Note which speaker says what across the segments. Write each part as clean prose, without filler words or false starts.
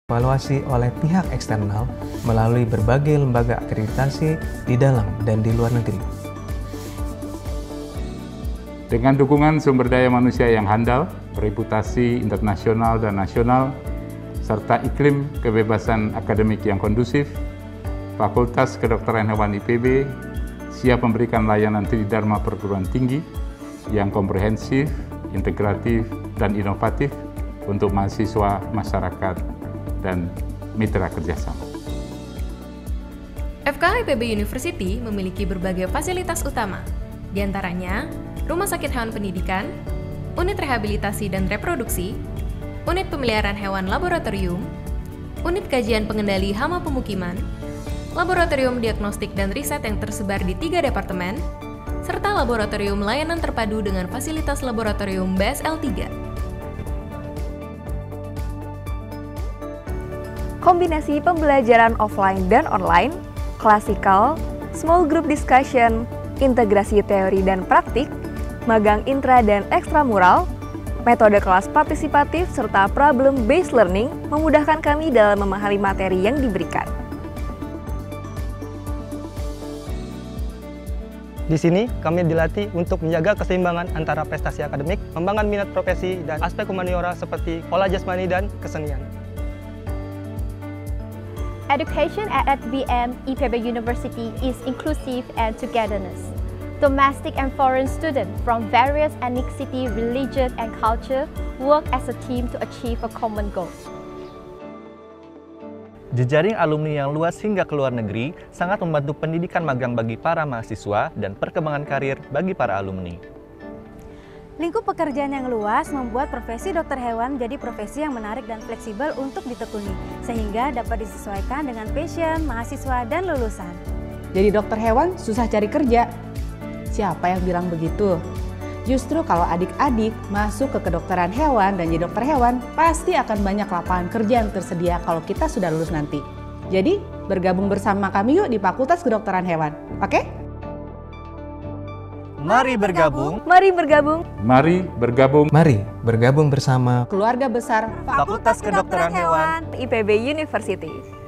Speaker 1: Evaluasi oleh pihak eksternal melalui berbagai lembaga akreditasi di dalam dan di luar negeri.
Speaker 2: Dengan dukungan sumber daya manusia yang handal, reputasi internasional dan nasional, serta iklim kebebasan akademik yang kondusif, Fakultas Kedokteran Hewan IPB siap memberikan layanan tridharma perguruan tinggi yang komprehensif, integratif, dan inovatif untuk mahasiswa, masyarakat, dan mitra kerjasama.
Speaker 3: FKH IPB University memiliki berbagai fasilitas utama, di antaranya Rumah Sakit Hewan Pendidikan, Unit Rehabilitasi dan Reproduksi, Unit Pemeliharaan Hewan Laboratorium, Unit Kajian Pengendali Hama Pemukiman, Laboratorium Diagnostik dan Riset yang tersebar di 3 departemen, serta Laboratorium Layanan Terpadu dengan fasilitas Laboratorium BSL 3.
Speaker 4: Kombinasi pembelajaran offline dan online, klasikal, small group discussion, integrasi teori dan praktik, magang intra dan ekstramural, metode kelas partisipatif, serta problem-based learning memudahkan kami dalam memahami materi yang diberikan.
Speaker 5: Di sini, kami dilatih untuk menjaga keseimbangan antara prestasi akademik, membangun minat profesi, dan aspek humaniora seperti olah jasmani dan kesenian.
Speaker 6: Education at FVM-IPB University is inclusive and togetherness. Domestic and foreign students from various ethnicity, religion, and culture work as a team to achieve a common goal.
Speaker 7: Jejaring alumni yang luas hingga ke luar negeri sangat membantu pendidikan magang bagi para mahasiswa dan perkembangan karir bagi para alumni.
Speaker 8: Lingkup pekerjaan yang luas membuat profesi dokter hewan menjadi profesi yang menarik dan fleksibel untuk ditekuni, sehingga dapat disesuaikan dengan passion, mahasiswa, dan lulusan.
Speaker 9: Jadi dokter hewan susah cari kerja. Siapa yang bilang begitu? Justru kalau adik-adik masuk ke kedokteran hewan dan jadi dokter hewan, pasti akan banyak lapangan kerja yang tersedia kalau kita sudah lulus nanti. Jadi, bergabung bersama kami yuk di Fakultas Kedokteran Hewan, oke?
Speaker 7: Mari bergabung.
Speaker 4: Mari bergabung.
Speaker 2: Mari bergabung.
Speaker 1: Mari bergabung bersama
Speaker 9: Keluarga besar
Speaker 7: Fakultas Kedokteran Hewan
Speaker 4: IPB University.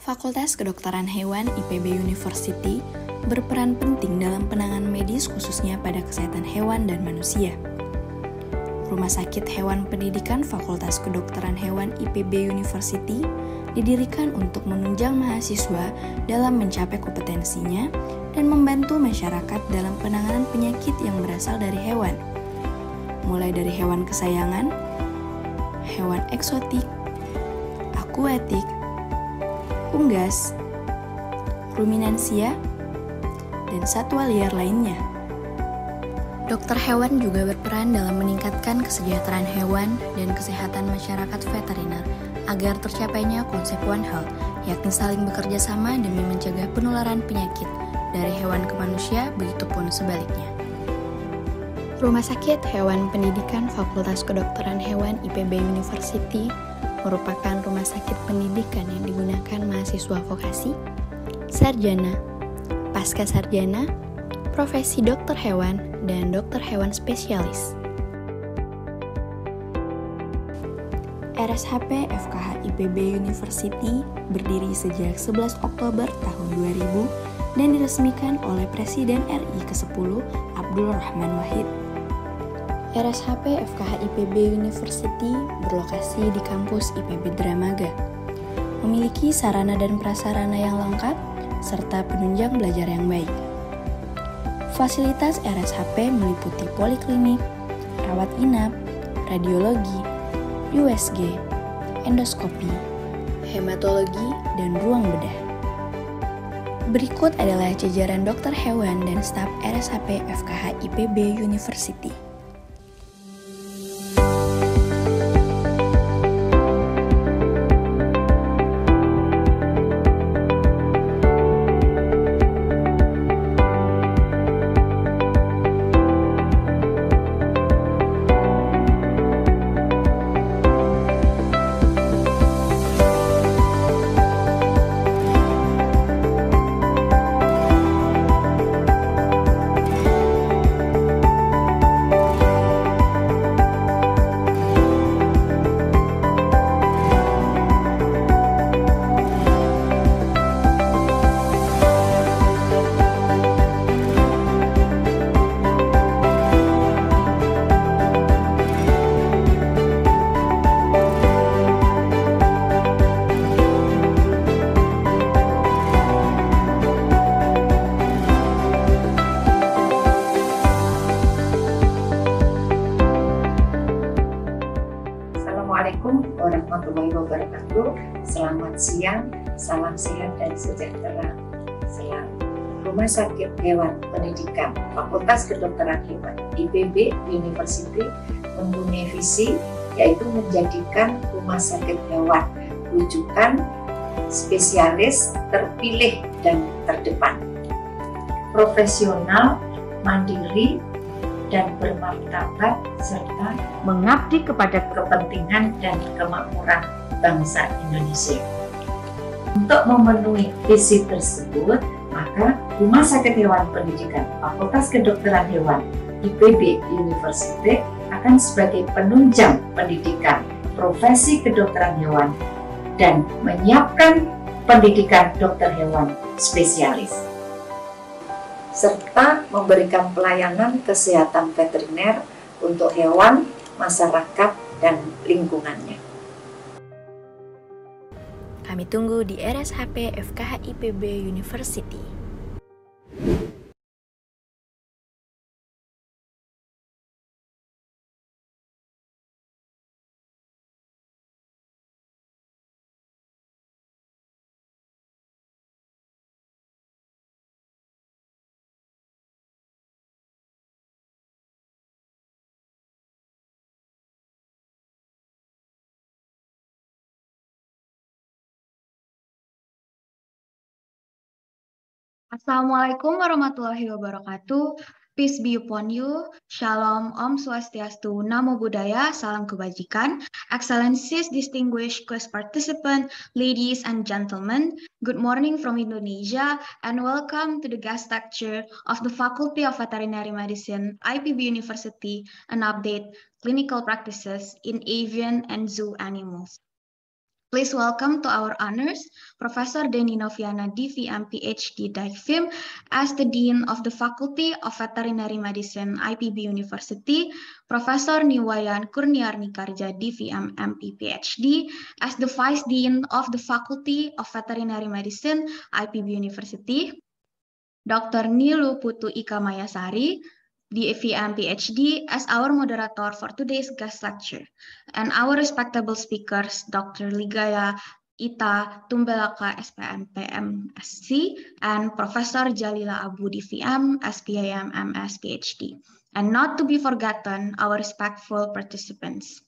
Speaker 3: Fakultas Kedokteran Hewan IPB University berperan penting dalam penanganan medis khususnya pada kesehatan hewan dan manusia. Rumah Sakit Hewan Pendidikan Fakultas Kedokteran Hewan IPB University didirikan untuk menunjang mahasiswa dalam mencapai kompetensinya dan membantu masyarakat dalam penanganan penyakit yang berasal dari hewan, mulai dari hewan kesayangan, hewan eksotik, akuatik, unggas, ruminansia, dan satwa liar lainnya. Dokter hewan juga berperan dalam meningkatkan kesejahteraan hewan dan kesehatan masyarakat veteriner agar tercapainya konsep One Health, yakni saling bekerja sama demi mencegah penularan penyakit dari hewan ke manusia, begitupun sebaliknya. Rumah Sakit Hewan Pendidikan Fakultas Kedokteran Hewan IPB University merupakan rumah sakit pendidikan yang digunakan mahasiswa vokasi, sarjana, pasca sarjana, profesi dokter hewan, dan dokter hewan spesialis. RSHP FKH IPB University berdiri sejak 11 Oktober tahun 2000 dan diresmikan oleh Presiden RI ke-10 Abdul Rahman Wahid. RSHP FKH IPB University berlokasi di kampus IPB Dramaga, memiliki sarana dan prasarana yang lengkap, serta penunjang belajar yang baik. Fasilitas RSHP meliputi poliklinik, rawat inap, radiologi, USG, endoskopi, hematologi, dan ruang bedah. Berikut adalah jajaran dokter hewan dan staf RSHP FKH IPB University.
Speaker 10: wabarakatuh. Selamat siang, salam sehat dan sejahtera selalu. Rumah Sakit Hewan Pendidikan Fakultas Kedokteran Hewan IPB University mempunyai visi yaitu menjadikan rumah sakit hewan rujukan spesialis terpilih dan terdepan, profesional, mandiri, dan bermartabat serta mengabdi kepada kepentingan dan kemakmuran bangsa Indonesia. Untuk memenuhi visi tersebut, maka Rumah Sakit Hewan Pendidikan Fakultas Kedokteran Hewan IPB University akan sebagai penunjang pendidikan profesi kedokteran hewan dan menyiapkan pendidikan dokter hewan spesialis, serta memberikan pelayanan kesehatan veteriner untuk hewan, masyarakat, dan lingkungannya.
Speaker 3: Kami tunggu di RSHP FKH IPB University.
Speaker 11: Assalamualaikum warahmatullahi wabarakatuh. Peace be upon you. Shalom, Om Swastiastu, Namo Buddhaya, Salam Kebajikan. Excellencies, distinguished guest participants, ladies and gentlemen, good morning from Indonesia and welcome to the guest lecture of the Faculty of Veterinary Medicine IPB University, an update clinical practices in avian and zoo animals. Please welcome to our honors, Professor Denny Noviana, DVM PhD DIVM, as the Dean of the Faculty of Veterinary Medicine IPB University, Professor Niwayan Kurniarnikarja, DVM MP PhD, as the Vice Dean of the Faculty of Veterinary Medicine IPB University, Dr. Nilu Putu Ika Mayasari, DVM PhD, as our moderator for today's guest lecture, and our respectable speakers, Dr. Ligaya Ita Tumbelaka, SPM PMSc, and Professor Jalila Abu, DVM, SPIM MS PhD, and not to be forgotten, our respectful participants.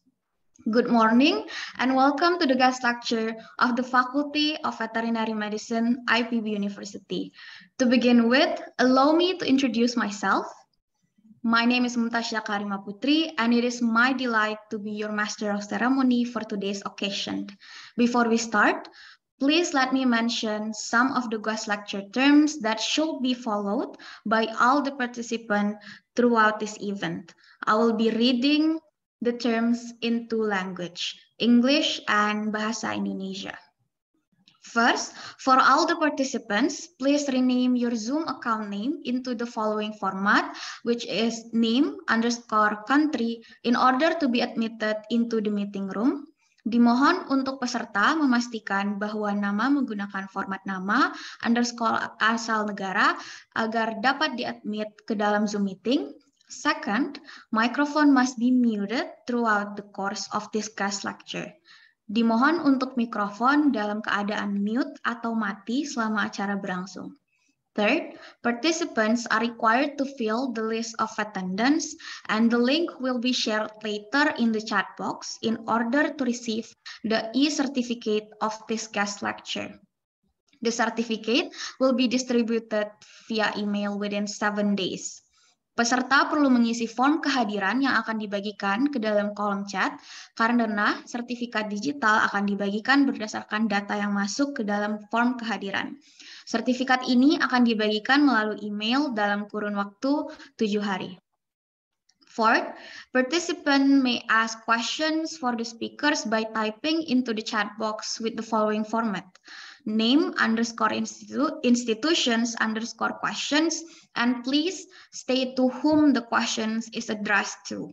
Speaker 11: Good morning and welcome to the guest lecture of the Faculty of Veterinary Medicine IPB University. To begin with, allow me to introduce myself. My name is Mumtazia Karima Putri, and it is my delight to be your master of ceremony for today's occasion. Before we start, please let me mention some of the guest lecture terms that should be followed by all the participants throughout this event. I will be reading the terms in two languages, English and Bahasa Indonesia. First, for all the participants, please rename your Zoom account name into the following format, which is name_country in order to be admitted into the meeting room. Dimohon untuk peserta memastikan bahwa nama menggunakan format nama _ asal negara agar dapat diadmit ke dalam Zoom meeting. Second, microphone must be muted throughout the course of this guest lecture. Dimohon untuk mikrofon dalam keadaan mute atau mati selama acara berlangsung. Third, participants are required to fill the list of attendance and the link will be shared later in the chat box in order to receive the e-certificate of this guest lecture. The certificate will be distributed via email within 7 days. Peserta perlu mengisi form kehadiran yang akan dibagikan ke dalam kolom chat karena sertifikat digital akan dibagikan berdasarkan data yang masuk ke dalam form kehadiran. Sertifikat ini akan dibagikan melalui email dalam kurun waktu 7 hari. Fourth, participants may ask questions for the speakers by typing into the chat box with the following format. Name_institutions_questions, and please state to whom the questions is addressed to.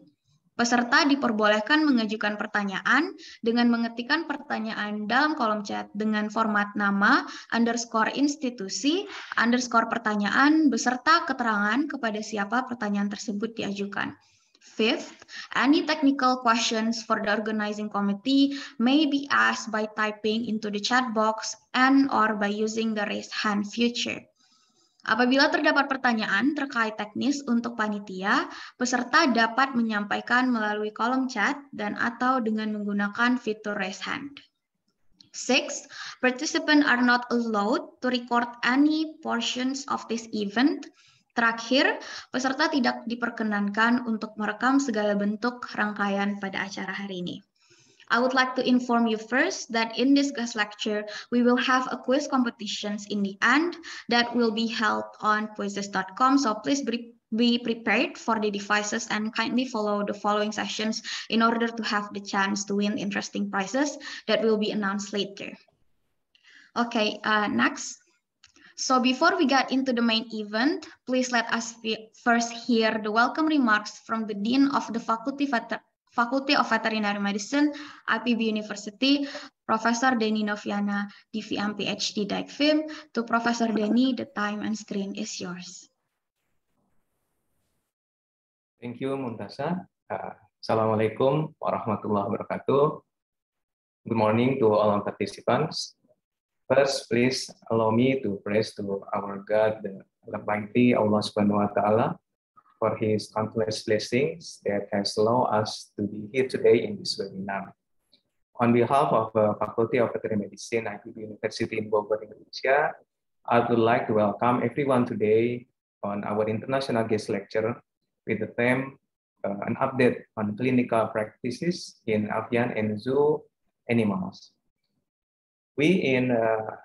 Speaker 11: Peserta diperbolehkan mengajukan pertanyaan dengan mengetikkan pertanyaan dalam kolom chat dengan format nama, _institusi, _pertanyaan, beserta keterangan kepada siapa pertanyaan tersebut diajukan. Fifth, any technical questions for the organizing committee may be asked by typing into the chat box and/or by using the raise hand feature. Apabila terdapat pertanyaan terkait teknis untuk panitia, peserta dapat menyampaikan melalui kolom chat dan atau dengan menggunakan fitur raise hand. Six, participants are not allowed to record any portions of this event. Terakhir, peserta tidak diperkenankan untuk merekam segala bentuk rangkaian pada acara hari ini. I would like to inform you first that in this guest lecture, we will have a quiz competitions in the end that will be held on quizzes.com. So please be prepared for the devices and kindly follow the following sessions in order to have the chance to win interesting prizes that will be announced later. Okay, next. So before we get into the main event, please let us first hear the welcome remarks from the Dean of the Faculty of Veterinary Medicine IPB University, Professor Denny Noviana, DVM PhD DICFIM. To Professor Denny, the time and screen is yours.
Speaker 1: Thank you, Muntasa. Assalamualaikum warahmatullahi wabarakatuh. Good morning to all our participants. First, please allow me to praise to our God, the Almighty Allah Subhanahu wa Taala, for His countless blessings that has allowed us to be here today in this webinar. On behalf of the Faculty of Veterinary Medicine IPB University in Bogor, Indonesia, I would like to welcome everyone today on our international guest lecture with the theme an update on clinical practices in avian and zoo animals. We in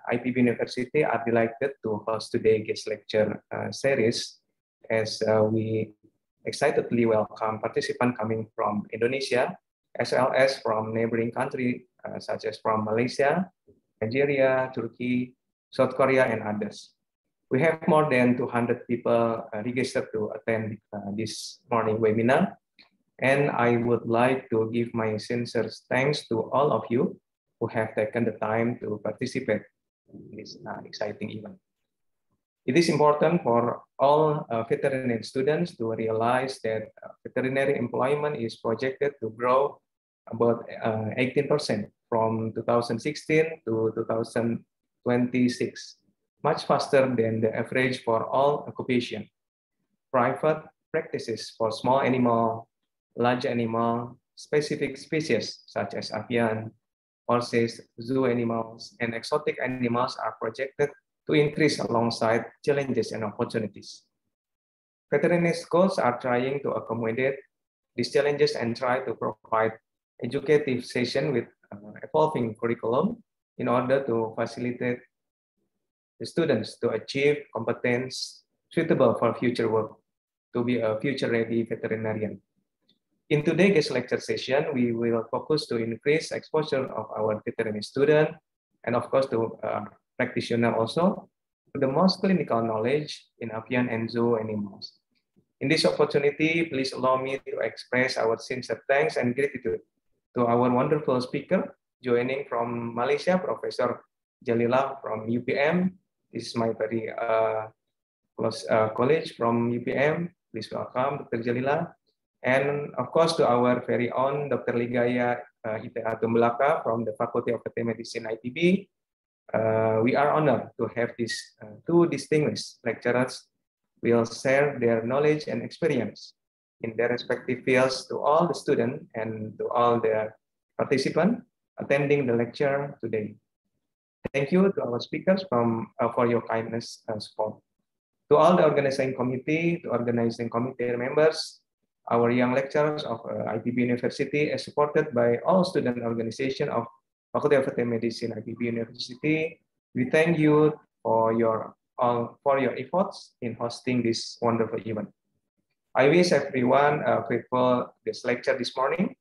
Speaker 1: IPB University are delighted to host today's guest lecture series as we excitedly welcome participants coming from Indonesia, as well as from neighboring countries such as from Malaysia, Nigeria, Turkey, South Korea, and others. We have more than 200 people registered to attend this morning webinar, and I would like to give my sincere thanks to all of you who have taken the time to participate in this exciting event. It is important for all veterinary students to realize that veterinary employment is projected to grow about 18% from 2016 to 2026, much faster than the average for all occupations. Private practices for small animal, large animal, specific species such as avian, horses, zoo animals, and exotic animals are projected to increase alongside challenges and opportunities. Veterinary schools are trying to accommodate these challenges and try to provide educative sessions with evolving curriculum in order to facilitate the students to achieve competence suitable for future work, to be a future-ready veterinarian. In today's guest lecture session, we will focus to increase exposure of our veterinary student and of course to practitioner also to the most clinical knowledge in avian and zoo animals. In this opportunity, please allow me to express our sincere thanks and gratitude to our wonderful speaker joining from Malaysia, Professor Jalila from UPM. This is my very close colleague from UPM. Please welcome Dr. Jalila. And of course, to our very own Dr. Ligaya ITA Tumbelaka from the Faculty of Veterinary Medicine IPB. We are honored to have these two distinguished lecturers will share their knowledge and experience in their respective fields to all the students and to all the participants attending the lecture today. Thank you to our speakers for your kindness and support. To all the organizing committee, to organizing committee members, our young lecturers of IPB University, as supported by all student organization of Faculty of Veterinary Medicine IPB University, we thank you for your efforts in hosting this wonderful event. I wish everyone a grateful this lecture this morning,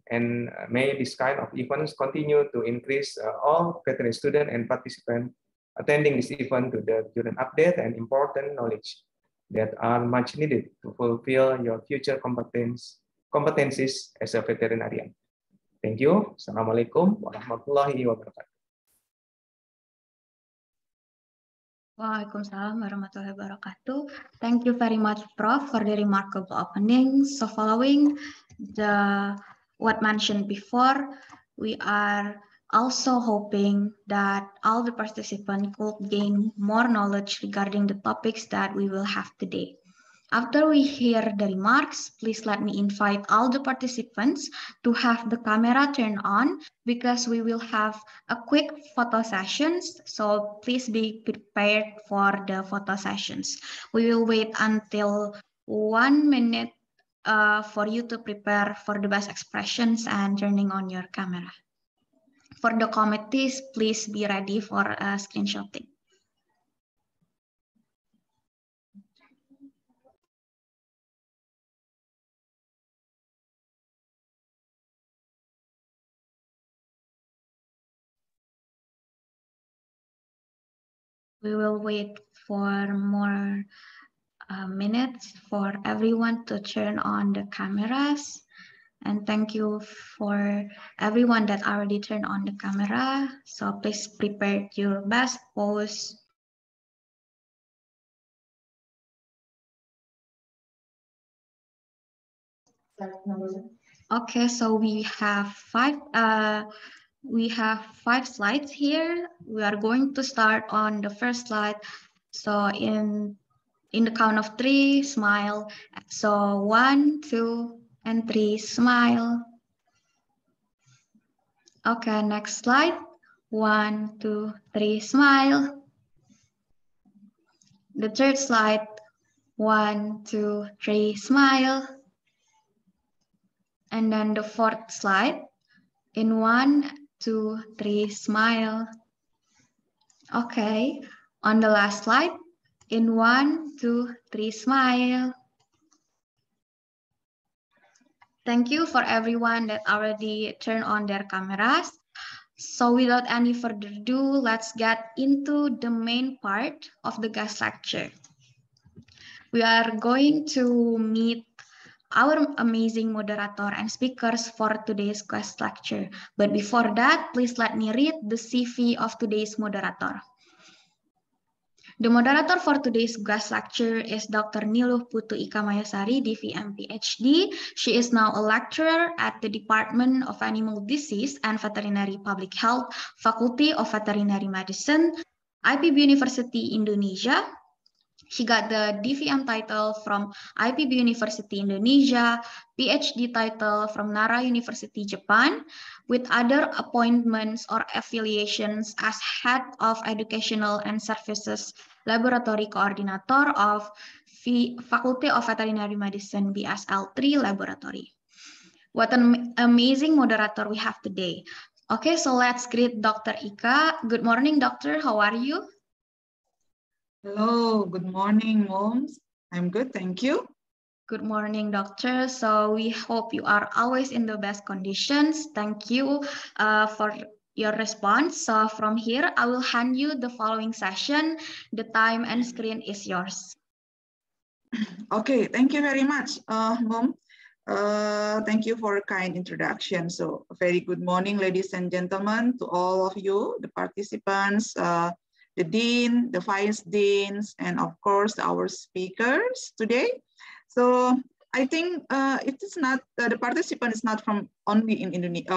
Speaker 1: and may this kind of events continue to increase all veterinary students and participants attending this event to the current update and important knowledge that are much needed to fulfill your future competencies as a veterinarian. Thank you. Assalamualaikum warahmatullahi wabarakatuh.
Speaker 11: Waalaikumsalam warahmatullahi wabarakatuh. Thank you very much, Prof, for the remarkable opening. So following what mentioned before, we are also hoping that all the participants could gain more knowledge regarding the topics that we will have today. After we hear the remarks, please let me invite all the participants to have the camera turned on because we will have a quick photo sessions. So please be prepared for the photo sessions. We will wait until 1 minute for you to prepare for the best expressions and turning on your camera. For the committees, please be ready for screenshotting. We will wait for more minutes for everyone to turn on the cameras. And thank you for everyone that already turned on the camera. So please prepare your best pose. Okay, so we have five slides here. We are going to start on the first slide. So in the count of 3, smile. So 1, 2, and 3, smile. Okay, next slide. 1, 2, 3, smile. The third slide. 1, 2, 3, smile. And then the fourth slide. In 1, 2, 3, smile. Okay, on the last slide. In 1, 2, 3, smile. Thank you for everyone that already turned on their cameras. So without any further ado, let's get into the main part of the guest lecture. We are going to meet our amazing moderator and speakers for today's guest lecture. But before that, please let me read the CV of today's moderator. The moderator for today's guest lecture is Dr. Niluh Putu Ika Mayasari, DVM PhD. She is now a lecturer at the Department of Animal Disease and Veterinary Public Health, Faculty of Veterinary Medicine, IPB University, Indonesia. She got the DVM title from IPB University, Indonesia, PhD title from Nara University, Japan, with other appointments or affiliations as Head of Educational and Services Laboratory Coordinator of Faculty of Veterinary Medicine, BSL3 Laboratory. What an amazing moderator we have today. Okay, so let's greet Dr. Ika. Good morning, doctor. How are you?
Speaker 12: Hello, good morning, moms. I'm good, thank you.
Speaker 11: Good morning, doctor. So we hope you are always in the best conditions. Thank you for your response. So from here, I will hand you the following session. The time and screen is yours.
Speaker 12: Okay, thank you very much, Mom. Thank you for a kind introduction. So a very good morning, ladies and gentlemen, to all of you, the participants, the dean, the vice deans, and of course our speakers today. So I think it is not the participant is not from only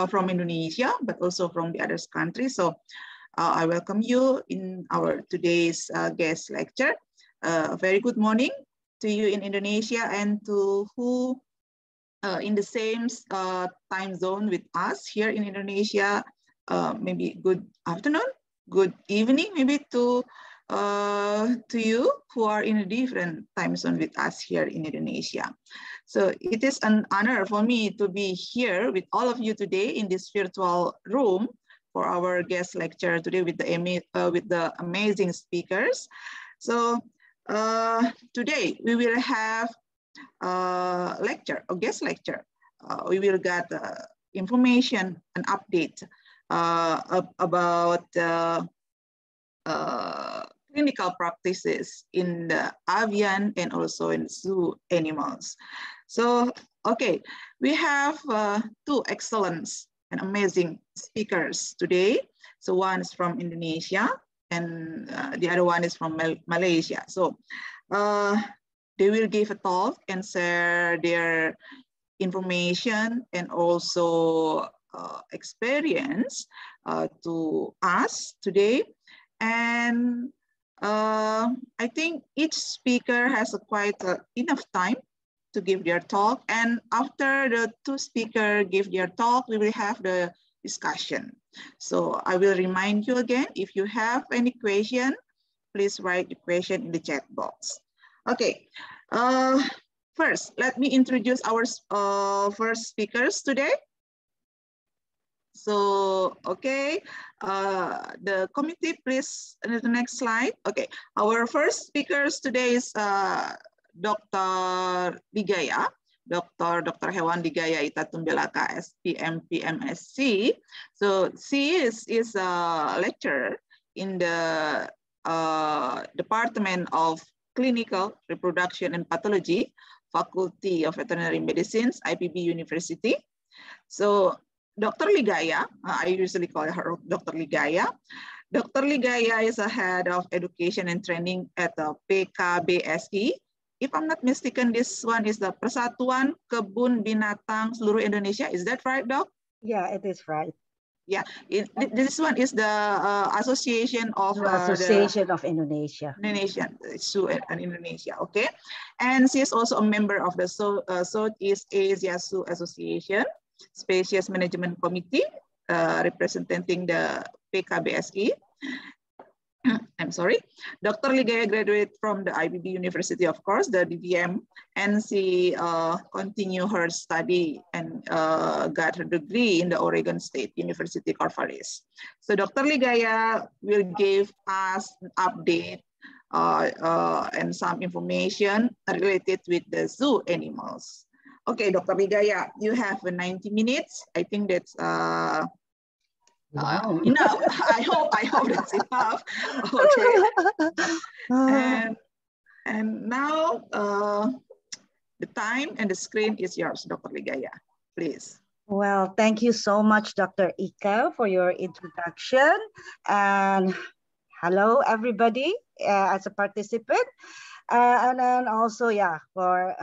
Speaker 12: from Indonesia, but also from the other countries. So I welcome you in our today's guest lecture. A very good morning to you in Indonesia and to who in the same time zone with us here in Indonesia. Maybe good afternoon. Good evening, maybe to you who are in a different time zone with us here in Indonesia. So it is an honor for me to be here with all of you today in this virtual room for our guest lecture today with the amazing speakers. So today we will have a guest lecture. We will get information and update about clinical practices in the avian and also in zoo animals. So, okay, we have two excellent and amazing speakers today. So one is from Indonesia and the other one is from Malaysia. So they will give a talk and share their information and also experience to us today. And I think each speaker has quite enough time to give their talk. And after the two speakers give their talk, we will have the discussion. So I will remind you again, if you have any question, please write the question in the chat box. Okay, first, let me introduce our first speakers today. So, okay, the committee, please, the next slide. Okay, our first speakers today is Dr. Ligaya, Dr. Hewan Ligaya Itatumbelaka, SPM PMSC. So she is a lecturer in the Department of Clinical Reproduction and Pathology, Faculty of Veterinary Medicine IPB University. So Dr. Ligaya, I usually call her Dr. Ligaya. Dr. Ligaya is a head of education and training at the PKBSI. If I'm not mistaken, this one is the Persatuan Kebun Binatang Seluruh Indonesia. Is that right, Doc?
Speaker 13: Yeah, it is right.
Speaker 12: Yeah, this one is the Association of
Speaker 13: Indonesia.
Speaker 12: Indonesian Zoo and Indonesia, okay. And she is also a member of the Southeast Asia Zoo Association Species Management Committee, representing the PKBSI. I'm sorry. Dr. Ligaya graduated from the IPB University, of course, the DVM, and she continued her study and got her degree in the Oregon State University, Corvallis. So Dr. Ligaya will give us an update and some information related with the zoo animals. Okay, Dr. Ligaya, you have 90 minutes. I think that's enough. I hope that's enough. Okay. And now the time and the screen is yours, Dr. Ligaya. Please.
Speaker 13: Well, thank you so much, Dr. Ika, for your introduction. And hello, everybody, as a participant. And then also, yeah, for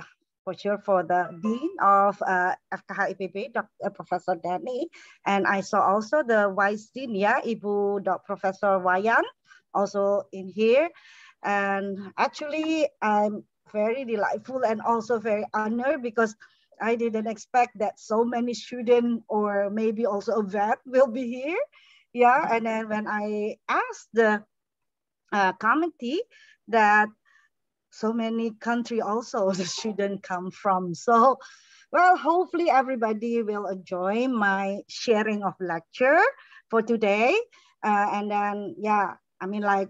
Speaker 13: sure, for the Dean of FKH IPB, Dr. Professor Danny. And I saw also the Vice Dean, yeah, Ibu Professor Wayan, also in here. And actually, I'm very delightful and also very honored because I didn't expect that so many students or maybe also a vet will be here. Yeah, and then when I asked the committee that so many countries also the students come from. So, well, hopefully everybody will enjoy my sharing of lecture for today. And then, yeah, I mean, like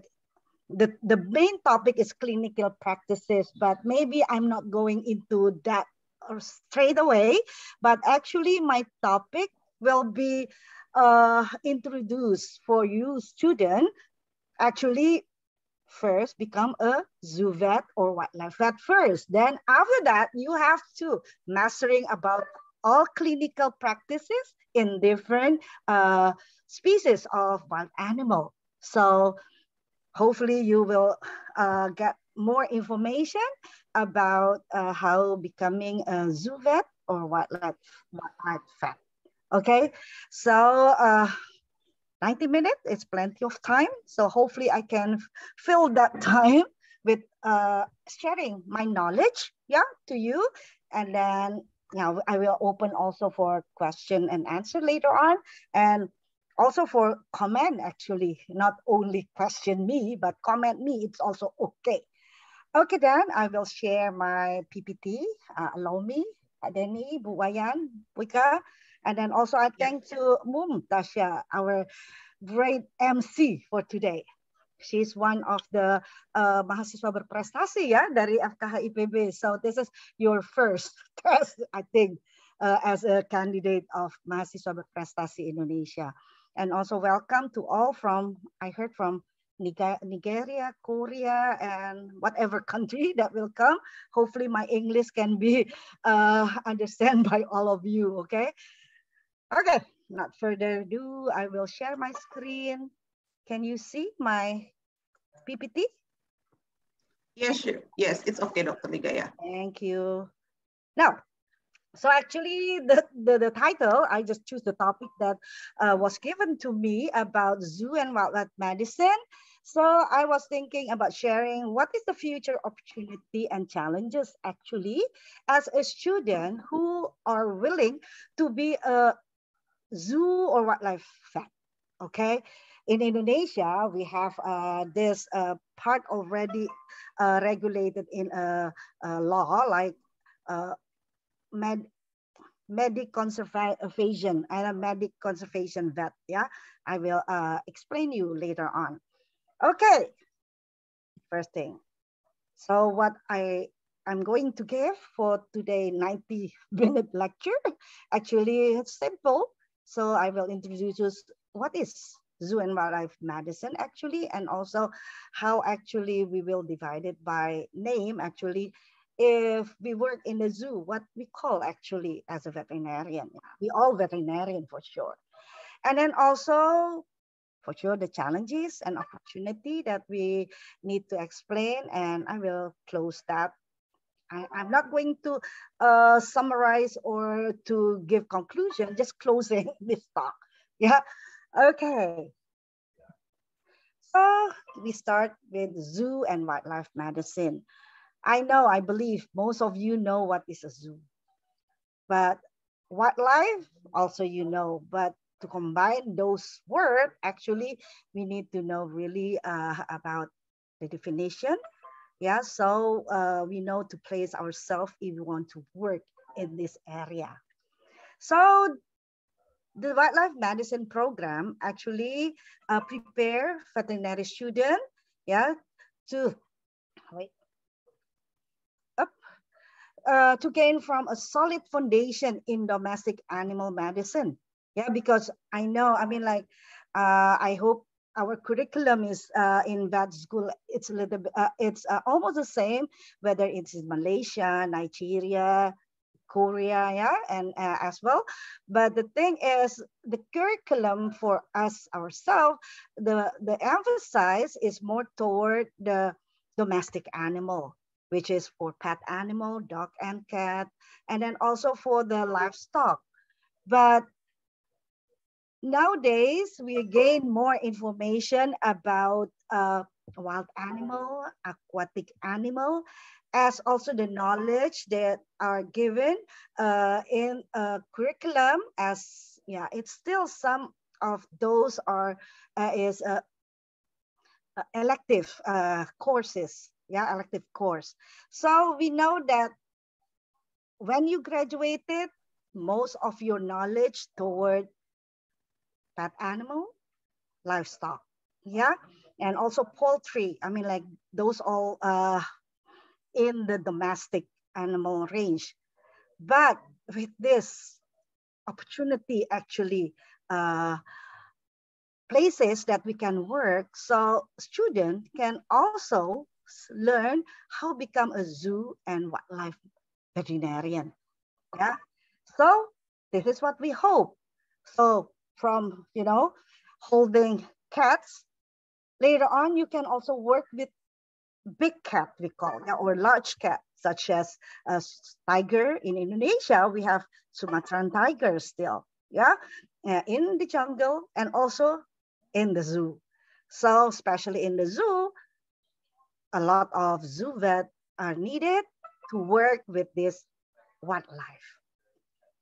Speaker 13: the main topic is clinical practices, but maybe I'm not going into that straight away. But actually, my topic will be introduced for you students. Actually, first become a zoo vet or wildlife vet first. Then after that, you have to mastering about all clinical practices in different species of wild animal. So hopefully you will get more information about how becoming a zoo vet or wildlife vet. Okay, so 90 minutes is plenty of time. So hopefully I can fill that time with sharing my knowledge, yeah, to you. And then, yeah, I will open also for question and answer later on. And also for comment, actually, not only question me, but comment me, it's also okay. Okay, then I will share my PPT. Allow me, Denny, Bu Wayan, Wika. And then also I thank to Tasha, our great MC for today. She's one of the mahasiswa berprestasi ya dari FKH IPB. So this is your first test, I think, as a candidate of mahasiswa berprestasi Indonesia. And also welcome to all from, I heard from Nigeria, Korea, and whatever country that will come. Hopefully my English can be understood by all of you, okay? Okay, not further ado, I will share my screen. Can you see my PPT?
Speaker 12: Yes, sure. Yes, it's okay, Dr. Ligaya.
Speaker 13: Thank you. Now, so actually the title, I just choose the topic that was given to me about zoo and wildlife medicine. So I was thinking about sharing what is the future opportunity and challenges actually as a student who are willing to be a zoo or wildlife vet. Okay. In Indonesia, we have this part already regulated in a law like medic conservation and a medic conservation vet. Yeah, I will explain you later on. Okay, first thing. So what I'm going to give for today 90-minute lecture, actually it's simple. So I will introduce what is zoo and wildlife medicine actually, and also how actually we will divide it by name actually. If we work in the zoo, what we call actually as a veterinarian. We all veterinarian for sure. And then also, for sure, the challenges and opportunity that we need to explain, and I will close that. I'm not going to summarize or to give conclusion, just closing this talk. Yeah, okay. So we start with zoo and wildlife medicine. I believe most of you know what is a zoo. But wildlife, also you know. But to combine those words, actually, we need to know really about the definition. Yeah, so we know to place ourselves if we want to work in this area. So the wildlife medicine program actually prepare veterinary students, yeah, to wait. To gain from a solid foundation in domestic animal medicine. Yeah, because I know, I hope our curriculum is in vet school, it's a little bit, it's almost the same, whether it's in Malaysia, Nigeria, Korea, yeah, and as well. But the thing is, the curriculum for us ourselves, the emphasis is more toward the domestic animal, which is for pet animal, dog and cat, and then also for the livestock. But nowadays, we gain more information about wild animal, aquatic animal, as also the knowledge that are given in curriculum as, yeah, it's still some of those are is elective courses. Yeah, elective course. So we know that when you graduated, most of your knowledge toward pet animal, livestock, yeah, and also poultry. Those all in the domestic animal range. But with this opportunity, actually, places that we can work, so students can also learn how become a zoo and wildlife veterinarian. Yeah. So this is what we hope. So from, holding cats, later on you can also work with big cat, we call, yeah, or large cat, such as tiger. In Indonesia, we have Sumatran tiger still, yeah, in the jungle and also in the zoo. So especially in the zoo, a lot of zoo vet are needed to work with this wildlife.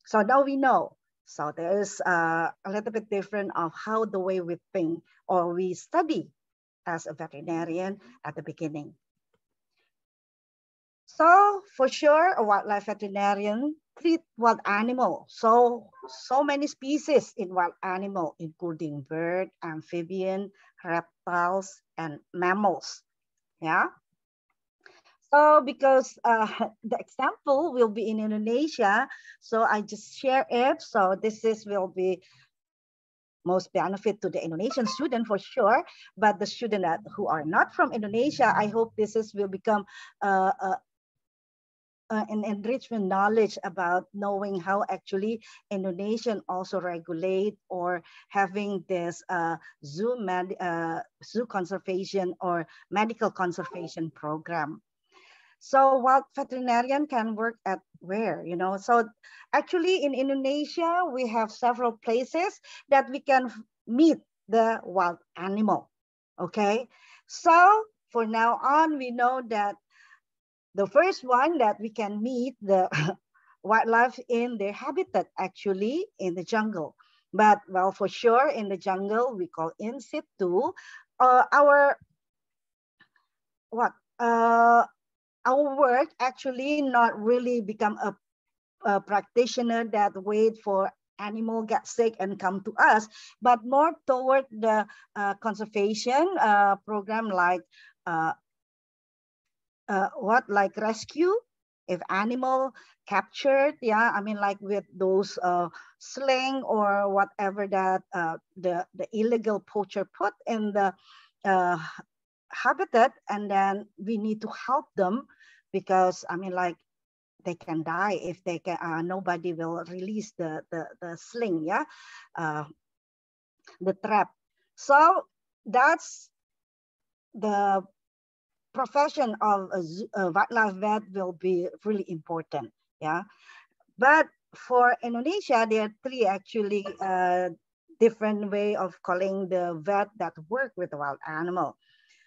Speaker 13: So now we know. So there is a little bit different of how the way we think or we study as a veterinarian at the beginning. So for sure, a wildlife veterinarian treat wild animal. So many species in wild animal, including bird, amphibian, reptiles, and mammals. Yeah. So because the example will be in Indonesia, so I just share it. So will be most benefit to the Indonesian student for sure, but the student who are not from Indonesia, I hope will become an enrichment knowledge about knowing how actually Indonesian also regulate or having this zoo conservation or medical conservation program. So wild veterinarian can work at where, you know? So actually in Indonesia, we have several places that we can meet the wild animal, okay? So for now on, we know that the first one that we can meet the wildlife in their habitat, actually in the jungle. But well, for sure in the jungle, we call in situ. Our work actually not really become a practitioner that wait for animal get sick and come to us, but more toward the conservation program like like rescue if animal captured, yeah, I mean like with those sling or whatever that the illegal poacher put in the habitat, and then we need to help them because I mean like they can die if they can nobody will release the sling, yeah, the trap. So that's the profession of a wildlife vet will be really important, yeah. But for Indonesia, there are three actually different way of calling the vet that work with the wild animal.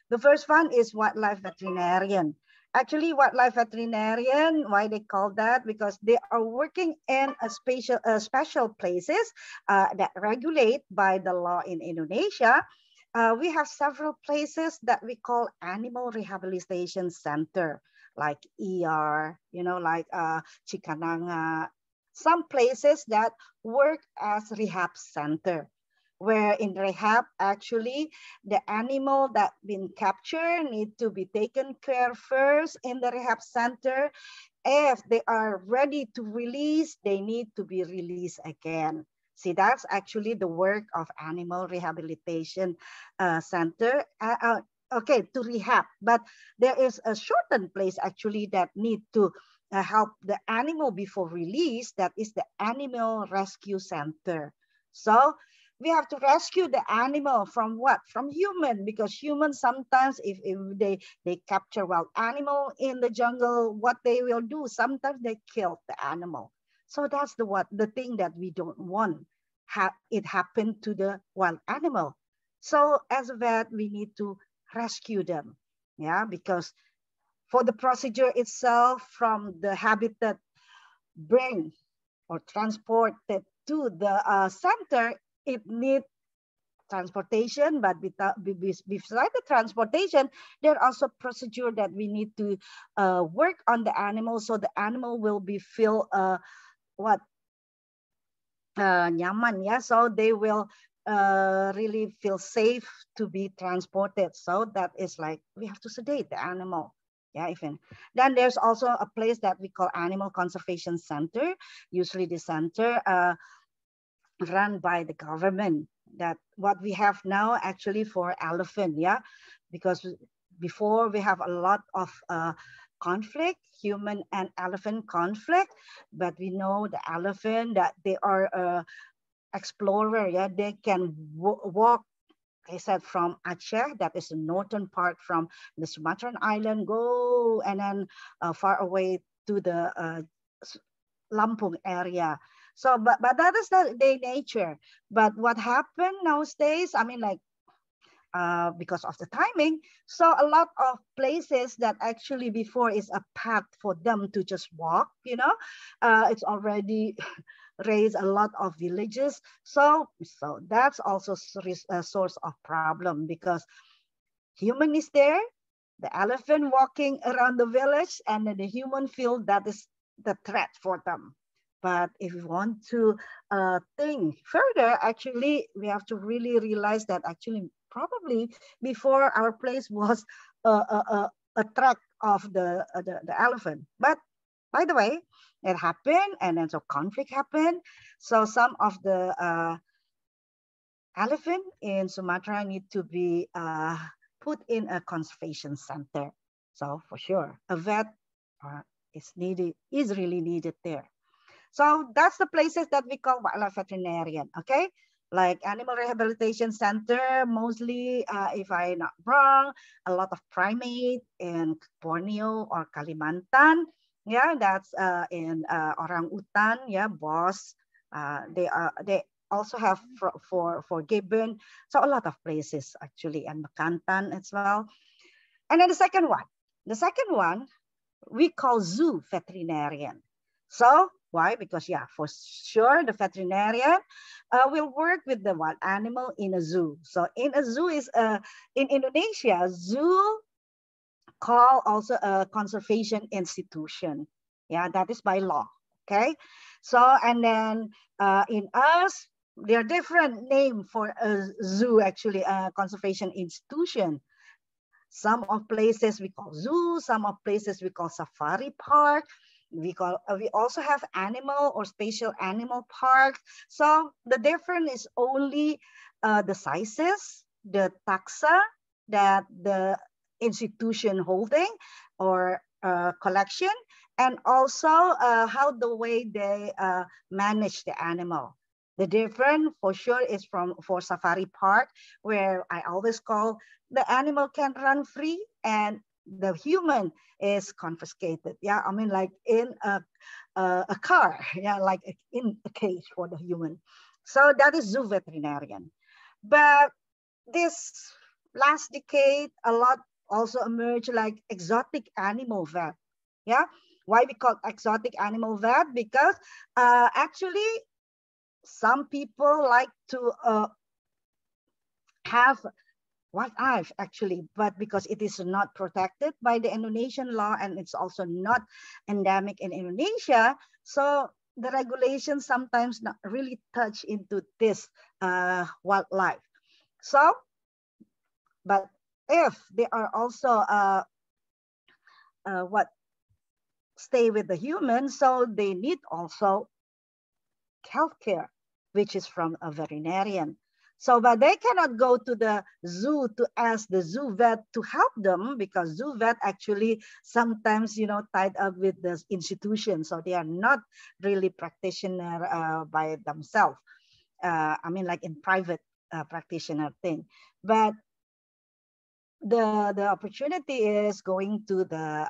Speaker 13: The first one is wildlife veterinarian. Actually, wildlife veterinarian, why they call that? Because they are working in a special places that regulate by the law in Indonesia. We have several places that we call animal rehabilitation center, like ER, you know, like Cikananga. Some places that work as rehab center, where in rehab, actually, the animal that been captured need to be taken care first in the rehab center. If they are ready to release, they need to be released again. See, that's actually the work of animal rehabilitation center. Okay, to rehab, but there is a shortened place actually that need to help the animal before release. That is the animal rescue center. So we have to rescue the animal from what? From human, because humans sometimes, if they capture wild animal in the jungle, what they will do, sometimes they kill the animal. So that's the thing that we don't want it happen to the wild animal. So as a vet, we need to rescue them, yeah, because for the procedure itself from the habitat bring or transported to the center, it needs transportation, but beside the transportation, there are also procedure that we need to work on the animal, so the animal will be feel nyaman, yeah, so they will really feel safe to be transported. So that is like we have to sedate the animal. Yeah, even then there's also a place that we call animal conservation center. Usually the center run by the government. That what we have now actually for elephant, yeah, because before we have a lot of conflict, human and elephant conflict, but we know the elephant that they are explorer, yeah, they can walk. I said from Aceh, that is the northern part from the Sumatran island, go and then far away to the Lampung area. So, but that is the nature. But what happened nowadays, I mean, like, because of the timing, so a lot of places that actually before is a path for them to just walk, you know, it's already raised a lot of villages. So that's also a source of problem, because human is there, the elephant walking around the village, and then the human feel that is the threat for them. But if we want to think further, actually, we have to really realize that actually probably before our place was a track of the elephant. But by the way, it happened, and then so conflict happened. So some of the elephant in Sumatra need to be put in a conservation center. So for sure, a vet is really needed there. So that's the places that we call wildlife veterinarian, okay? Like animal rehabilitation center, mostly, if I'm not wrong, a lot of primate in Borneo or Kalimantan. Yeah, that's in orangutan, yeah, Bos. They also have for gibbon. So a lot of places actually, and Bekantan as well. And then the second one, we call zoo veterinarian. So why? Because yeah, for sure the veterinarian will work with the wild animal in a zoo. So in a zoo is in Indonesia, zoo call also a conservation institution. Yeah, that is by law. Okay. So and then in us, there are different name for a zoo actually, a conservation institution. Some of places we call zoo, some of places we call safari park. We also have animal or spatial animal park. So the difference is only the sizes, the taxa that the institution holding or collection, and also how the way they manage the animal. The difference for sure is for safari park, where I always call the animal can run free and the human is confiscated. Yeah, I mean like in a car, yeah, like in a cage for the human. So that is zoo veterinarian. But this last decade, a lot also emerged like exotic animal vet. Yeah, why we call exotic animal vet? Because actually some people like to have wildlife actually, but because it is not protected by the Indonesian law and it's also not endemic in Indonesia, so the regulations sometimes not really touch into this wildlife. So, but if they are also stay with the human, so they need also healthcare, which is from a veterinarian. So, but they cannot go to the zoo to ask the zoo vet to help them, because zoo vet actually sometimes, you know, tied up with the institution. So they are not really practitioner by themselves. I mean, like in private practitioner thing. But the opportunity is going to the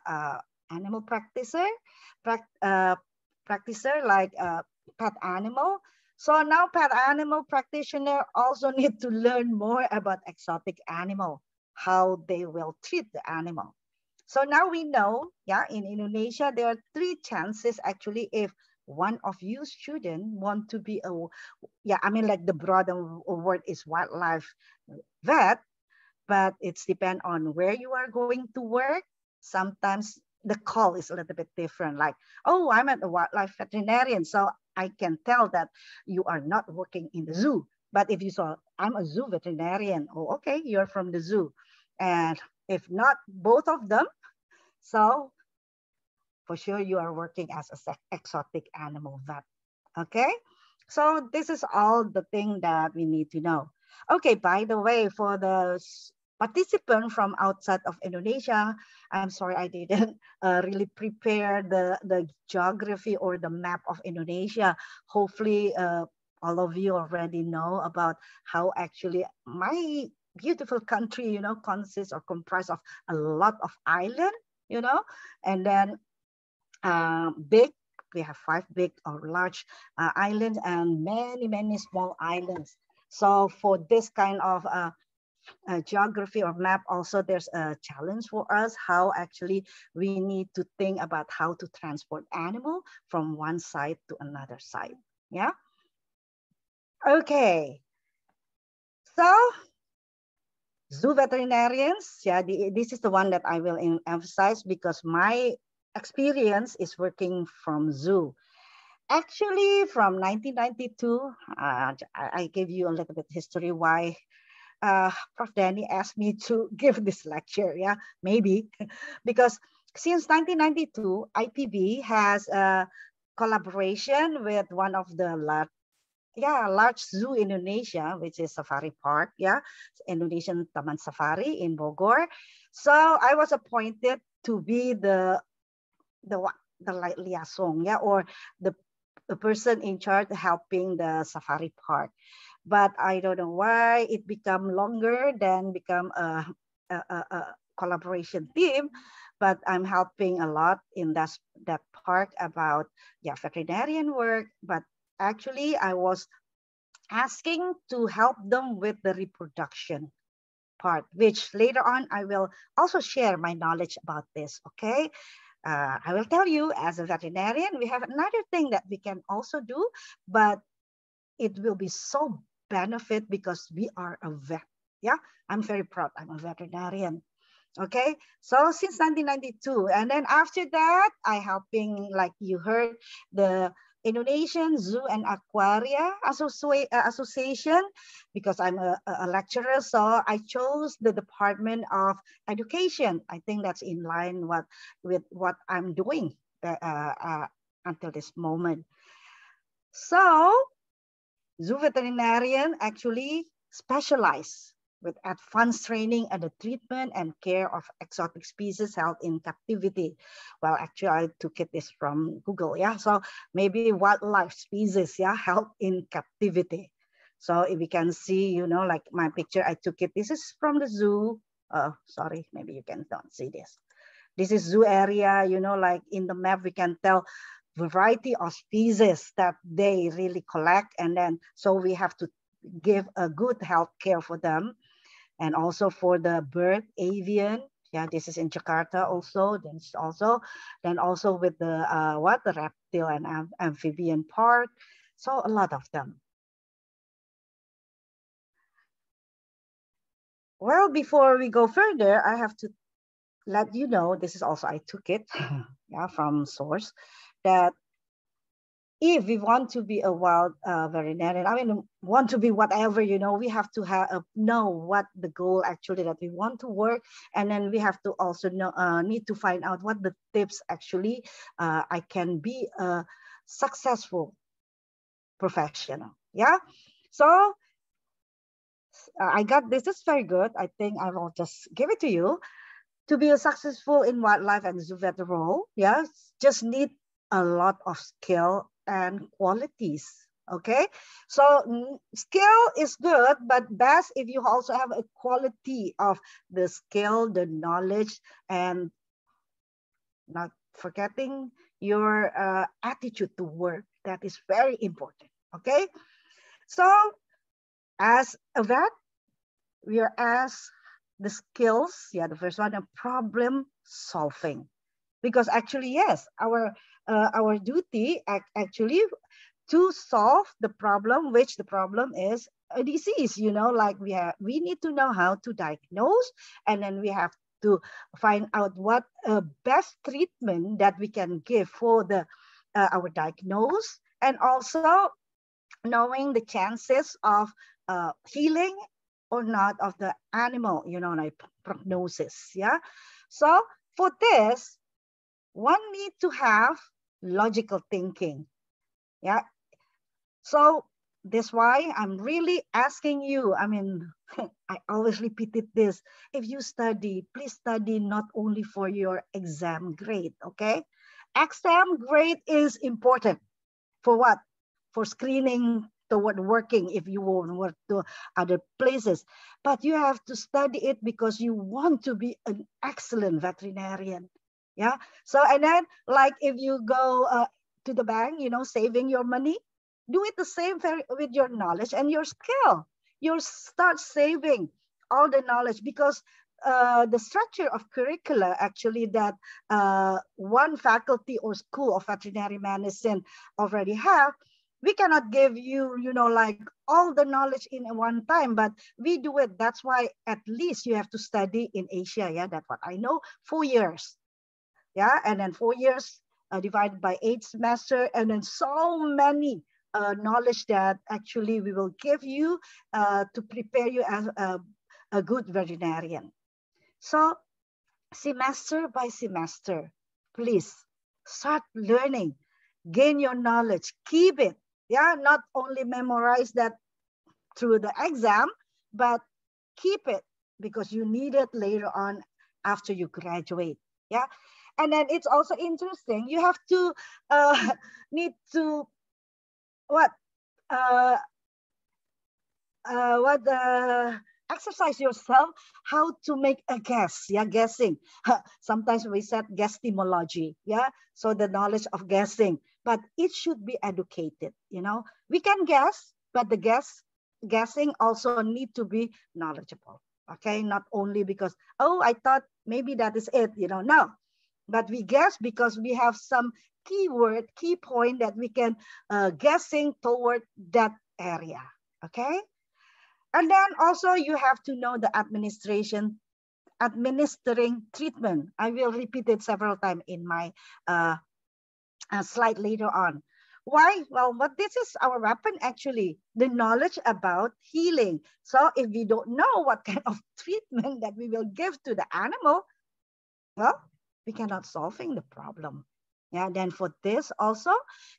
Speaker 13: animal practitioner like pet animal. So now pet animal practitioner also need to learn more about exotic animal, how they will treat the animal. So now we know, yeah, in Indonesia, there are 3 chances actually if one of you students want to be a, yeah, I mean like the broader word is wildlife vet, but it's depend on where you are going to work. Sometimes the call is a little bit different, like, oh, I'm a wildlife veterinarian, so I can tell that you are not working in the zoo. But if you saw, I'm a zoo veterinarian, oh, okay, you're from the zoo. And if not both of them, so for sure you are working as an exotic animal vet, okay? So this is all the thing that we need to know. Okay, by the way, for the participant from outside of Indonesia, I'm sorry I didn't really prepare the geography or the map of Indonesia. Hopefully all of you already know about how actually my beautiful country, you know, consists or comprised of a lot of island, you know, and then we have 5 big or large islands and many small islands. So for this kind of geography or map, also there's a challenge for us, how actually we need to think about how to transport animal from one side to another side. Yeah. Okay. So zoo veterinarians, yeah, this is the one that I will emphasize because my experience is working from zoo. Actually, from 1992, I gave you a little bit history why Prof. Danny asked me to give this lecture, yeah, maybe, because since 1992, IPB has a collaboration with one of the large zoo in Indonesia, which is Safari Park, yeah, Indonesian Taman Safari in Bogor. So I was appointed to be the the liaison, yeah, or the person in charge helping the safari part. But I don't know why it become longer, then become a collaboration team. But I'm helping a lot in that part about veterinarian work. But actually, I was asking to help them with the reproduction part, which later on I will also share my knowledge about this. Okay. I will tell you, as a veterinarian, we have another thing that we can also do, but it will be so benefit because we are a vet. Yeah, I'm very proud. I'm a veterinarian. Okay, so since 1992, and then after that, I helping, like you heard, the Indonesian Zoo and Aquaria Association, because I'm a lecturer, so I chose the Department of Education. I think that's in line with what I'm doing until this moment. So, zoo veterinarian actually specialize with advanced training and the treatment and care of exotic species held in captivity. Well, actually, I took this from Google, yeah. So maybe wildlife species, yeah, held in captivity. So if we can see, you know, like my picture, I took it. This is from the zoo. Sorry, maybe you don't see this. This is zoo area, you know, like in the map, we can tell variety of species that they really collect. And then, so we have to give a good health care for them. And also for the bird, avian, yeah, this is in Jakarta also. Then also with the the reptile and amphibian part. So a lot of them. Well, before we go further, I have to let you know, this is also, I took it yeah, from source, that if we want to be a wild veterinarian, I mean, want to be whatever, you know, we have to know what the goal actually that we want to work. And then we have to also know, need to find out what the tips actually I can be a successful professional. Yeah. So I got this is very good. I think I will just give it to you. To be a successful in wildlife and zoo vet role, yeah, just need a lot of skill and qualities. Okay, so skill is good, but best if you also have a quality of the skill, the knowledge, and not forgetting your attitude to work. That is very important. Okay, so as a vet, we are asked the skills. Yeah, the first one, problem solving, because actually, yes, our duty actually to solve the problem, which the problem is a disease, you know, like we need to know how to diagnose, and then we have to find out what best treatment that we can give for the our diagnose, and also knowing the chances of healing or not of the animal, you know, like prognosis, yeah. So for this, one need to have logical thinking, yeah. So that's why I'm really asking you, I mean, I always repeated this, if you study, please study not only for your exam grade, okay? Exam grade is important. For what? For screening toward working if you won't work to other places. But you have to study it because you want to be an excellent veterinarian. Yeah. So, and then like if you go to the bank, you know, saving your money, do it the same with your knowledge and your skill. You start saving all the knowledge, because the structure of curricula actually that one faculty or school of veterinary medicine already have, we cannot give you, you know, like all the knowledge in one time, but we do it. That's why at least you have to study in Asia. Yeah, that's what I know. 4 years. Yeah, and then 4 years divided by 8 semesters, and then so many knowledge that actually we will give you to prepare you as a good veterinarian. So semester by semester, please start learning, gain your knowledge, keep it. Yeah, not only memorize that through the exam, but keep it because you need it later on after you graduate. Yeah. And then it's also interesting. You have to need to exercise yourself how to make a guess. Yeah, guessing. Sometimes we said guesstimology. Yeah, so the knowledge of guessing, but it should be educated. You know, we can guess, but the guessing also need to be knowledgeable. Okay, not only because, oh, I thought maybe that is it. You know, no, but we guess because we have some keyword, key point that we can guessing toward that area. Okay. And then also you have to know the administering treatment. I will repeat it several times in my slide later on. Why? Well, but this is our weapon actually, the knowledge about healing. So if we don't know what kind of treatment that we will give to the animal, well, we cannot solving the problem. Yeah, then for this also,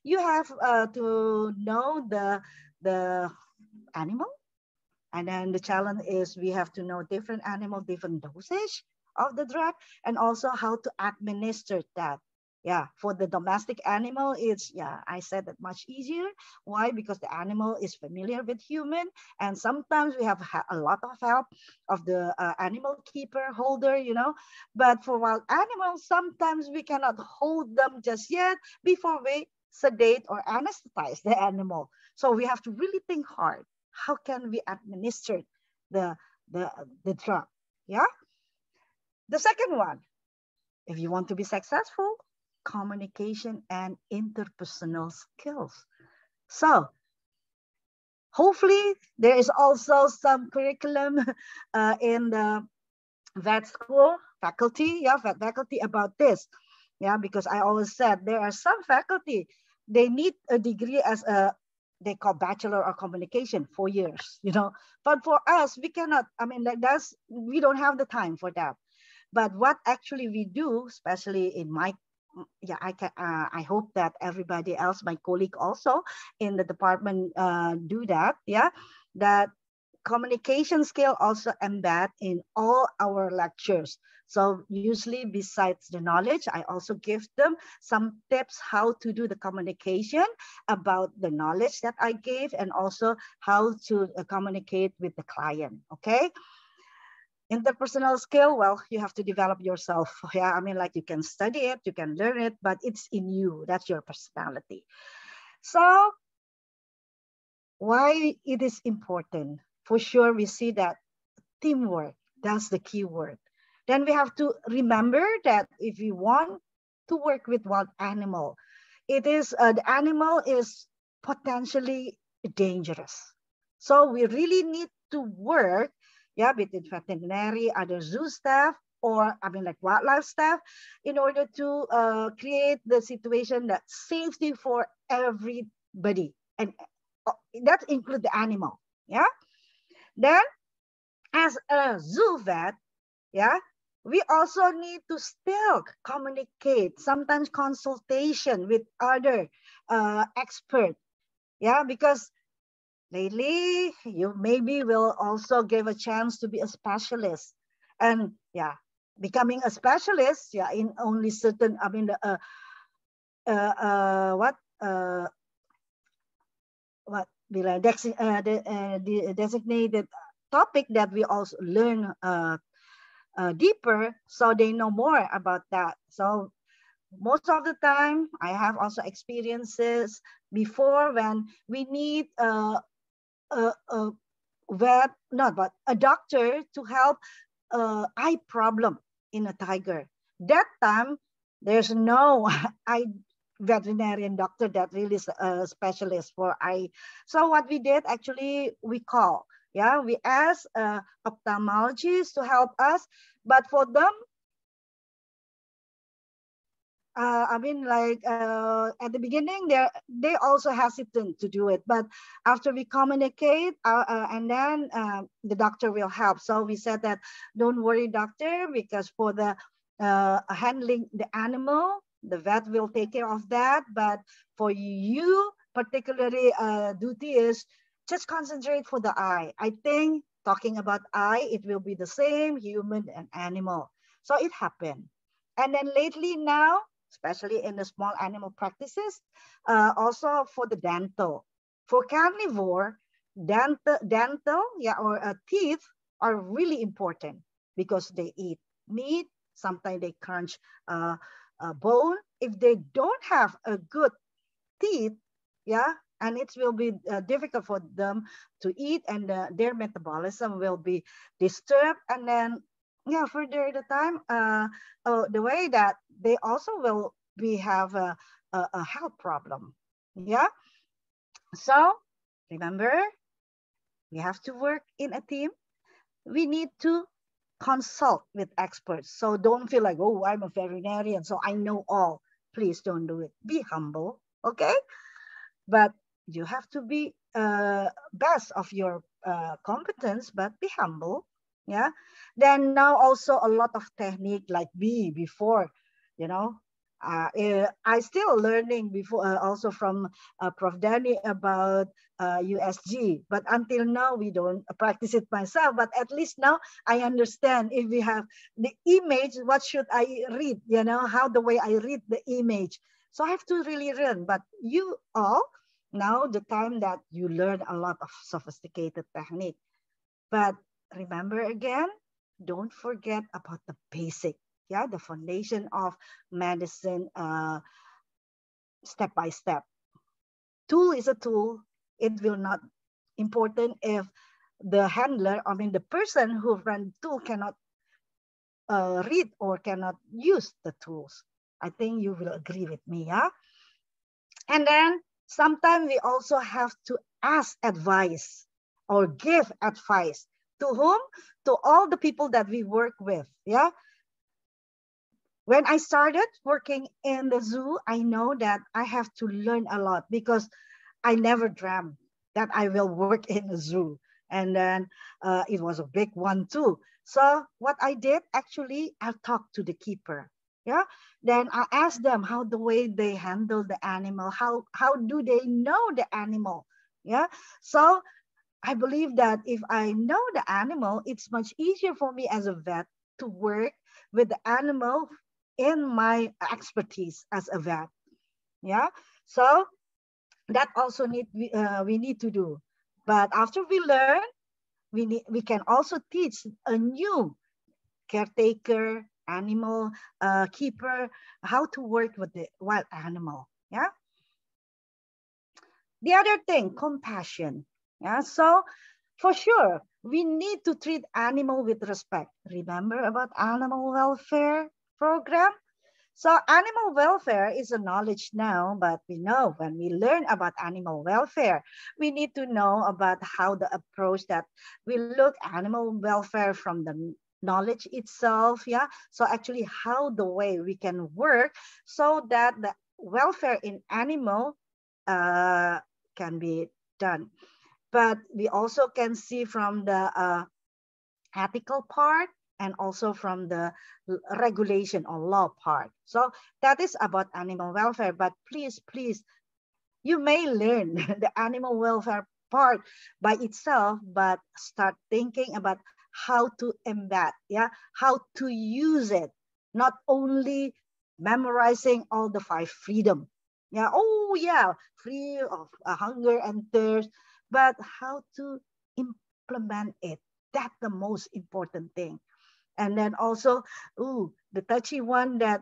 Speaker 13: you have to know the animal. And then the challenge is we have to know different animal, different dosage of the drug, and also how to administer that. Yeah, for the domestic animal, it's, yeah, I said that much easier. Why? Because the animal is familiar with human, and sometimes we have a lot of help of the animal keeper, holder, you know. But for wild animals, sometimes we cannot hold them just yet before we sedate or anesthetize the animal. So we have to really think hard. How can we administer the drug? Yeah. The second one, if you want to be successful, communication and interpersonal skills. So hopefully there is also some curriculum in the vet school faculty, vet faculty about this. Yeah, because I always said there are some faculty, they need a degree as a, they call bachelor of communication, 4 years, you know. But for us, we cannot, I mean, we don't have the time for that. But what actually we do, especially in my, I hope that everybody else, my colleague also in the department do that, that communication skill also embed in all our lectures. So usually besides the knowledge, I also give them some tips how to do the communication about the knowledge that I gave, and also how to communicate with the client, okay? Interpersonal skill, well, you have to develop yourself. Yeah, I mean, like you can study it, you can learn it, but it's in you. That's your personality. So why it is important? For sure, we see that teamwork, that's the key word. Then we have to remember that if you want to work with wild animal, it is, the animal is potentially dangerous. So we really need to work, between veterinary, other zoo staff, or I mean like wildlife staff, in order to create the situation that safety for everybody, and that include the animal. Yeah. Then, as a zoo vet, we also need to still communicate, sometimes consultation with other experts. Yeah, because lately you maybe will also give a chance to be a specialist, and becoming a specialist, in only certain, I mean, the designated topic that we also learn deeper, so they know more about that. So most of the time, I have also experiences before when we need a doctor to help eye problem in a tiger. That time, there's no veterinarian doctor that really is a specialist for eye. So what we did, actually, we asked ophthalmologists to help us, but for them, at the beginning, they also hesitant to do it. But after we communicate, and then the doctor will help. So we said that, don't worry, doctor, because for the handling the animal, the vet will take care of that. But for you, particularly, duty is just concentrate for the eye. I think talking about eye, it will be the same, human and animal. So it happened. And then lately now, especially in the small animal practices, also for the dental. For carnivore, dental or teeth are really important because they eat meat. Sometimes they crunch bone. If they don't have a good teeth, and it will be difficult for them to eat, and their metabolism will be disturbed. And then, further the time, the way that they also will have a health problem. So remember, we have to work in a team. We need to consult with experts. So don't feel like, oh, I'm a veterinarian, so I know all. Please don't do it. Be humble, okay? But you have to be best of your competence, but be humble. Then now also a lot of technique like me before, I still learning before also from Prof. Danny about USG, but until now we don't practice it myself. But at least now I understand if we have the image, what should I read? How the way I read the image. So I have to really learn. But you all now the time that you learn a lot of sophisticated technique. But remember again, don't forget about the basic. The foundation of medicine, step by step. Tool is a tool. It will not important if the handler, the person who runs the tool cannot read or cannot use the tools. I think you will agree with me, And then sometimes we also have to ask advice or give advice. To whom? To all the people that we work with, When I started working in the zoo, I know that I have to learn a lot because I never dreamt that I will work in a zoo. And then it was a big one too. So what I did, actually, I talked to the keeper. Then I asked them how the way they handle the animal, how do they know the animal? So I believe that if I know the animal, it's much easier for me as a vet to work with the animal in my expertise as a vet. So that also we need to do. But after we learn, we can also teach a new caretaker, animal keeper, how to work with the wild animal. The other thing, compassion. So for sure, we need to treat animal with respect. Remember about animal welfare program? So animal welfare is a knowledge now, but we know when we learn about animal welfare, we need to know about how the approach that we look animal welfare from the knowledge itself. So actually how the way we can work so that the welfare in animal can be done. But we also can see from the ethical part and also from the regulation or law part. So that is about animal welfare. But please, you may learn the animal welfare part by itself, but start thinking about how to embed, how to use it, not only memorizing all the 5 freedom. Free of hunger and thirst, but how to implement it. That's the most important thing. And then also, the touchy one that,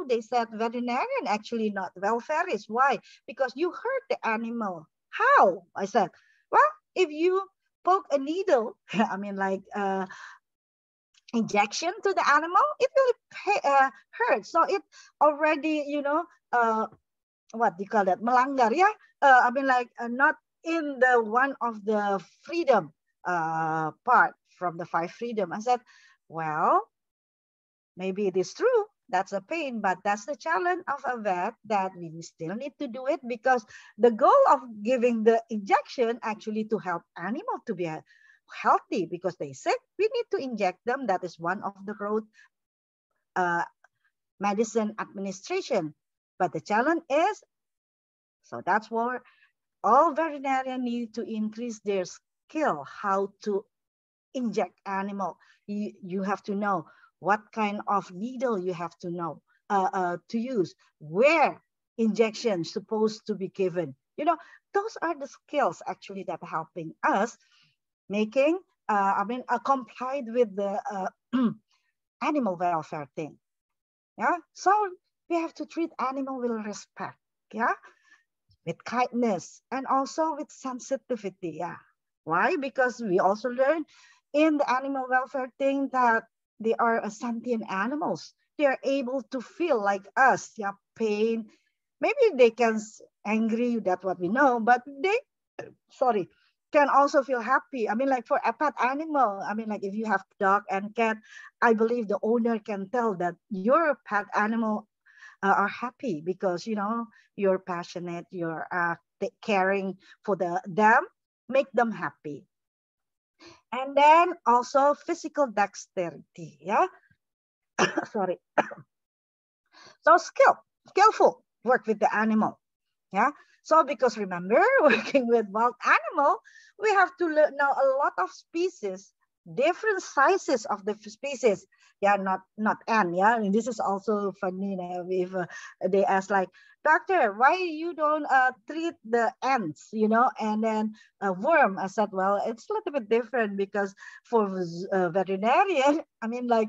Speaker 13: they said veterinarian actually not welfareist. Why? Because you hurt the animal. How? I said, well, if you poke a needle, injection to the animal, it will hurt. So it already, what do you call that? Melanggar, not in the one of the freedom part from the 5 freedom. I said, well, maybe it is true. That's a pain, but that's the challenge of a vet that we still need to do it because the goal of giving the injection actually to help animal to be healthy because they sick. We need to inject them. That is one of the road medicine administration. But the challenge is, so that's where all veterinarians need to increase their skill, how to inject animal. You have to know what kind of needle you have to know, to use, where injection supposed to be given. You know, those are the skills actually that are helping us making, complied with the animal welfare thing. Yeah, so we have to treat animal with respect. Yeah, with kindness and also with sensitivity. Yeah, why? Because we also learn in the animal welfare thing that they are sentient animals. They are able to feel like us. Yeah, pain. Maybe they can angry. That's what we know. But they, sorry, can also feel happy. I mean, like for a pet animal, I mean, like if you have dog and cat, I believe the owner can tell that your pet animal are happy because, you know, you're passionate, you're caring for them, make them happy. And then also physical dexterity, yeah? Sorry. So skillful work with the animal, yeah? So because remember, working with wild animal, we have to know a lot of species, different sizes of the species. Yeah, not N, yeah? And this is also funny if they ask like, doctor, why you don't treat the ants, you know, and then a worm? I said, well, it's a little bit different because for veterinarian, I mean, like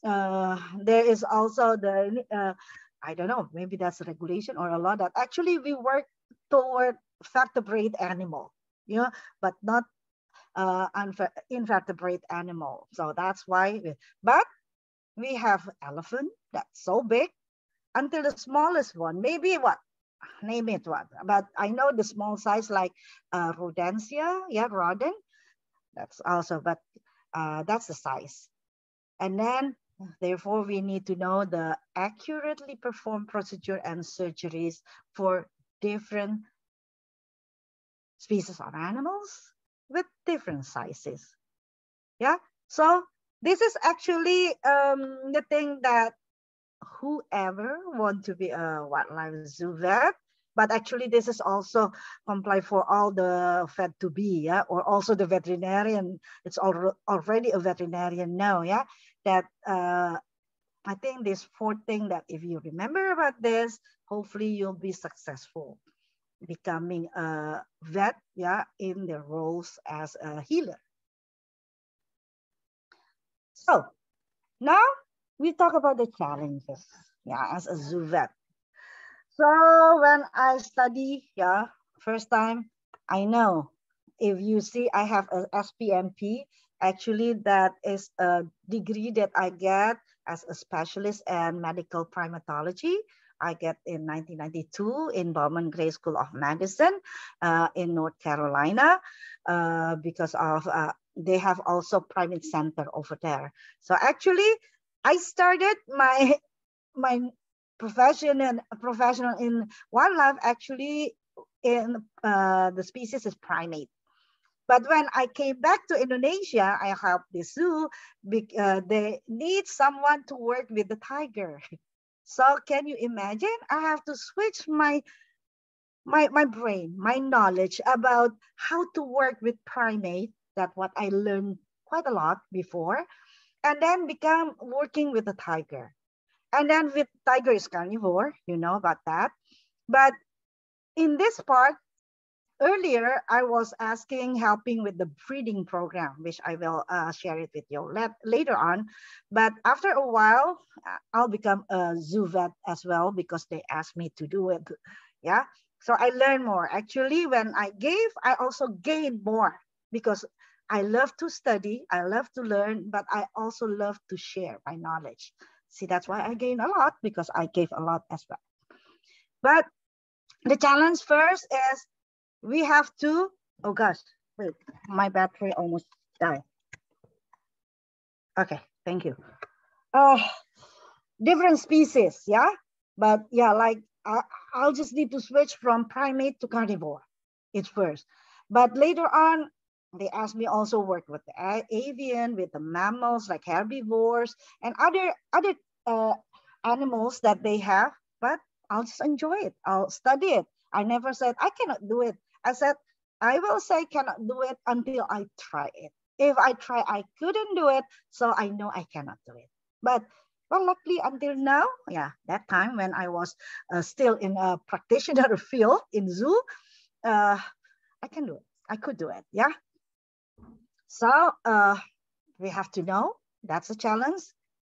Speaker 13: there is also the, I don't know, maybe that's a regulation or a law that actually we work toward vertebrate animal, you know, but not invertebrate animal. So that's why, but we have elephant that's so big until the smallest one, maybe what? Name it what? But I know the small size like rodentia, yeah, rodent. That's also, but that's the size. And then, therefore, we need to know the accurately performed procedure and surgeries for different species of animals with different sizes. Yeah, so this is actually the thing that whoever want to be a wildlife zoo vet, but actually this is also comply for all the vet to be, yeah, or also the veterinarian. It's already a veterinarian now, yeah, that I think this fourth thing that if you remember about this, hopefully you'll be successful becoming a vet, yeah, in their roles as a healer. So now we talk about the challenges, yeah, as a zoo vet. So when I study, yeah, first time, I know if you see I have a SPMP, actually that is a degree that I get as a specialist in medical primatology. I get in 1992 in Bowman Gray School of Medicine in North Carolina because of they have also primate center over there. So actually, I started my professional in wildlife actually in the species is primate. But when I came back to Indonesia, I helped the zoo because they need someone to work with the tiger. So can you imagine? I have to switch my brain, my knowledge about how to work with primate, that what I learned quite a lot before, and then become working with the tiger. And then with tiger is carnivore, you know about that. But in this part, earlier, I was helping with the breeding program, which I will share it with you later on. But after a while, I'll become a zoo vet as well because they asked me to do it. Yeah. So I learned more. Actually, when I gave, I also gained more because I love to study, I love to learn, but I also love to share my knowledge. See, that's why I gained a lot because I gave a lot as well. But the challenge first is we have to, oh gosh, wait, my battery almost died. Okay, thank you. Different species, yeah? But yeah, like I'll just need to switch from primate to carnivore. It's first. But later on, they asked me also work with the avian, with the mammals like herbivores and other animals that they have, but I'll just enjoy it. I'll study it. I never said I cannot do it. I said, I will say cannot do it until I try it. If I try, I couldn't do it, so I know I cannot do it. But well, luckily until now, yeah, that time when I was still in a practitioner field in zoo, I can do it. I could do it. Yeah. So we have to know that's a challenge,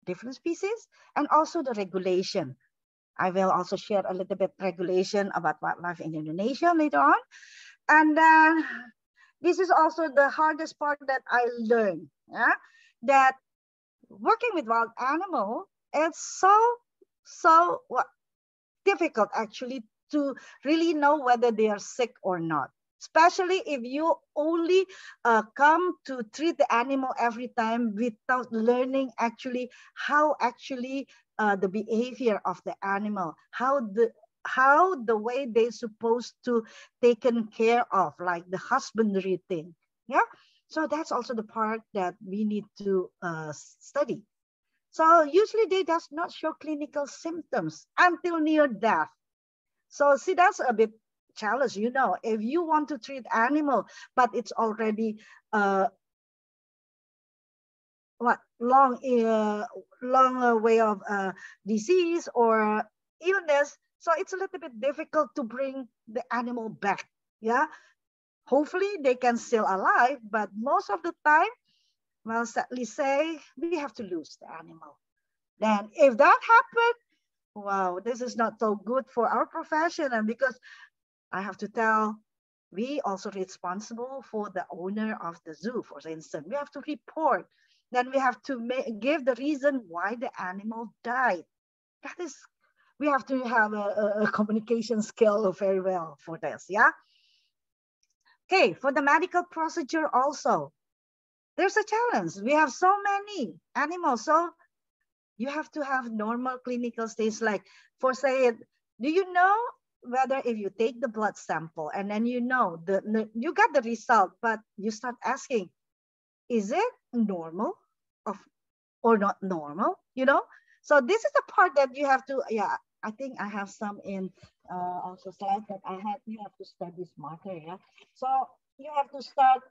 Speaker 13: different species, and also the regulation. I will also share a little bit regulation about wildlife in Indonesia later on. And then this is also the hardest part that I learned, yeah? That working with wild animal, it's so difficult actually to really know whether they are sick or not. Especially if you only come to treat the animal every time without learning actually how actually the behavior of the animal, how the way they're supposed to taken care of, like the husbandry thing. Yeah. So that's also the part that we need to study. So usually they does not show clinical symptoms until near death. So see, that's a bit challenge, you know, if you want to treat animal, but it's already long way of disease or illness. So it's a little bit difficult to bring the animal back. Yeah. Hopefully they can still alive, but most of the time, well, sadly say, we have to lose the animal. Then if that happened, wow, this is not so good for our profession. And because I have to tell, we also responsible for the owner of the zoo, for instance. We have to report. Then we have to give the reason why the animal died. That is, we have to have a communication skill very well for this, yeah? Okay, for the medical procedure also, there's a challenge. We have so many animals, so you have to have normal clinical stage, like for say, do you know whether if you take the blood sample and then you know you got the result, but you start asking, is it normal or not normal? You know, so this is the part that you have to, yeah, I think I have some in also slides that I had. You have to study smarter, yeah. So you have to start,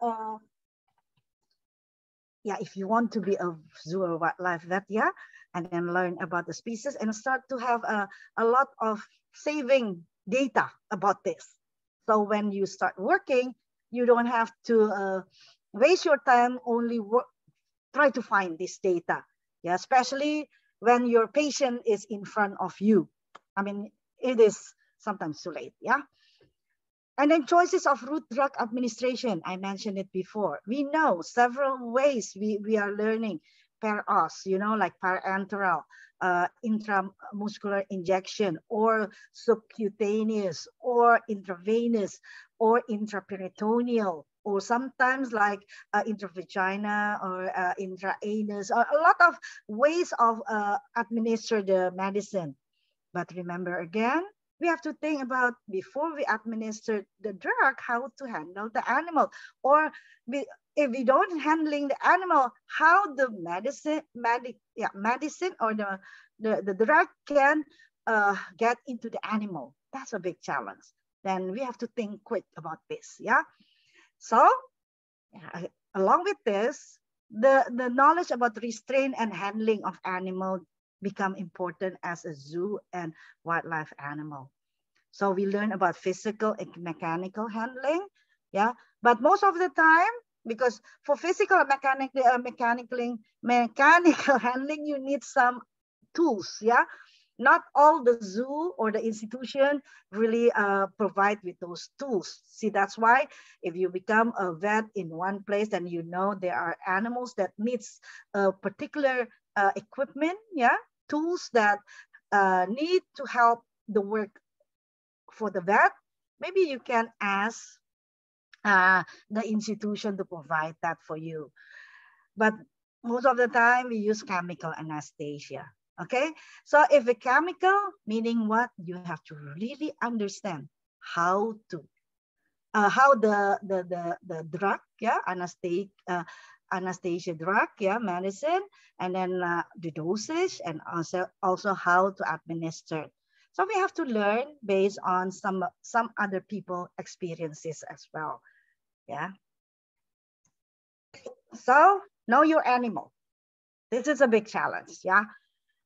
Speaker 13: yeah, if you want to be a zoo or wildlife vet, yeah, and then learn about the species and start to have a lot of saving data about this. So when you start working, you don't have to waste your time only try to find this data. Yeah, especially when your patient is in front of you. I mean, it is sometimes too late. Yeah. And then choices of root drug administration. I mentioned it before. We know several ways we are learning per os, you know, like parenteral, intramuscular injection, or subcutaneous, or intravenous, or intraperitoneal, or sometimes like intravagina or intraanus, or a lot of ways of administer the medicine. But remember again, we have to think about before we administer the drug, how to handle the animal, or if we don't handling the animal, how the medicine or the drug can get into the animal. That's a big challenge. Then we have to think quick about this. Yeah. So along with this, the knowledge about restraint and handling of animal become important as a zoo and wildlife animal. So we learn about physical and mechanical handling, yeah. But most of the time, because for physical and mechanical handling, you need some tools, yeah. Not all the zoo or the institution really provide with those tools. See, that's why if you become a vet in one place, then you know there are animals that needs a particular equipment, yeah, tools that need to help the work for the vet. Maybe you can ask the institution to provide that for you. But most of the time we use chemical anesthesia. Okay, so if a chemical, meaning what, you have to really understand how to how the drug, yeah, anesthesia drug, yeah, medicine, and then the dosage, and also how to administer. So we have to learn based on some other people experiences as well. Yeah. So know your animal. This is a big challenge, yeah?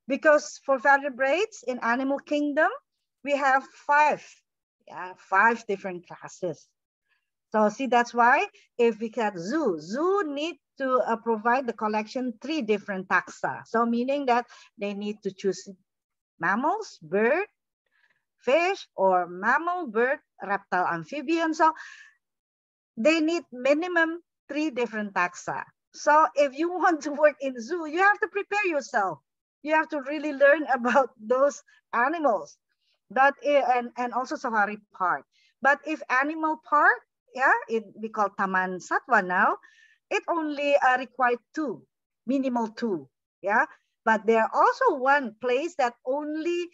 Speaker 13: Because for vertebrates in animal kingdom, we have five different classes. So see, that's why if we get zoo need to provide the collection 3 different taxa. So meaning that they need to choose mammals, bird, fish, or mammal, bird, reptile, amphibian. So they need minimum 3 different taxa. So if you want to work in zoo, you have to prepare yourself. You have to really learn about those animals. And also safari park. But if animal park, we call Taman Satwa now, it only required 2, minimal 2, yeah. But there are also one place that only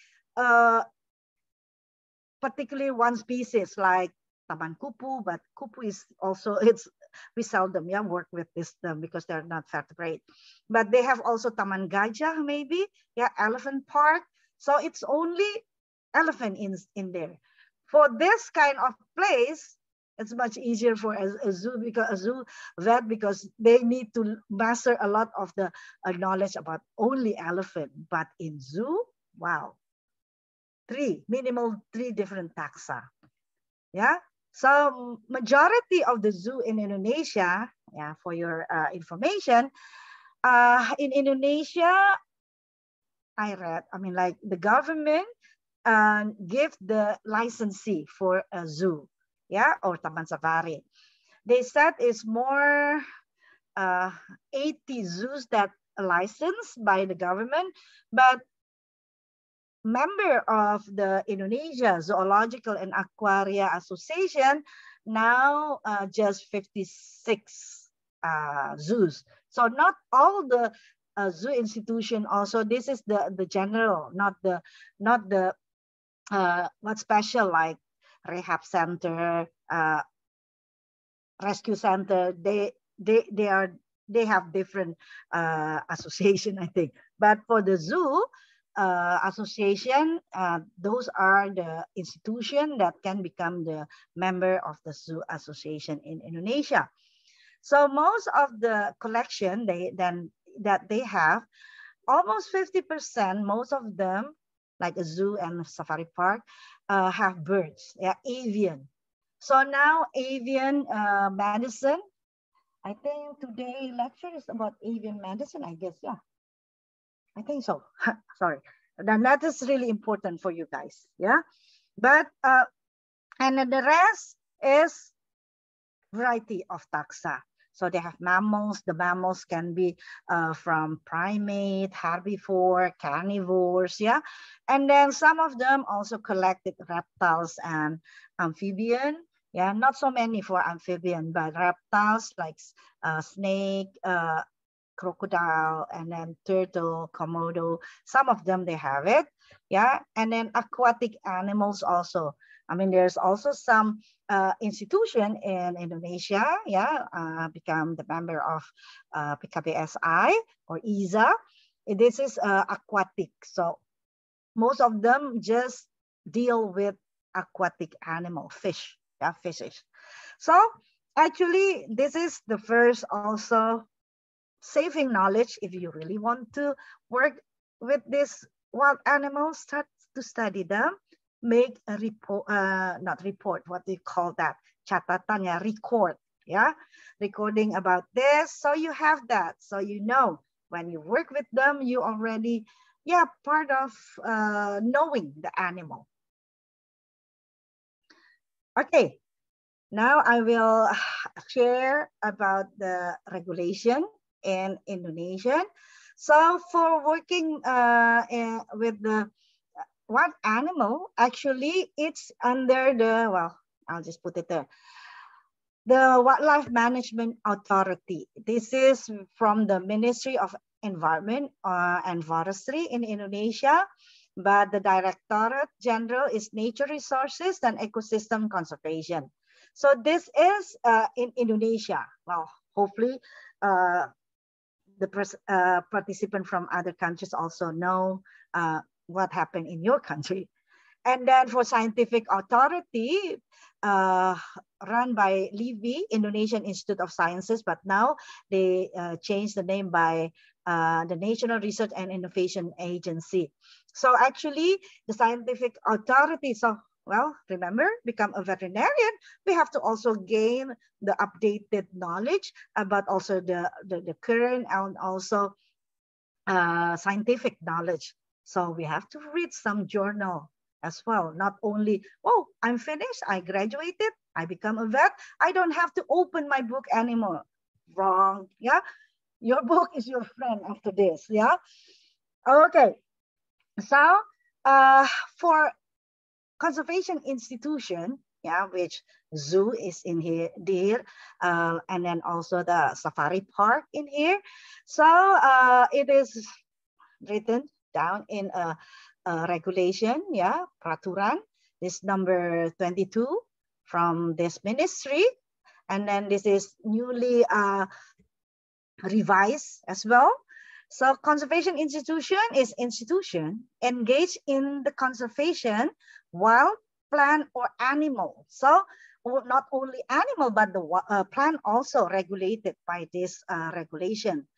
Speaker 13: particularly one species like Taman Kupu, but Kupu is also, we seldom work with this because they're not vertebrate. But they have also Taman Gajah maybe, elephant park. So it's only elephant in there. For this kind of place, it's much easier for a zoo vet because they need to master a lot of the knowledge about only elephant. But in zoo, wow, minimal 3 different taxa. Yeah. So majority of the zoo in Indonesia, for your information, in Indonesia, like the government give the licensee for a zoo, or Taman Safari. They said it's more 80 zoos that are licensed by the government, but member of the Indonesia Zoological and Aquaria Association now just 56 zoos. So not all the zoo institution also, this is the general, not the what special like rehab center, rescue center. They have different association, I think. But for the zoo association, those are the institution that can become the member of the zoo association in Indonesia. So most of the collection that they have, almost 50%, most of them, like a zoo and a safari park, have birds, avian. So now avian medicine, I think today lecture is about avian medicine, I guess, I think so. Sorry. Then that is really important for you guys, But, and then the rest is variety of taxa. So they have mammals. The mammals can be from primate, herbivore, carnivores, And then some of them also collected reptiles and amphibian. Not so many for amphibian, but reptiles like snake, crocodile, and then turtle, Komodo. Some of them, they have it, And then aquatic animals also. There's also some institution in Indonesia, become the member of PKBSI or ISA. This is aquatic. So most of them just deal with aquatic animal, fish, fishes. So actually, this is the first also saving knowledge. If you really want to work with these wild animals, start to study them, make a report, not report, what do you call that? Catatan, record, recording about this. So you have that. So you know, when you work with them, you already, part of knowing the animal. Okay, now I will share about the regulation in Indonesian. So for working with the wild animal, actually it's under the, I'll just put it there, the Wildlife Management Authority. This is from the Ministry of Environment and Forestry in Indonesia, but the Directorate General is Nature Resources and Ecosystem Conservation. So this is in Indonesia. Well, hopefully the participant from other countries also know what happened in your country. And then for scientific authority, run by LIVI, Indonesian Institute of Sciences, but now they changed the name by the National Research and Innovation Agency. So actually, the scientific authority, so well, remember, become a veterinarian, we have to also gain the updated knowledge about also the current and also scientific knowledge. So we have to read some journal as well, not only, oh, I'm finished, I graduated, I become a vet, I don't have to open my book anymore. Wrong, yeah? Your book is your friend after this, yeah? Okay, so for conservation institution, yeah, which zoo is in here, deer, and then also the safari park in here. So it is written down in a regulation, yeah, peraturan, this number 22 from this ministry, and then this is newly revised as well. So conservation institution is institution engaged in the conservation wild, plant, or animal. So not only animal, but the plant also regulated by this regulation.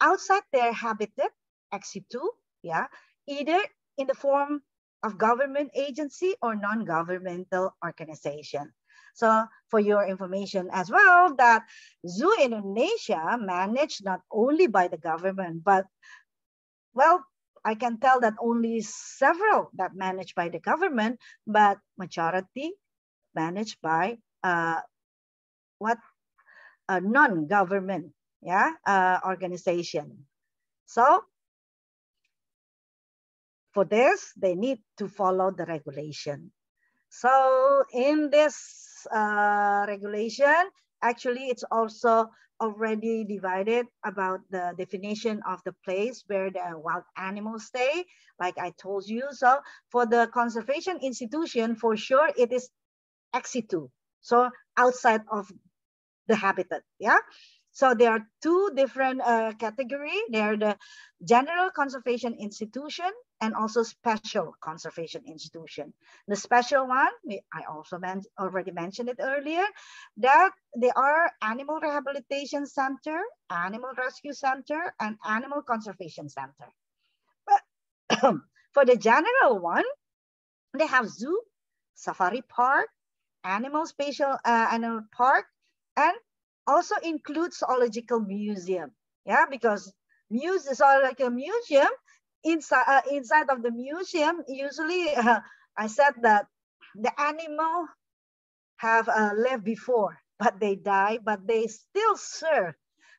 Speaker 13: Outside their habitat, ex situ, yeah, either in the form of government agency or non-governmental organization. So for your information as well, that Zoo Indonesia managed not only by the government, but well, I can tell that only several that managed by the government, but majority managed by non-government, yeah, organization. So for this, they need to follow the regulation. So in this regulation, actually, it's also already divided about the definition of the place where the wild animals stay, like I told you. So for the conservation institution, for sure, it is ex situ, so outside of the habitat, yeah? So there are two different categories. There are the general conservation institution and also special conservation institution. The special one, I also already mentioned it earlier, that they are animal rehabilitation center, animal rescue center, and animal conservation center. But for the general one, they have zoo, safari park, animal park, and also includes zoological museum. Yeah, because is all like a museum. Inside of the museum, usually I said that the animal have lived before, but they die, but they still serve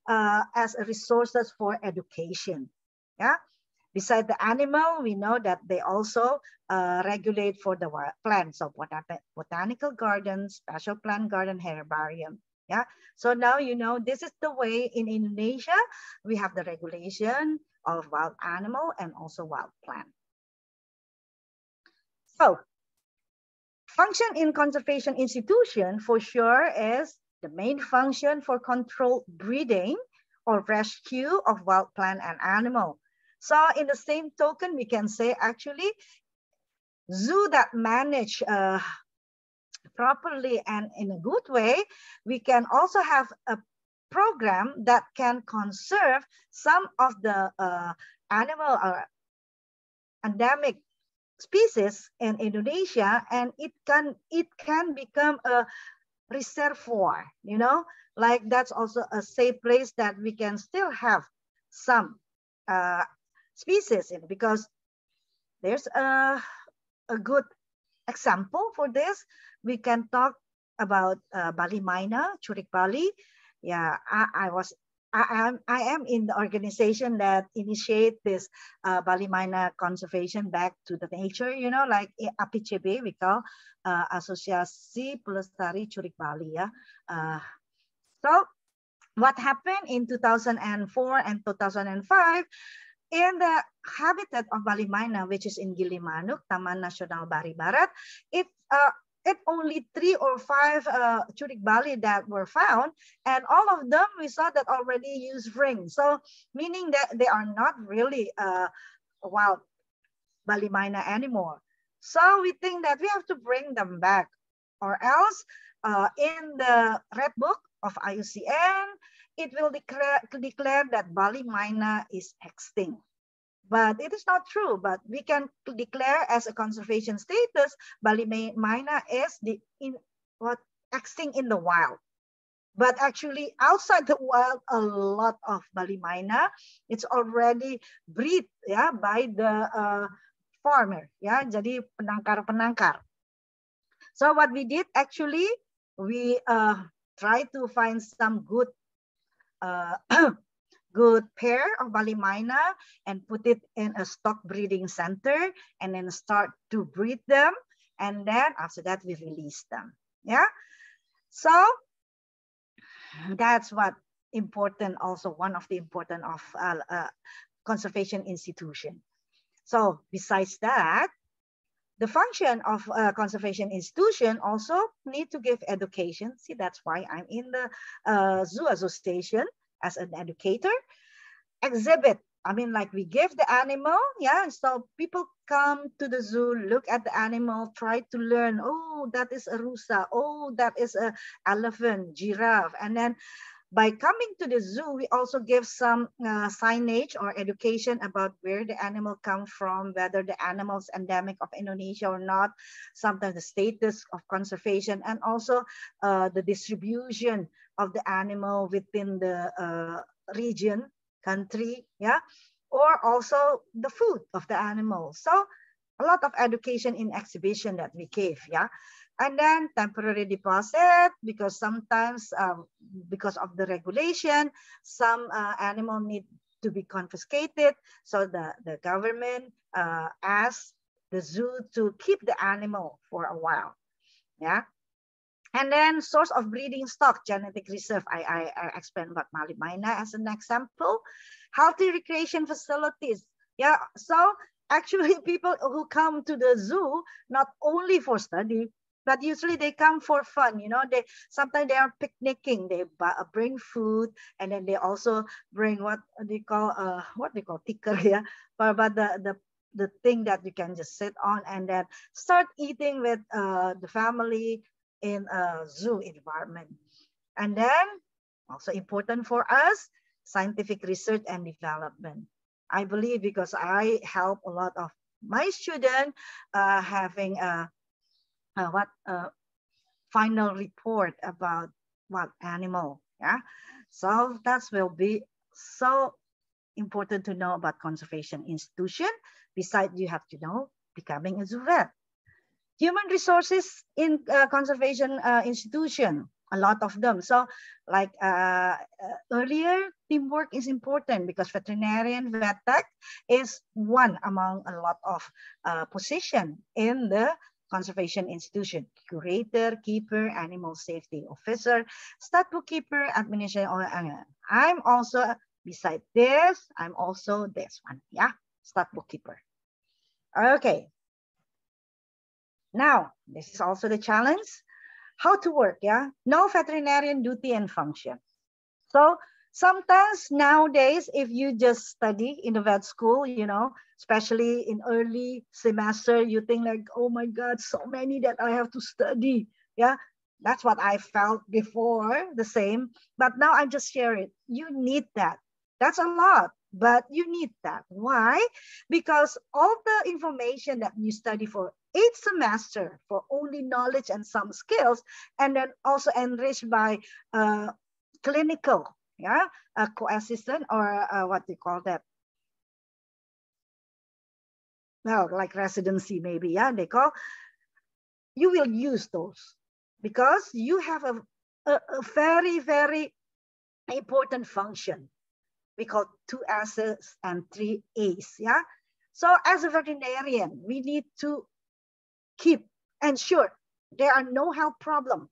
Speaker 13: as resources for education. Yeah. Beside the animal, we know that they also regulate for the plants of botanical gardens, special plant garden, herbarium. Yeah. So now you know this is the way in Indonesia we have the regulation of wild animal and also wild plant. So function in conservation institution for sure is the main function for controlled breeding or rescue of wild plant and animal. So in the same token, we can say actually zoo that manage properly and in a good way, we can also have a program that can conserve some of the animal or endemic species in Indonesia, and it can become a reservoir, you know, like that's also a safe place that we can still have some species in, because there's a good example for this. We can talk about Bali Maina, Curik Bali. Yeah, I am in the organization that initiate this Bali Maina conservation back to the nature, you know, like APCB, we call Asosiasi Pelestari Curik Bali. Yeah. So what happened in 2004 and 2005, in the habitat of Bali Maina, which is in Gilimanuk, Taman Nasional Bari Barat, it only 3 or 5 Curik Bali that were found, and all of them we saw that already use ring. So meaning that they are not really wild Bali Maina anymore. So we think that we have to bring them back, or else in the Red Book of IUCN, it will declare that Bali Maina is extinct. But it is not true, but we can declare as a conservation status, Bali Maina is extinct in the wild. But actually outside the wild, a lot of Bali Maina, it's already bred by the farmer, jadi penangkar-penangkar. So what we did actually, we try to find some good good pair of Bali Maina and put it in a stock breeding center and then start to breed them. And then after that, we release them. Yeah. So that's what important, also one of the important of conservation institution. So besides that, the function of a conservation institution also need to give education. See, that's why I'm in the Zoo Association as an educator. Exhibit, I mean, like we give the animal, so people come to the zoo, look at the animal, try to learn, oh, that is a rusa, oh, that is an elephant, giraffe. And then by coming to the zoo, we also give some signage or education about where the animal comes from, whether the animal is endemic of Indonesia or not, sometimes the status of conservation, and also the distribution of the animal within the region, country, or also the food of the animal. So a lot of education in exhibition that we give, And then temporary deposit, because sometimes because of the regulation, some animal need to be confiscated. So the government asks the zoo to keep the animal for a while. And then source of breeding stock, genetic reserve. I explained about Bali Maina as an example. Healthy recreation facilities. So actually people who come to the zoo, not only for study, but usually they come for fun, They sometimes they are picnicking. They bring food, and then they also bring what they call tikar, but the thing that you can just sit on and then start eating with the family in a zoo environment. And then also important for us, scientific research and development. I believe because I help a lot of my students having a final report about what animal, So that will be so important to know about conservation institution. Besides, you have to know becoming a zoo vet. Human resources in conservation institution, a lot of them. So like earlier, teamwork is important because veterinarian, vet tech is one among a lot of position in the conservation institution: curator, keeper, animal safety officer, stat bookkeeper, administrator. I'm also, beside this, I'm also this one, stat bookkeeper. Okay. Now, this is also the challenge. How to work, Know veterinarian duty and function. So sometimes nowadays, if you just study in the vet school, especially in early semester, you think like, oh my God, so many that I have to study. That's what I felt before, the same. But now I just share it. You need that. That's a lot, but you need that. Why? Because all the information that you study for 8 semesters for only knowledge and some skills, and then also enriched by clinical, co-assistant, or what do you call that? Well, like residency maybe, they call. You will use those because you have a very, very important function. We call 2 S's and 3 A's, So as a veterinarian, we need to ensure there are no health problems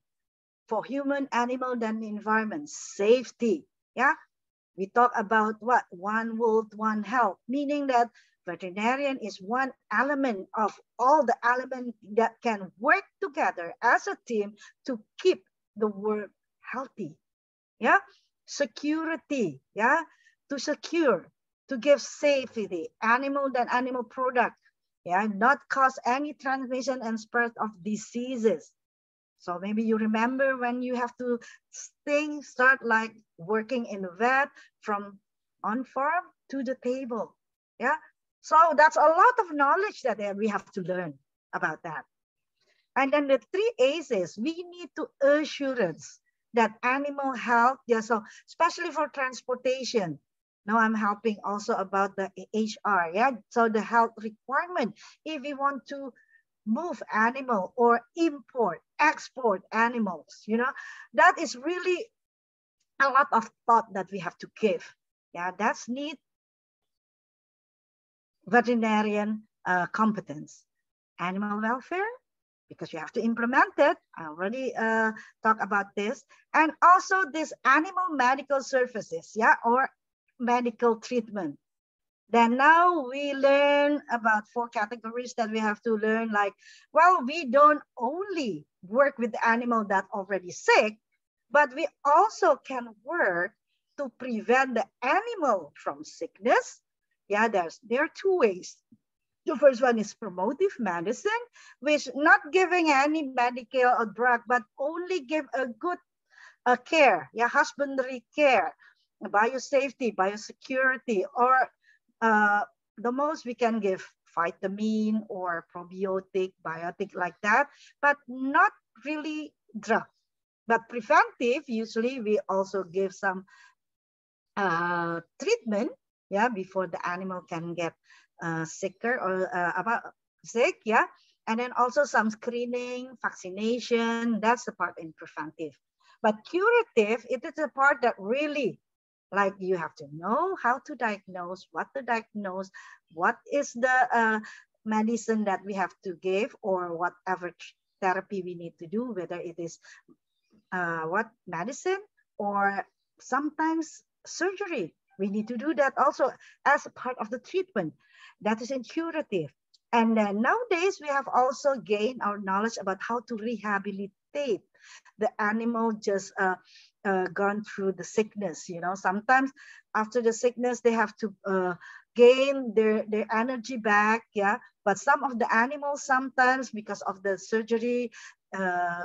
Speaker 13: for human, animal, and environment. Safety, We talk about what? One world, one health, meaning that veterinarian is one element of all the elements that can work together as a team to keep the world healthy. Security, to secure, to give safety, animal product, yeah, not cause any transmission and spread of diseases. So maybe you remember when you have to start like working in a vet from on farm to the table. Yeah. So that's a lot of knowledge that we have to learn about that. And then the 3 A's is we need to assurance that animal health, yeah, so especially for transportation. Now I'm helping also about the HR, yeah. So the health requirement, if we want to move animal or import, export animals, you know, that is really a lot of thought that we have to give. Yeah, that's need veterinarian competence. Animal welfare, because you have to implement it. I already talked about this. And also this animal medical services, yeah, or medical treatment. Then now we learn about 4 categories that we have to learn, like, well, we don't only work with the animal that already sick, but we also can work to prevent the animal from sickness. Yeah, there are 2 ways. The first one is promotive medicine, which not giving any medical or drug, but only give a good care, yeah, husbandry care, biosafety, biosecurity, or the most we can give vitamin or probiotic, biotic like that, but not really drug. But preventive, usually we also give some treatment, yeah, before the animal can get sicker or sick, yeah. And then also some screening, vaccination, that's the part in preventive. But curative, it is a part that really, like, you have to know how to diagnose, what to diagnose, what is the medicine that we have to give, or whatever therapy we need to do, whether it is what medicine or sometimes surgery. We need to do that also as a part of the treatment. That is in curative. And then nowadays we have also gained our knowledge about how to rehabilitate the animal just gone through the sickness. You know, sometimes after the sickness they have to gain their energy back. Yeah, but some of the animals sometimes because of the surgery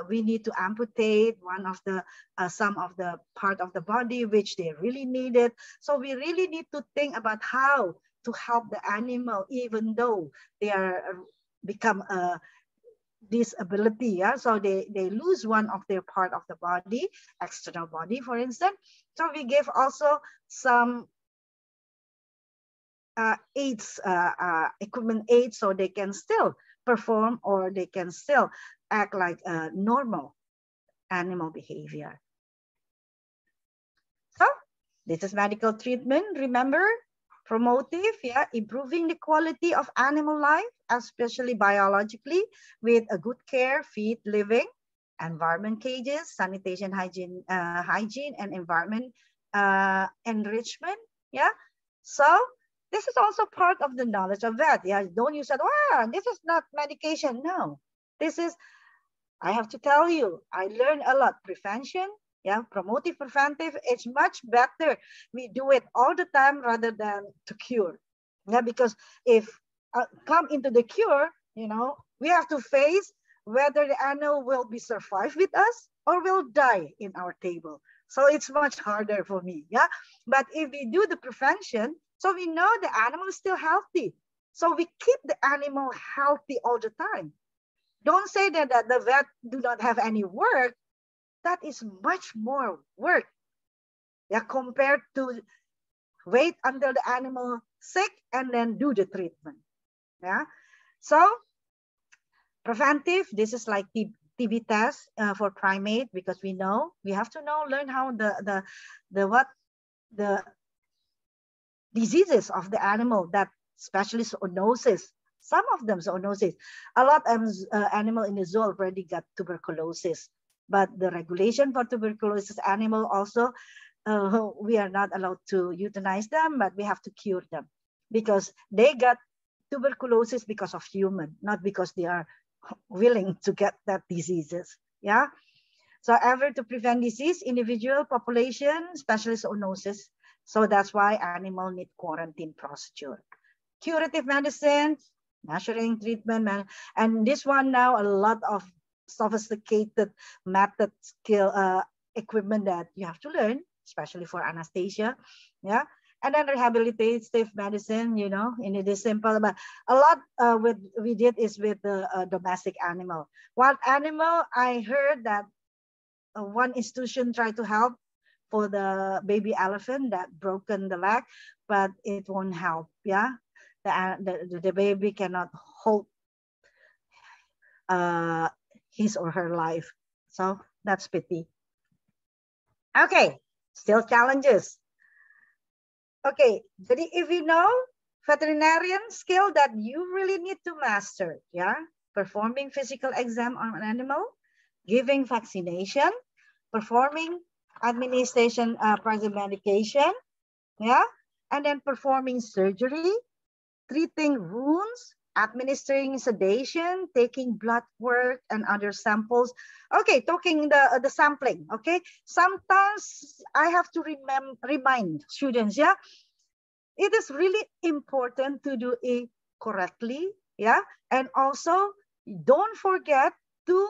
Speaker 13: we need to amputate one of the some of the part of the body which they really needed. So we really need to think about how to help the animal even though they are become a disability, yeah, so they lose one of their part of the body, external body, for instance. So we give also some aids, equipment aids, so they can still perform or they can still act like a normal animal behavior. So this is medical treatment, remember, promotive, yeah, improving the quality of animal life, especially biologically, with a good care, feed, living, environment cages, sanitation, hygiene, and environment enrichment. Yeah, so this is also part of the knowledge of vet. Yeah, don't you say, wow, this is not medication. No, this is, I have to tell you, I learned a lot. Prevention, yeah, promotive, preventive, it's much better. We do it all the time rather than to cure. Yeah, because if come into the cure, you know, we have to face whether the animal will be survive with us or will die in our table. So it's much harder for me, yeah. But if we do the prevention, so we know the animal is still healthy. So we keep the animal healthy all the time. Don't say that the vet do not have any work. That is much more work, yeah, compared to wait until the animal sick and then do the treatment. Yeah, so preventive, this is like TB test for primate, because we know we have to know, learn how the diseases of the animal, that especially zoonosis. Some of them zoonosis. A lot of animal in the zoo already got tuberculosis, but the regulation for tuberculosis animal also, we are not allowed to euthanize them, but we have to cure them because they got tuberculosis because of human, not because they are willing to get that diseases. Yeah. So ever to prevent disease, individual population, especially zoonosis. So that's why animal need quarantine procedure. Curative medicine, measuring, treatment, and this one now a lot of sophisticated method, skill, equipment that you have to learn, especially for anesthesia, yeah. And then rehabilitative medicine, you know, and it is simple, but a lot we did is with the domestic animal. Wild animal, I heard that one institution tried to help for the baby elephant that broken the leg, but it won't help, yeah. The baby cannot hold his or her life. So that's pity. Okay, still challenges. Okay, jadi if you know veterinarian skill that you really need to master, yeah, performing physical exam on an animal, giving vaccination, performing administration present medication, yeah, and then performing surgery, treating wounds, administering sedation, taking blood work and other samples. Okay, talking the sampling. Okay, sometimes I have to remind students, yeah, it is really important to do it correctly, yeah, and also don't forget to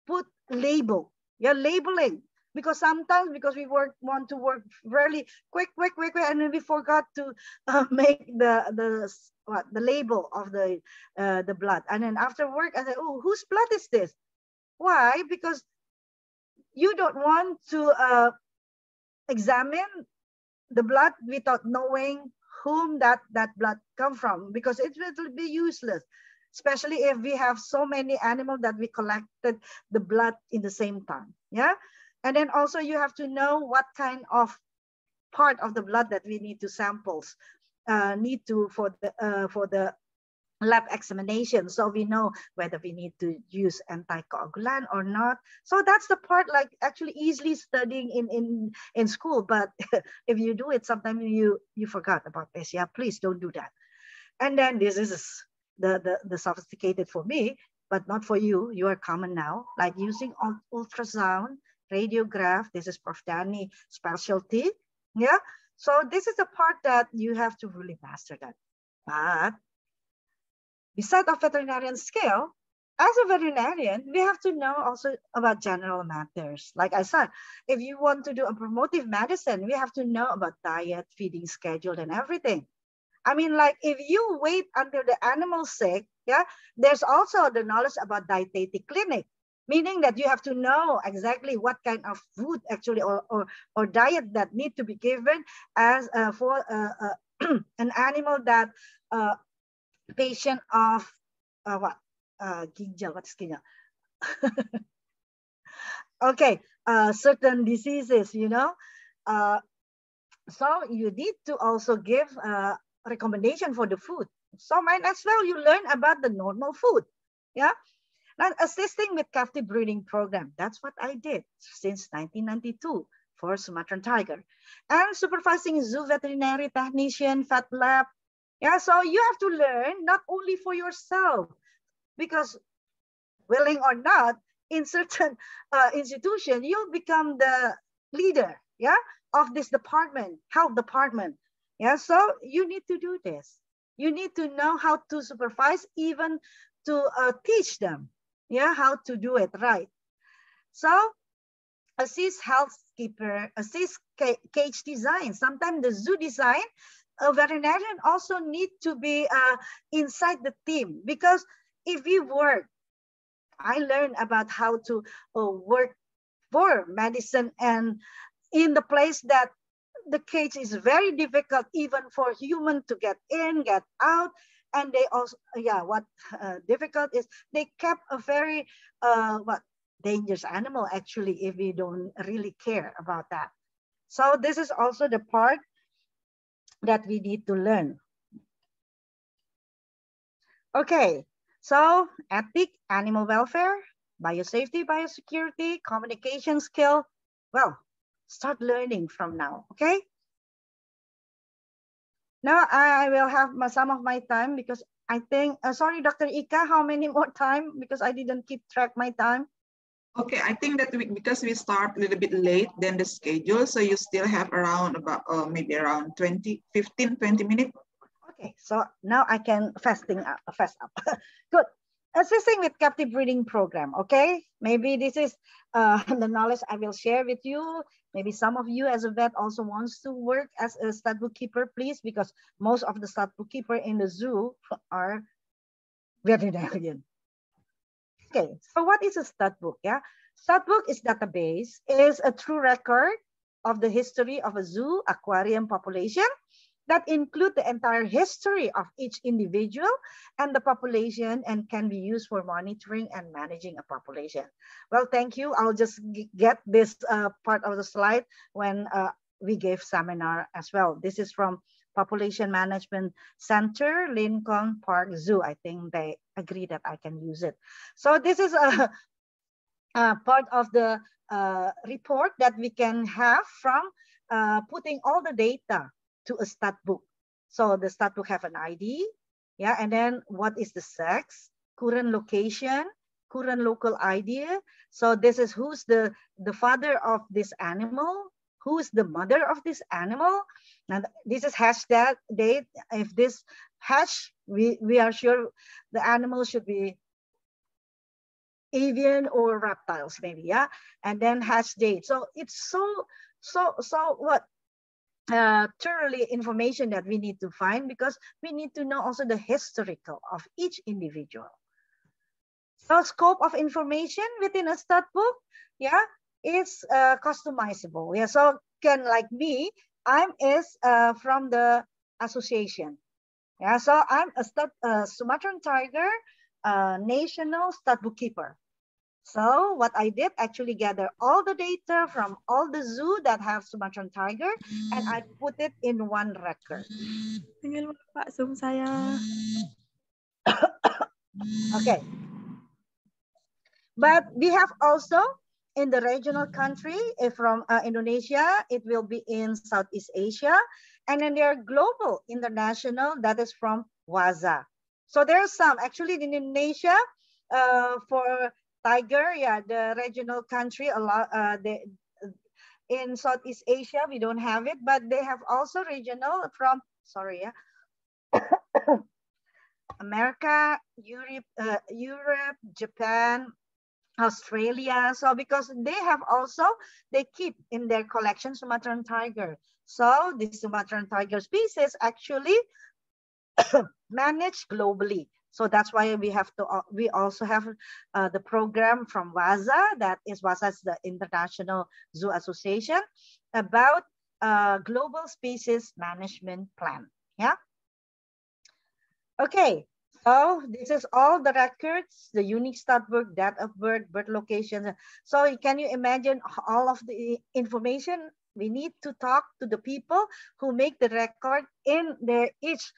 Speaker 13: put label, yeah, labeling. Because sometimes, because we want to work really quick, and then we forgot to make the label of the blood. And then after work, I said, oh, whose blood is this? Why? Because you don't want to examine the blood without knowing whom that blood come from, because it will be useless, especially if we have so many animals that we collected the blood in the same time, yeah. And then also you have to know what kind of part of the blood that we need to samples, for the lab examination. So we know whether we need to use anticoagulant or not. So that's the part like actually easily studying in school. But if you do it, sometimes you forgot about this. Yeah, please don't do that. And then this is the sophisticated for me, but not for you. You are common now, like using ultrasound, radiograph. This is Prof. Dani specialty. Yeah. So this is the part that you have to really master that. But besides of veterinarian skill, as a veterinarian, we have to know also about general matters. Like I said, if you want to do a promotive medicine, we have to know about diet, feeding schedule, and everything. I mean, like if you wait until the animal's sick, yeah, there's also the knowledge about dietetic clinic, meaning that you have to know exactly what kind of food actually or diet that need to be given as for an animal that patient of ginjal, what's ginjal? Okay, certain diseases, you know. So you need to also give recommendation for the food. So might as well you learn about the normal food, yeah. Now, assisting with captive breeding program, that's what I did since 1992 for Sumatran tiger. And supervising zoo veterinary technician, vet lab. Yeah, so you have to learn not only for yourself, because willing or not, in certain institution, you'll become the leader, yeah, of this department, health department. Yeah, so you need to do this. You need to know how to supervise, even to teach them, yeah, how to do it right. So assist housekeeper, assist cage design. Sometimes the zoo design, a veterinarian also need to be inside the team, because if you work, I learned about how to work for medicine and in the place that the cage is very difficult even for human to get in, get out. And they also, yeah, what difficult is they kept a very dangerous animal actually if we don't really care about that. So this is also the part that we need to learn. Okay, so ethic, animal welfare, biosafety, biosecurity, communication skill. Well, start learning from now, okay? Now I will have some of my time because I think, sorry, Dr. Ika, how many more time? Because I didn't keep track my time.
Speaker 12: Okay, I think that because we start a little bit late than the schedule, so you still have around about maybe around 15, 20 minutes.
Speaker 13: Okay, so now I can fast up. Good. Assisting with captive breeding program. Okay, maybe this is the knowledge I will share with you. Maybe some of you as a vet also wants to work as a stud bookkeeper, please, because most of the stud bookkeeper in the zoo are veterinarian. Okay, so what is a stud book? Yeah, stud book is database, is a true record of the history of a zoo aquarium population that include the entire history of each individual and the population, and can be used for monitoring and managing a population. Well, thank you. I'll just get this part of the slide when we gave seminar as well. This is from Population Management Center, Lincoln Park Zoo. I think they agree that I can use it. So this is a part of the report that we can have from putting all the data to a stat book. So the stat book have an ID, yeah, and then what is the sex, current location, current local ID. So this is who's the father of this animal, who's the mother of this animal. And this is hashtag date. If this hash, we are sure the animal should be avian or reptiles, maybe, yeah. And then hash date. So it's so what? Thoroughly information that we need to find, because we need to know also the historical of each individual. So scope of information within a stat book, yeah, is customizable. Yeah, so can like me, I'm from the association. Yeah, so I'm a Sumatran Tiger national stat bookkeeper. So what I did, actually gather all the data from all the zoo that have Sumatran tiger, and I put it in one record. Okay. But we have also in the regional country, from Indonesia, it will be in Southeast Asia. And then there are global, international, that is from WAZA. So there are some, actually in Indonesia, for tiger, yeah, the regional country, a lot. In Southeast Asia, we don't have it, but they have also regional from, sorry, yeah, America, Europe, Japan, Australia. So because they have also, they keep in their collection Sumatran tiger. So the Sumatran tiger species actually managed globally. So that's why we have to. We also have the program from WAZA, that is WAZA's the International Zoo Association, about global species management plan. Yeah. Okay. So this is all the records, the unique stat book, date of birth, birth locations. So can you imagine all of the information? We need to talk to the people who make the record in their each.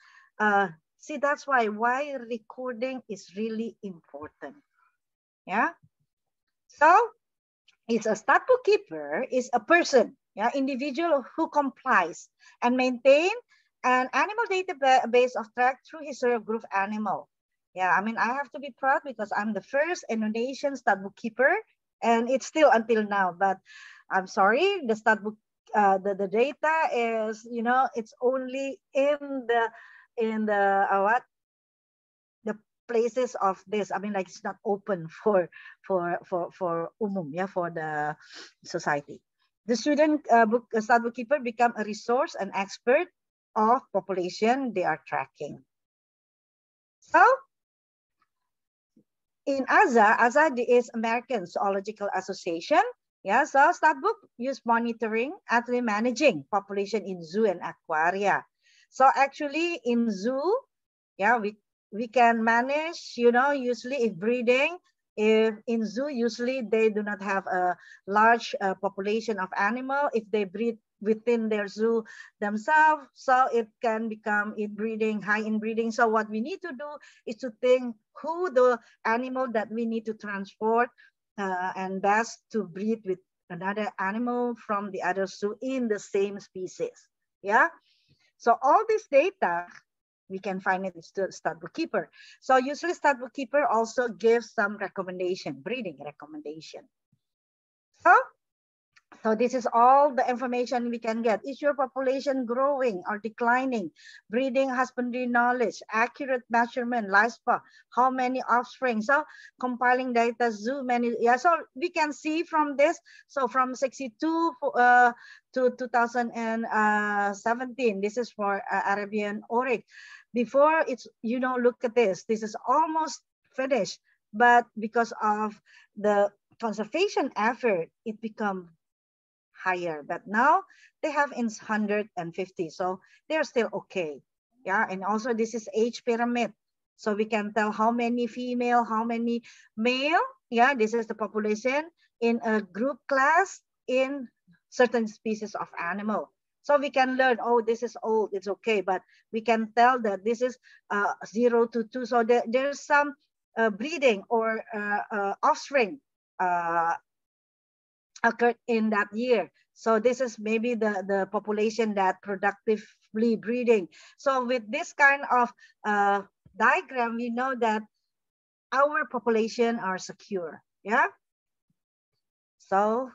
Speaker 13: See, that's why recording is really important. Yeah. So it's a stat bookkeeper is a person, yeah, individual who complies and maintain an animal database of track through history of group animal. Yeah, I mean, I have to be proud because I'm the first Indonesian stat bookkeeper, and it's still until now. But I'm sorry, the stat book, the data is, you know, it's only in the the places of this. I mean, like, it's not open for umum, yeah, for the society. The student stat bookkeeper become a resource and expert of population they are tracking. So in AZA is American Zoological Association. Yeah, so stat book use monitoring, actually managing population in zoo and aquaria. So actually in zoo, yeah, we can manage, you know, usually if breeding, if in zoo, usually they do not have a large population of animal. If they breed within their zoo themselves, so it can become inbreeding, high inbreeding. So what we need to do is to think who the animal that we need to transport and best to breed with another animal from the other zoo in the same species. Yeah. So all this data, we can find it in stat bookkeeper. So usually stat bookkeeper also gives some recommendation, breeding recommendation. So So this is all the information we can get. Is your population growing or declining? Breeding, husbandry knowledge, accurate measurement, lifespan, how many offspring? So compiling data, zoo many. Yeah, so we can see from this. So from 62 to 2017, this is for Arabian Oryx. Before it's, you know, look at this. This is almost finished, but because of the conservation effort, it become higher, but now they have in 150, so they're still okay. Yeah, and also this is age pyramid, so we can tell how many female, how many male. Yeah, this is the population in a group class in certain species of animal. So we can learn, oh, this is old, it's okay, but we can tell that this is 0 to 2, so there's some breeding or offspring occurred in that year. So this is maybe the population that productively breeding. So with this kind of diagram, we know that our population are secure. Yeah. So,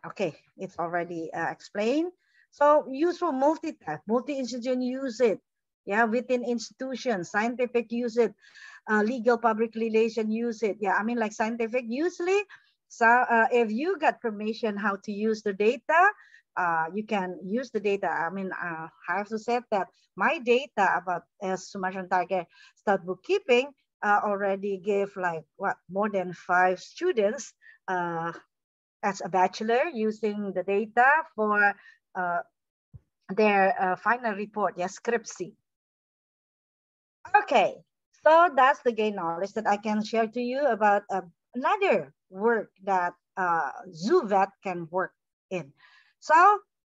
Speaker 13: okay, it's already explained. So useful multi-type, multi-institution use it. Yeah, within institutions, scientific use it, legal public relation use it. Yeah, I mean like scientific usually. So if you got permission how to use the data, you can use the data. I mean, I have to say that my data about Sumatran tiger stud bookkeeping already gave like what, more than 5 students as a bachelor using the data for their final report, yes, skripsi. Okay, so that's the gain knowledge that I can share to you about another work that zoo vet can work in. So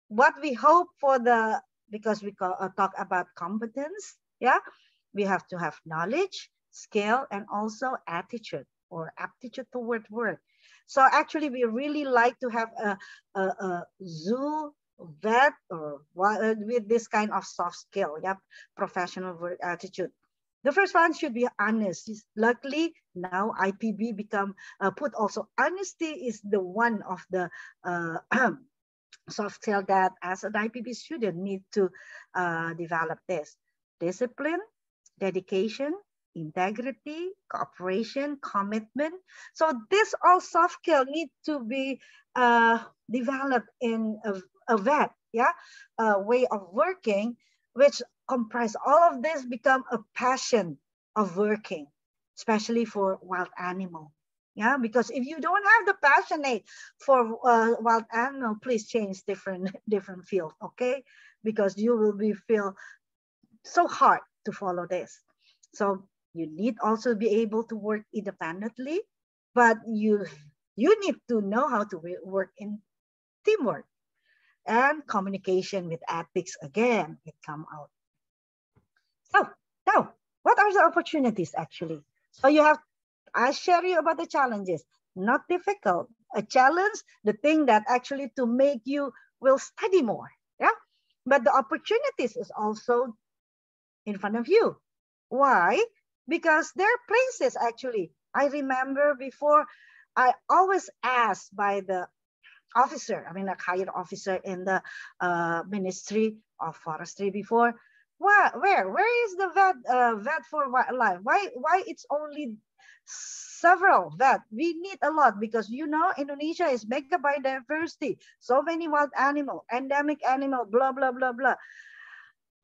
Speaker 13: what we hope for the, because we talk about competence, yeah, we have to have knowledge, skill, and also attitude or aptitude toward work. So actually, we really like to have a zoo vet or with this kind of soft skill, yeah, professional work attitude. The first one should be honest. Luckily, now IPB become put also honesty is the one of the soft skill that as an IPB student need to develop this. Discipline, dedication, integrity, cooperation, commitment. So this all soft skill need to be developed in a vet, yeah, way of working, which comprise all of this become a passion of working, especially for wild animal. Yeah, because if you don't have the passionate for wild animal, please change different field, okay? Because you will be feel so hard to follow this. So you need also be able to work independently, but you need to know how to work in teamwork and communication with ethics. Again, it come out. So now, what are the opportunities actually? So you have, I share you about the challenges, not difficult. A challenge, the thing that actually to make you will study more, yeah? But the opportunities is also in front of you. Why? Because there are places actually. I remember before, I always asked by the officer, I mean a higher officer in the Ministry of Forestry before, where is the vet for wildlife? Why it's only several vet? We need a lot because you know Indonesia is mega biodiversity, so many wild animal, endemic animal, blah blah blah blah.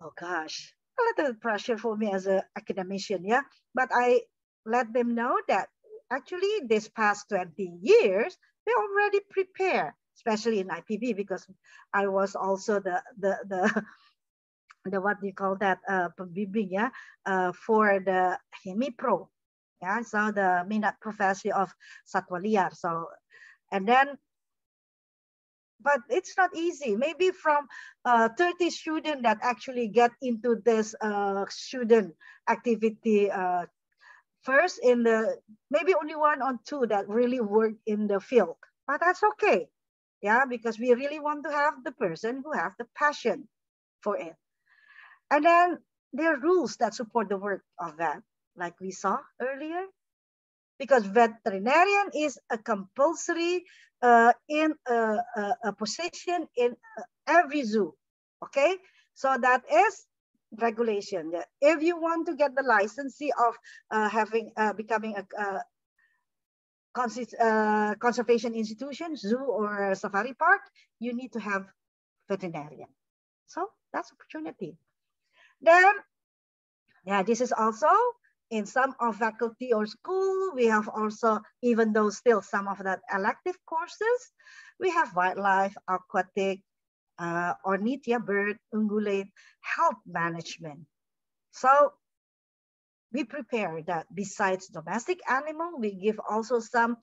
Speaker 13: Oh gosh, a little pressure for me as an academician, yeah. But I let them know that actually this past 20 years they already prepare, especially in IPB, because I was also the what do you call that pembimbing, yeah, for the Hemi-Pro, yeah, so the minat profesi of satwa liar. So, and then, but it's not easy. Maybe from 30 students that actually get into this student activity first in the, maybe only 1 or 2 that really work in the field, but that's okay, yeah, because we really want to have the person who have the passion for it. And then there are rules that support the work of that, like we saw earlier. because veterinarian is a compulsory in a position in every zoo. Okay, so that is regulation. If you want to get the licensee of becoming a conservation institution, zoo or safari park, you need to have veterinarian. So that's opportunity. Then, yeah, this is also in some of faculty or school, we have also, even though still some of that elective courses, we have wildlife, aquatic, ornithia, bird, ungulate, health management. So we prepare that besides domestic animal, we give also some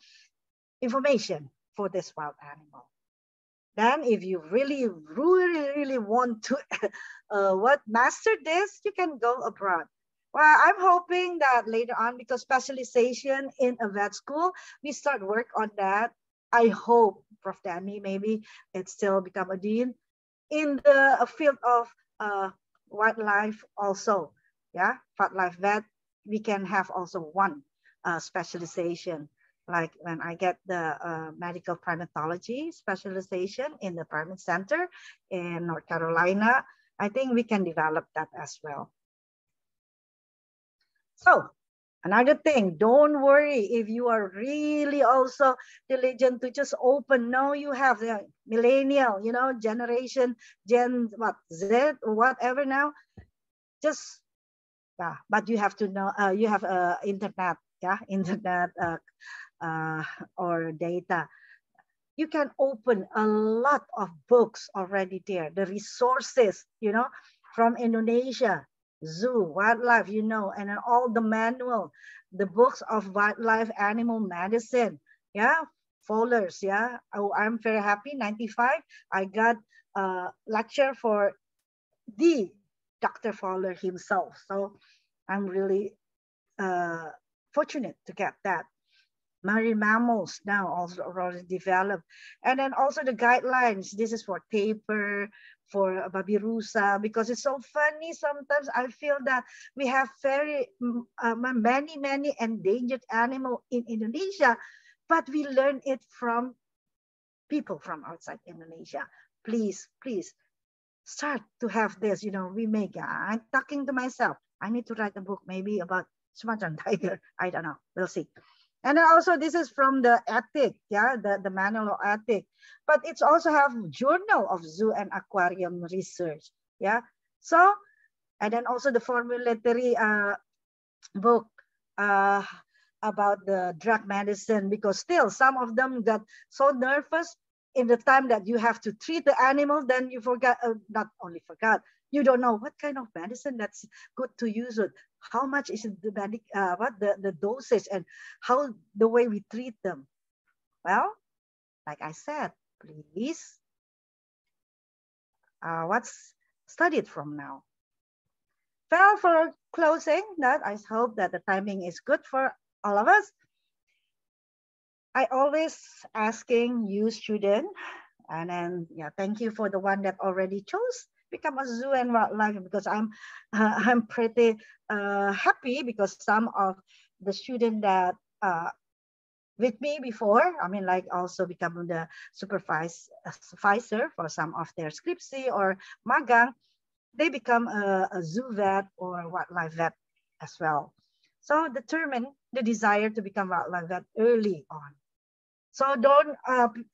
Speaker 13: information for this wild animal. Then if you really want to master this, you can go abroad. Well, I'm hoping that later on, because specialization in a vet school, we start work on that. I hope, Prof. Danny, maybe it still become a dean in the field of wildlife also. Yeah, wildlife vet, we can have also one specialization. Like when I get the medical primatology specialization in the primate center in North Carolina, I think we can develop that as well. So another thing, don't worry if you are really also diligent to just open. No, you have the millennial, you know, generation, Gen what, Z or whatever now. Just, yeah, but you have to know, you have internet, yeah, internet or data. You can open a lot of books already there. The resources, you know, from Indonesia, zoo, wildlife, you know, and then all the manual, the books of wildlife, animal medicine, yeah, Fowler's, yeah. Oh, I'm very happy, 95, I got a lecture for the Dr. Fowler himself. So I'm really fortunate to get that. Marine mammals now also already developed. And then also the guidelines. This is for tapir, for babirusa, because it's so funny. Sometimes I feel that we have very many endangered animals in Indonesia, but we learn it from people from outside Indonesia. Please, please start to have this, you know, remake. I'm talking to myself. I need to write a book maybe about Sumatran tiger. I don't know. We'll see. And then also this is from the ethic, yeah, the manual of ethic. But it's also have journal of zoo and aquarium research, yeah. So, and then also the formulary book about the drug medicine, because still some of them got so nervous in the time that you have to treat the animal, then you forgot, not only forgot, you don't know what kind of medicine that's good to use it. How much is the the dosage and how the way we treat them? Well, like I said, please, what's studied from now? Well, for closing, that I hope that the timing is good for all of us. I always asking you student, and then yeah, thank you for the one that already chose become a zoo and wildlife, because I'm pretty happy because some of the student that with me before, I mean, like also become the supervisor for some of their scripsi or magang, they become a zoo vet or wildlife vet as well. So determine the desire to become wildlife vet early on. So don't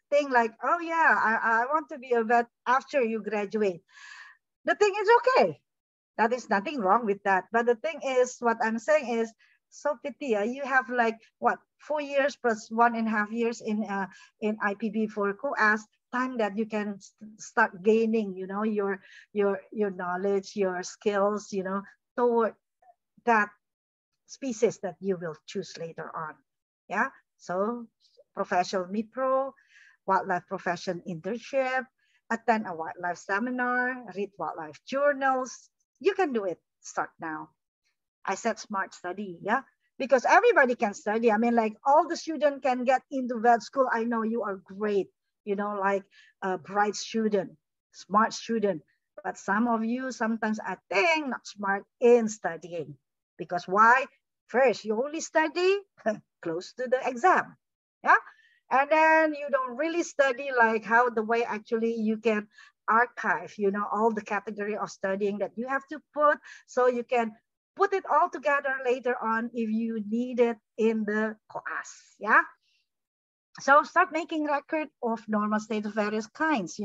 Speaker 13: think like, oh yeah, I want to be a vet after you graduate. The thing is okay. That is nothing wrong with that. But the thing is, what I'm saying is, so pity, you have like what, 4 years plus 1.5 years in IPB for COAS, time that you can start gaining, you know, your knowledge, your skills, you know, toward that species that you will choose later on. Yeah. So professional MIPRO, wildlife profession internship, attend a wildlife seminar, read wildlife journals. You can do it. Start now. I said smart study, yeah, because everybody can study. I mean, like all the students can get into vet school. I know you are great, you know, like a bright student, smart student. But some of you sometimes I think not smart in studying. Because why? First, you only study close to the exam. Yeah. And then you don't really study like how the way actually you can archive, all the category of studying that you have to put, so you can put it all together later on if you need it in the class. Yeah. So start making record of normal state of various kinds,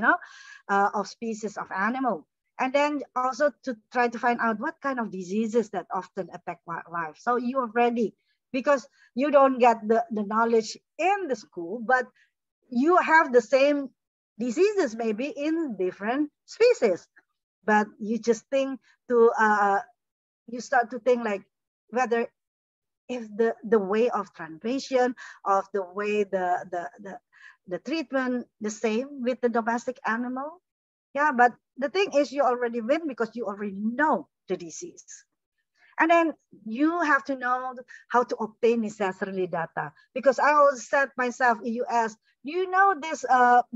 Speaker 13: of species of animal. And then also to try to find out what kind of diseases that often affect wildlife. So you are ready, because you don't get the knowledge in the school, but you have the same diseases maybe in different species. But you just think to, you start to think like whether if the way of transmission, of the way the treatment the same with the domestic animal. Yeah, but the thing is you already win because you already know the disease. And then you have to know how to obtain necessary data. Because I always said myself, if you ask, do you know this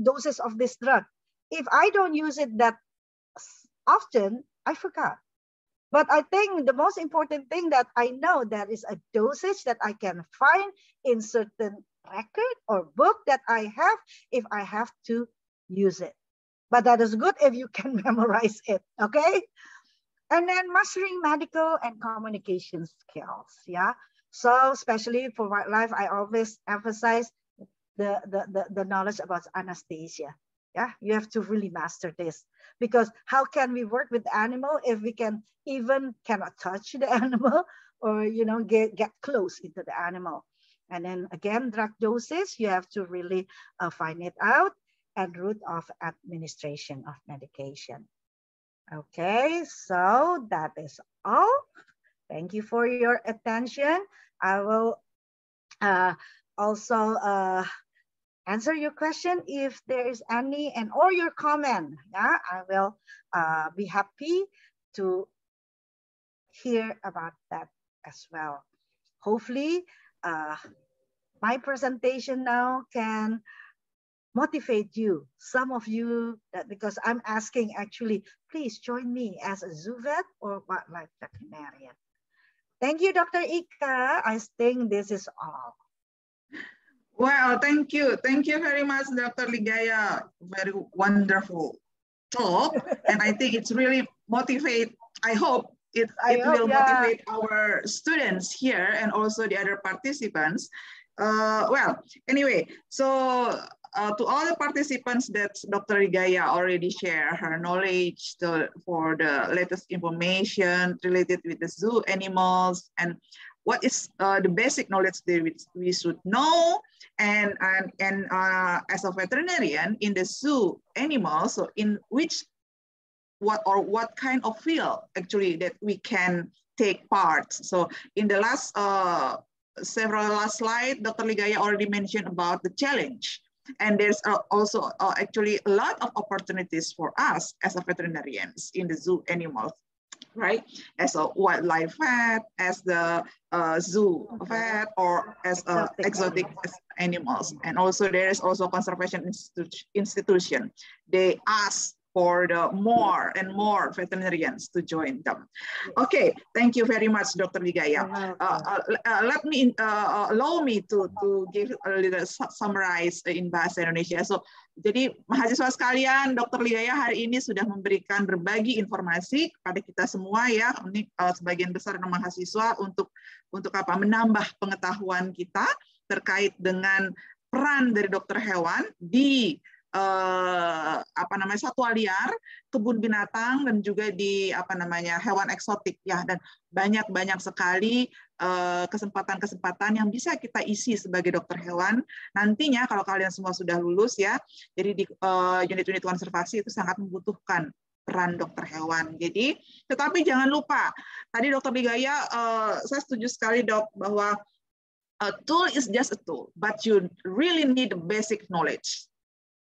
Speaker 13: doses of this drug? If I don't use it that often, I forgot. But I think the most important thing that I know, there is a dosage that I can find in certain record or book that I have if I have to use it. But that is good if you can memorize it, okay? And then mastering medical and communication skills, yeah? So especially for wildlife, I always emphasize the knowledge about anesthesia. Yeah, you have to really master this, because how can we work with the animal if we cannot touch the animal or get close into the animal? And then again, drug doses, you have to really find it out, and route of administration of medication. Okay, so that is all. Thank you for your attention. I will also answer your question if there is any, or your comment. Yeah, I will be happy to hear about that as well. Hopefully, my presentation now can motivate you, some of you, that because I'm asking actually, please join me as a zoo vet or wildlife veterinarian. Thank you, Dr. Ika. I think this is all.
Speaker 12: Well, thank you. Thank you very much, Dr. Ligaya. Very wonderful talk. And I think it's really motivate. I hope it will motivate our students here and also the other participants. Well, anyway, so to all the participants that Dr. Ligaya already shared her knowledge for the latest information related with the zoo animals and what is the basic knowledge that we should know, and as a veterinarian in the zoo animals, so in what kind of field actually that we can take part. So in the last last slide, Dr. Ligaya already mentioned about the challenge. And there's also actually a lot of opportunities for us as a veterinarians in the zoo animals, right? As a wildlife vet, as the zoo vet, or as exotic animals. And also there is also conservation institution. They ask for the more and more veterinarians to join them. Okay, thank you very much, Dr. Ligaya. Let me allow me to give a little summarize in bahasa Indonesia. So, jadi mahasiswa sekalian, Dr. Ligaya hari ini sudah memberikan berbagi informasi kepada kita semua ya. Ini sebagian besar mahasiswa untuk apa? Menambah pengetahuan kita terkait dengan peran dari dokter hewan di satwa liar, kebun binatang, dan juga di hewan eksotik ya, dan banyak sekali kesempatan-kesempatan yang bisa kita isi sebagai dokter hewan nantinya kalau kalian semua sudah lulus ya. Jadi di unit-unit konservasi itu sangat membutuhkan peran dokter hewan. Jadi tetapi jangan lupa, tadi Dr. Ligaya saya setuju sekali Dok bahwa a tool is just a tool, but you really need the basic knowledge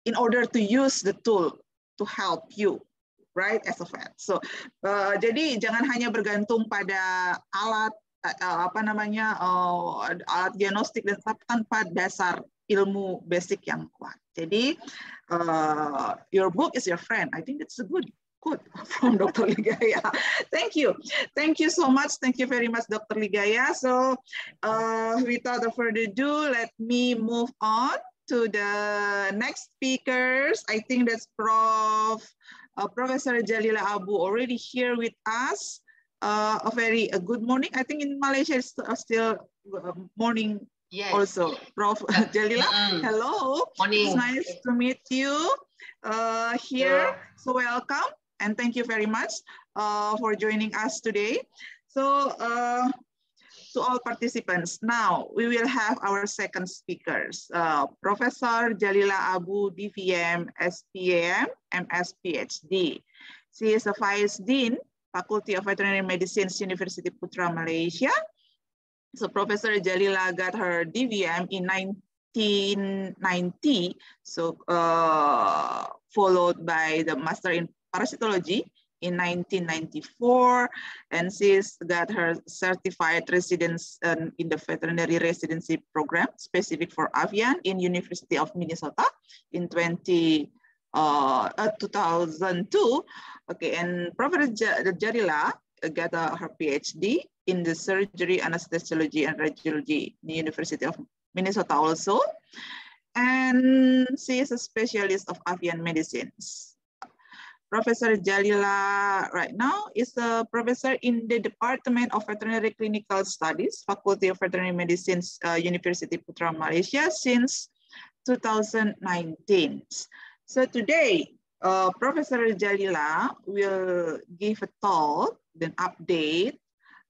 Speaker 12: in order to use the tool to help you, right, as a vet. So, jadi jangan hanya bergantung pada alat alat diagnostik dan tanpa dasar ilmu basic yang kuat. Jadi, your book is your friend. I think that's good. Good from Dr. Ligaya. Thank you. Thank you so much. Thank you very much, Dr. Ligaya. So without further ado, let me move on to the next speakers. I think that's Professor Jalila Abu already here with us. A very good morning. I think in Malaysia it's still morning. Yes. Also, Prof. Jalila, hello. Morning. It's nice to meet you here. So welcome and thank you very much for joining us today. So to all participants, now we will have our second speakers, Professor Jalila Abu, DVM, SPAM, MS, PhD. She is a Vice Dean, Faculty of Veterinary Medicine, University Putra, Malaysia. So Professor Jalila got her DVM in 1990, so followed by the Master in Parasitology in 1994, and she's got her certified residence in the veterinary residency program specific for Avian in University of Minnesota in 2002. Okay, and Professor Jalila got her PhD in the surgery, anesthesiology, and radiology in the University of Minnesota also. And she is a specialist of avian medicines. Professor Jalila right now is a professor in the Department of Veterinary Clinical Studies, Faculty of Veterinary Medicine, University Putra, Malaysia since 2019. So today, Professor Jalila will give a talk, then update.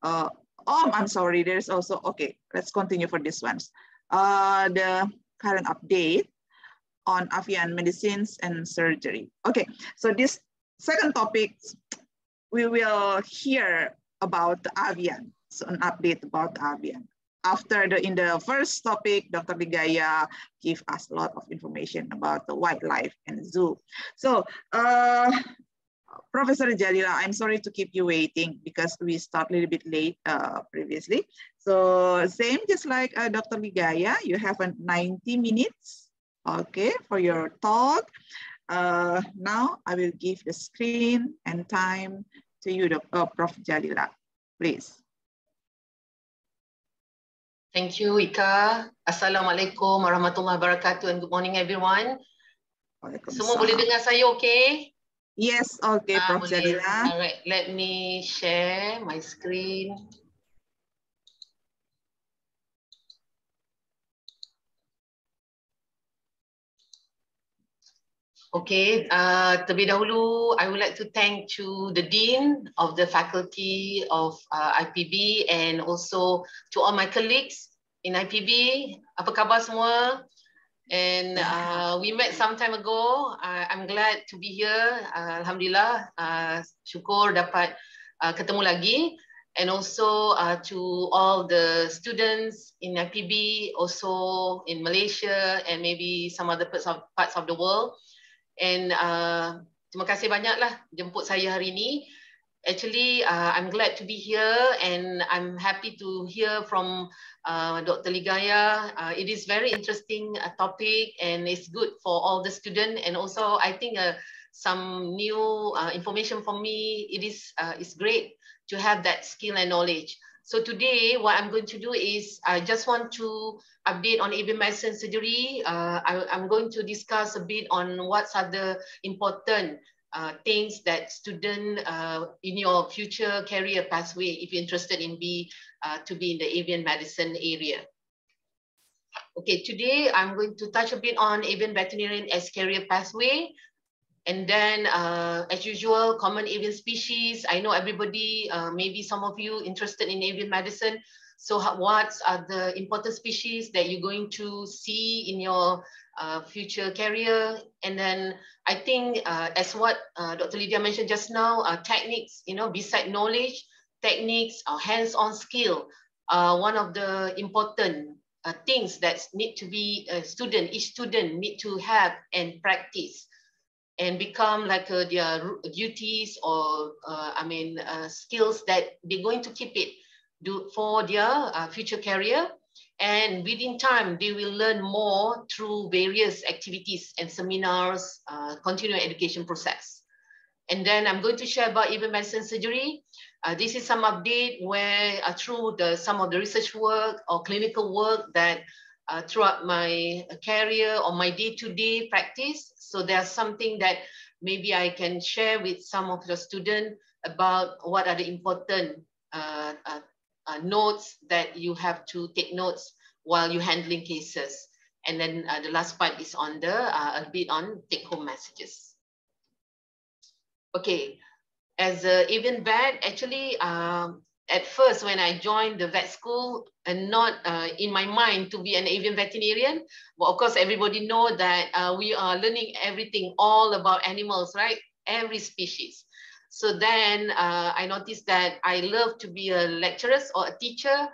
Speaker 12: I'm sorry, there's also, okay, let's continue for this one. The current update on avian medicines and surgery. Okay, so this second topic, we will hear about the avian, so an update about avian. After in the first topic, Dr. Ligaya gave us a lot of information about the wildlife and zoo. So, Professor Jalila, I'm sorry to keep you waiting because we start a little bit late previously. So same, just like Dr. Ligaya, you have 90 minutes, okay, for your talk. Now I will give the screen and time to you, Prof. Jalila, please.
Speaker 14: Thank you, Ika. Assalamualaikum warahmatullahi wabarakatuh, and good morning, everyone. Semua boleh dengar saya, okay?
Speaker 12: Yes, okay, Prof. Jalila.
Speaker 14: All right, let me share my screen. Okay, terlebih dahulu, I would like to thank to the Dean of the Faculty of IPB and also to all my colleagues in IPB. Apa khabar semua? And we met some time ago. I'm glad to be here. Alhamdulillah, syukur dapat ketemu lagi. And also to all the students in IPB, also in Malaysia and maybe some other parts of the world. And terima kasih banyaklah jemput saya hari ini. Actually, I'm glad to be here and I'm happy to hear from Dr. Ligaya. It is very interesting topic and it's good for all the students. And also, I think some new information for me. It is it's great to have that skill and knowledge. So today, what I'm going to do is I just want to update on avian medicine surgery. I'm going to discuss a bit on what are the important things that student in your future career pathway, if you're interested in to be in the avian medicine area. Okay, today I'm going to touch a bit on avian veterinarian as career pathway. And then, as usual, common avian species. I know everybody, maybe some of you interested in avian medicine. So what are the important species that you're going to see in your future career? And then I think, as what Dr. Lydia mentioned just now, techniques, beside knowledge, techniques or hands-on skill, one of the important things that need to be each student need to have and practice and become like their duties or skills that they're going to keep it for their future career. And within time, they will learn more through various activities and seminars, continuing education process. And then I'm going to share about Avian medicine surgery. This is some update where through some of the research work or clinical work that throughout my career or my day-to-day practice. So there's something that maybe I can share with some of the students about what are the important notes that you have to take notes while you're handling cases. And then the last part is on a bit on take-home messages. Okay, as an avian vet, actually, at first when I joined the vet school, and not in my mind to be an avian veterinarian, but of course everybody know that we are learning everything all about animals, right? Every species. So then I noticed that I love to be a lecturer or a teacher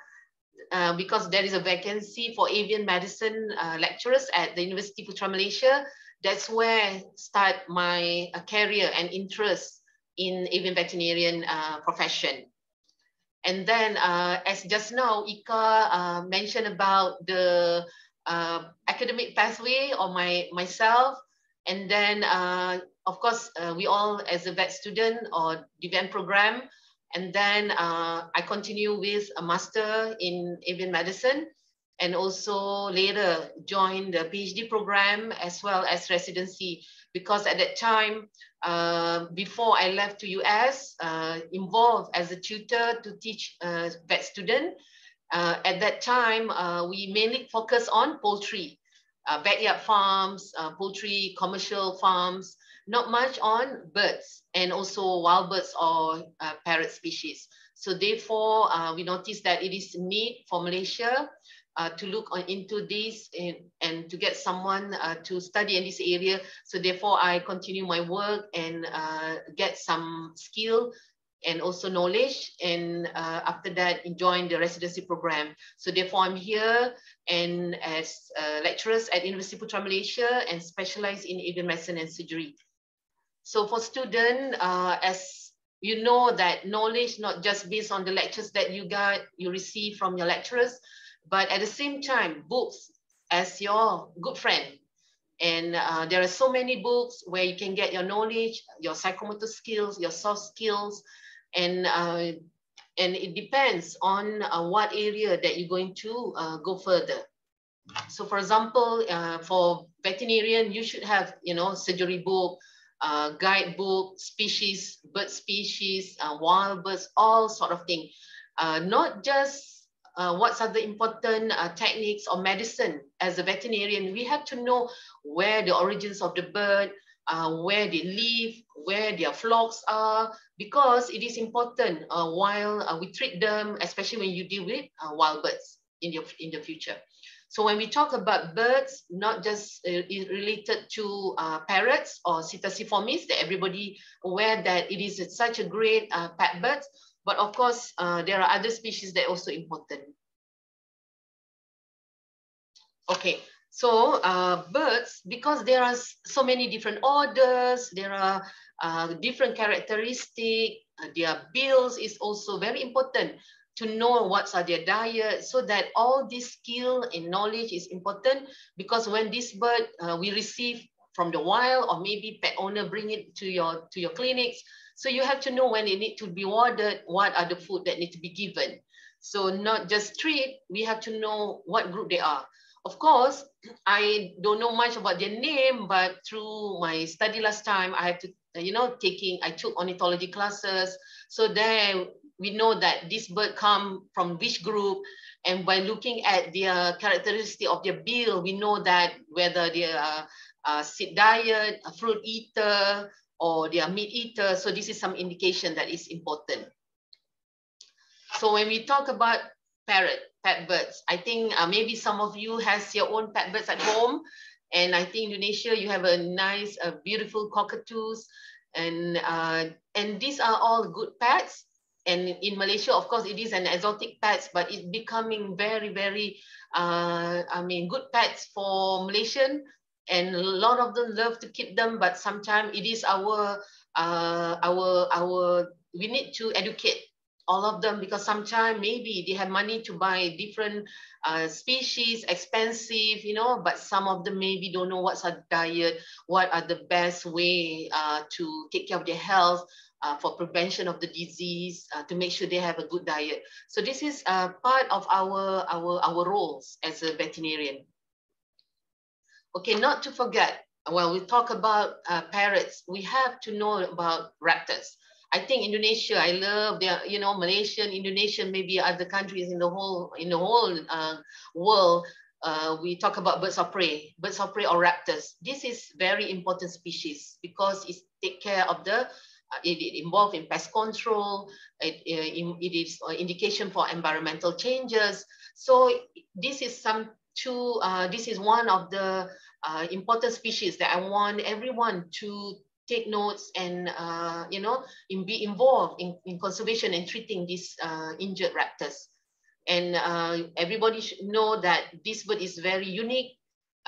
Speaker 14: because there is a vacancy for avian medicine lecturers at the University Putra Malaysia. That's where start my career and interest in avian veterinarian profession. And then as just now, Ika mentioned about the academic pathway of myself. And then, of course, we all as a vet student or DVM program. And then I continue with a master in avian medicine. And also later joined the PhD program as well as residency, because at that time, before I left to US, involved as a tutor to teach vet student. At that time, we mainly focus on poultry, backyard farms, poultry, commercial farms, not much on birds and also wild birds or parrot species. So therefore, we noticed that it is need for Malaysia to look into this and to get someone to study in this area. So therefore, I continue my work and get some skill and also knowledge. And after that, join the residency program. So therefore, I'm here and as lecturers at University Putra Malaysia and specialize in avian medicine and surgery. So for students, as you know that knowledge not just based on the lectures that you receive from your lecturers, but at the same time, books as your good friend. And there are so many books where you can get your knowledge, your psychomotor skills, your soft skills, and it depends on what area that you're going to go further. So for example, for veterinarian, you should have, surgery book, guidebook, species, bird species, wild birds, all sort of thing. Not just what are the important techniques or medicine as a veterinarian. We have to know where the origins of the bird, where they live, where their flocks are, because it is important while we treat them, especially when you deal with wild birds in the future. So when we talk about birds, not just related to parrots or Psittaciformis, that everybody aware that it is such a great pet bird. But of course, there are other species that are also important. Okay, so birds, because there are so many different orders, there are different characteristics, their bills is also very important to know what are their diet, so that all this skill and knowledge is important, because when this bird we receive from the wild, or maybe pet owner bring it to your clinics, so you have to know when it need to be ordered, what are the food that need to be given. So not just treat, we have to know what group they are. Of course, I don't know much about their name, but through my study last time, I have to, I took ornithology classes. So there we know that this bird come from which group, and by looking at their characteristic of their bill, we know that whether they are seed diet, a fruit eater, or they are meat eater. So this is some indication that is important. So when we talk about pet birds, I think maybe some of you has your own pet birds at home, and I think Indonesia you have a nice, beautiful cockatoos, and these are all good pets. And in Malaysia, of course, it is an exotic pets, but it's becoming very, very, good pets for Malaysian. And a lot of them love to keep them, but sometimes it is we need to educate all of them, because sometimes maybe they have money to buy different species, expensive, you know, but some of them maybe don't know what's a diet, what are the best way to take care of their health, for prevention of the disease, to make sure they have a good diet. So this is part of our roles as a veterinarian. Okay, not to forget, when we talk about parrots, we have to know about raptors. I think Indonesia, I love their, you know, Malaysian, Indonesian, maybe other countries in the whole world. We talk about birds of prey or raptors. This is very important species because it take care of the, it involved in pest control. It is indication for environmental changes. So this is this is one of the important species that I want everyone to take notes and you know, be involved in conservation and treating these injured raptors. And everybody should know that this bird is very unique.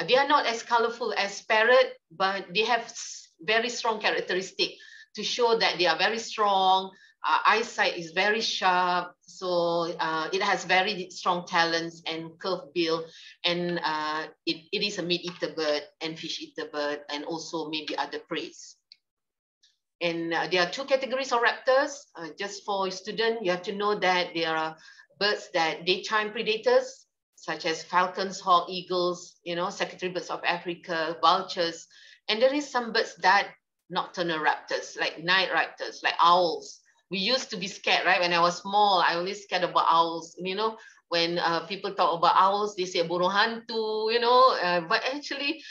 Speaker 14: They are not as colorful as parrot, but they have very strong characteristic to show that they are very strong. Eyesight is very sharp, so it has very strong talons and curved bill, and it is a meat-eater bird and fish-eater bird, and also maybe other preys. And there are two categories of raptors. Just for students, you have to know that there are birds that daytime predators, such as falcons, hawk, eagles, you know, secretary birds of Africa, vultures, and there is some birds that nocturnal raptors, like night raptors, like owls. We used to be scared, right? When I was small, I always scared about owls. You know, when people talk about owls, they say burung hantu, you know, but actually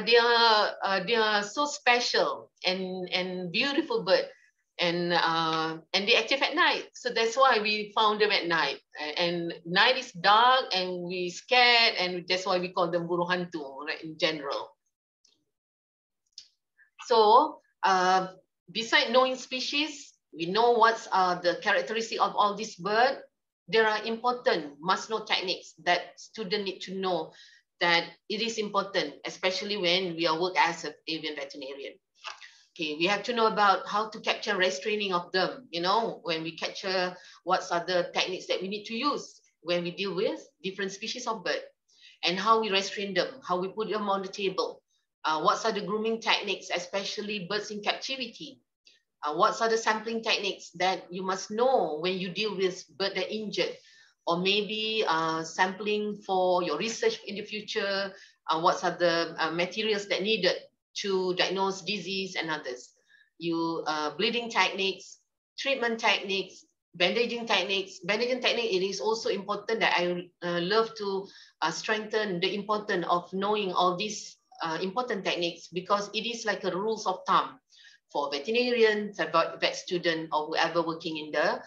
Speaker 14: they are so special and beautiful bird, and they active at night. So that's why we found them at night. And night is dark and we scared, and that's why we call them burung hantu, right, in general. So besides knowing species, we know what's the characteristic of all these birds. There are important must-know techniques that students need to know, that it is important, especially when we are work as an avian veterinarian. Okay, we have to know about how to capture race training of them. You know, when we capture, what are the techniques that we need to use when we deal with different species of bird, and how we race train them, how we put them on the table. What are the grooming techniques, especially birds in captivity? What are the sampling techniques that you must know when you deal with bird that injured? Or maybe sampling for your research in the future. What are the materials that needed to diagnose disease and others? Bleeding techniques, treatment techniques, bandaging techniques. Bandaging technique, it is also important that I love to strengthen the importance of knowing all these important techniques, because it is like a rules of thumb for veterinarians, vet student, or whoever working in the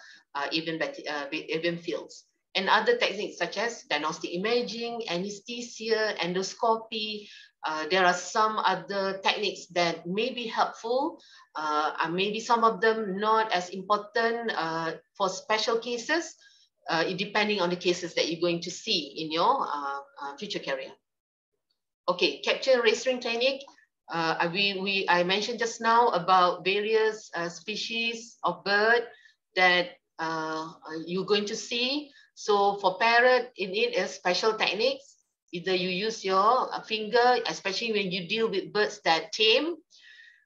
Speaker 14: avian fields. And other techniques such as diagnostic imaging, anesthesia, endoscopy. There are some other techniques that may be helpful, maybe some of them not as important for special cases, depending on the cases that you're going to see in your future career. Okay, capture race train technique. I mentioned just now about various species of bird that you're going to see. So for parrot, it needs special techniques. Either you use your finger, especially when you deal with birds that tame.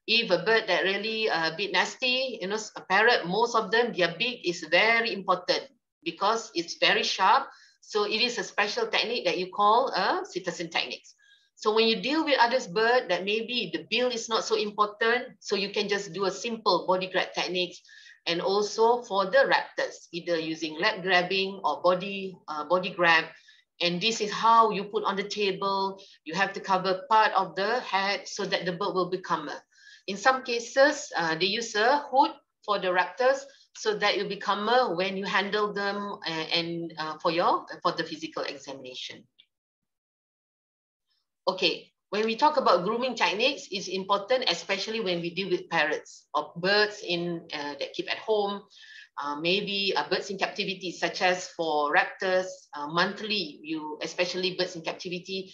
Speaker 14: If a bird that really a bit nasty, you know, a parrot, most of them, their beak is very important because it's very sharp. So it is a special technique that you call a citizen techniques. So when you deal with others bird that maybe the bill is not so important, so you can just do a simple body grab techniques. And also for the raptors, either using lap grabbing or body grab. And this is how you put on the table. You have to cover part of the head so that the bird will be calmer. In some cases, they use a hood for the raptors so that you'll be calmer when you handle them and for the physical examination. Okay, when we talk about grooming techniques, it's important, especially when we deal with parrots or birds that keep at home, maybe birds in captivity, such as for raptors, monthly, especially birds in captivity,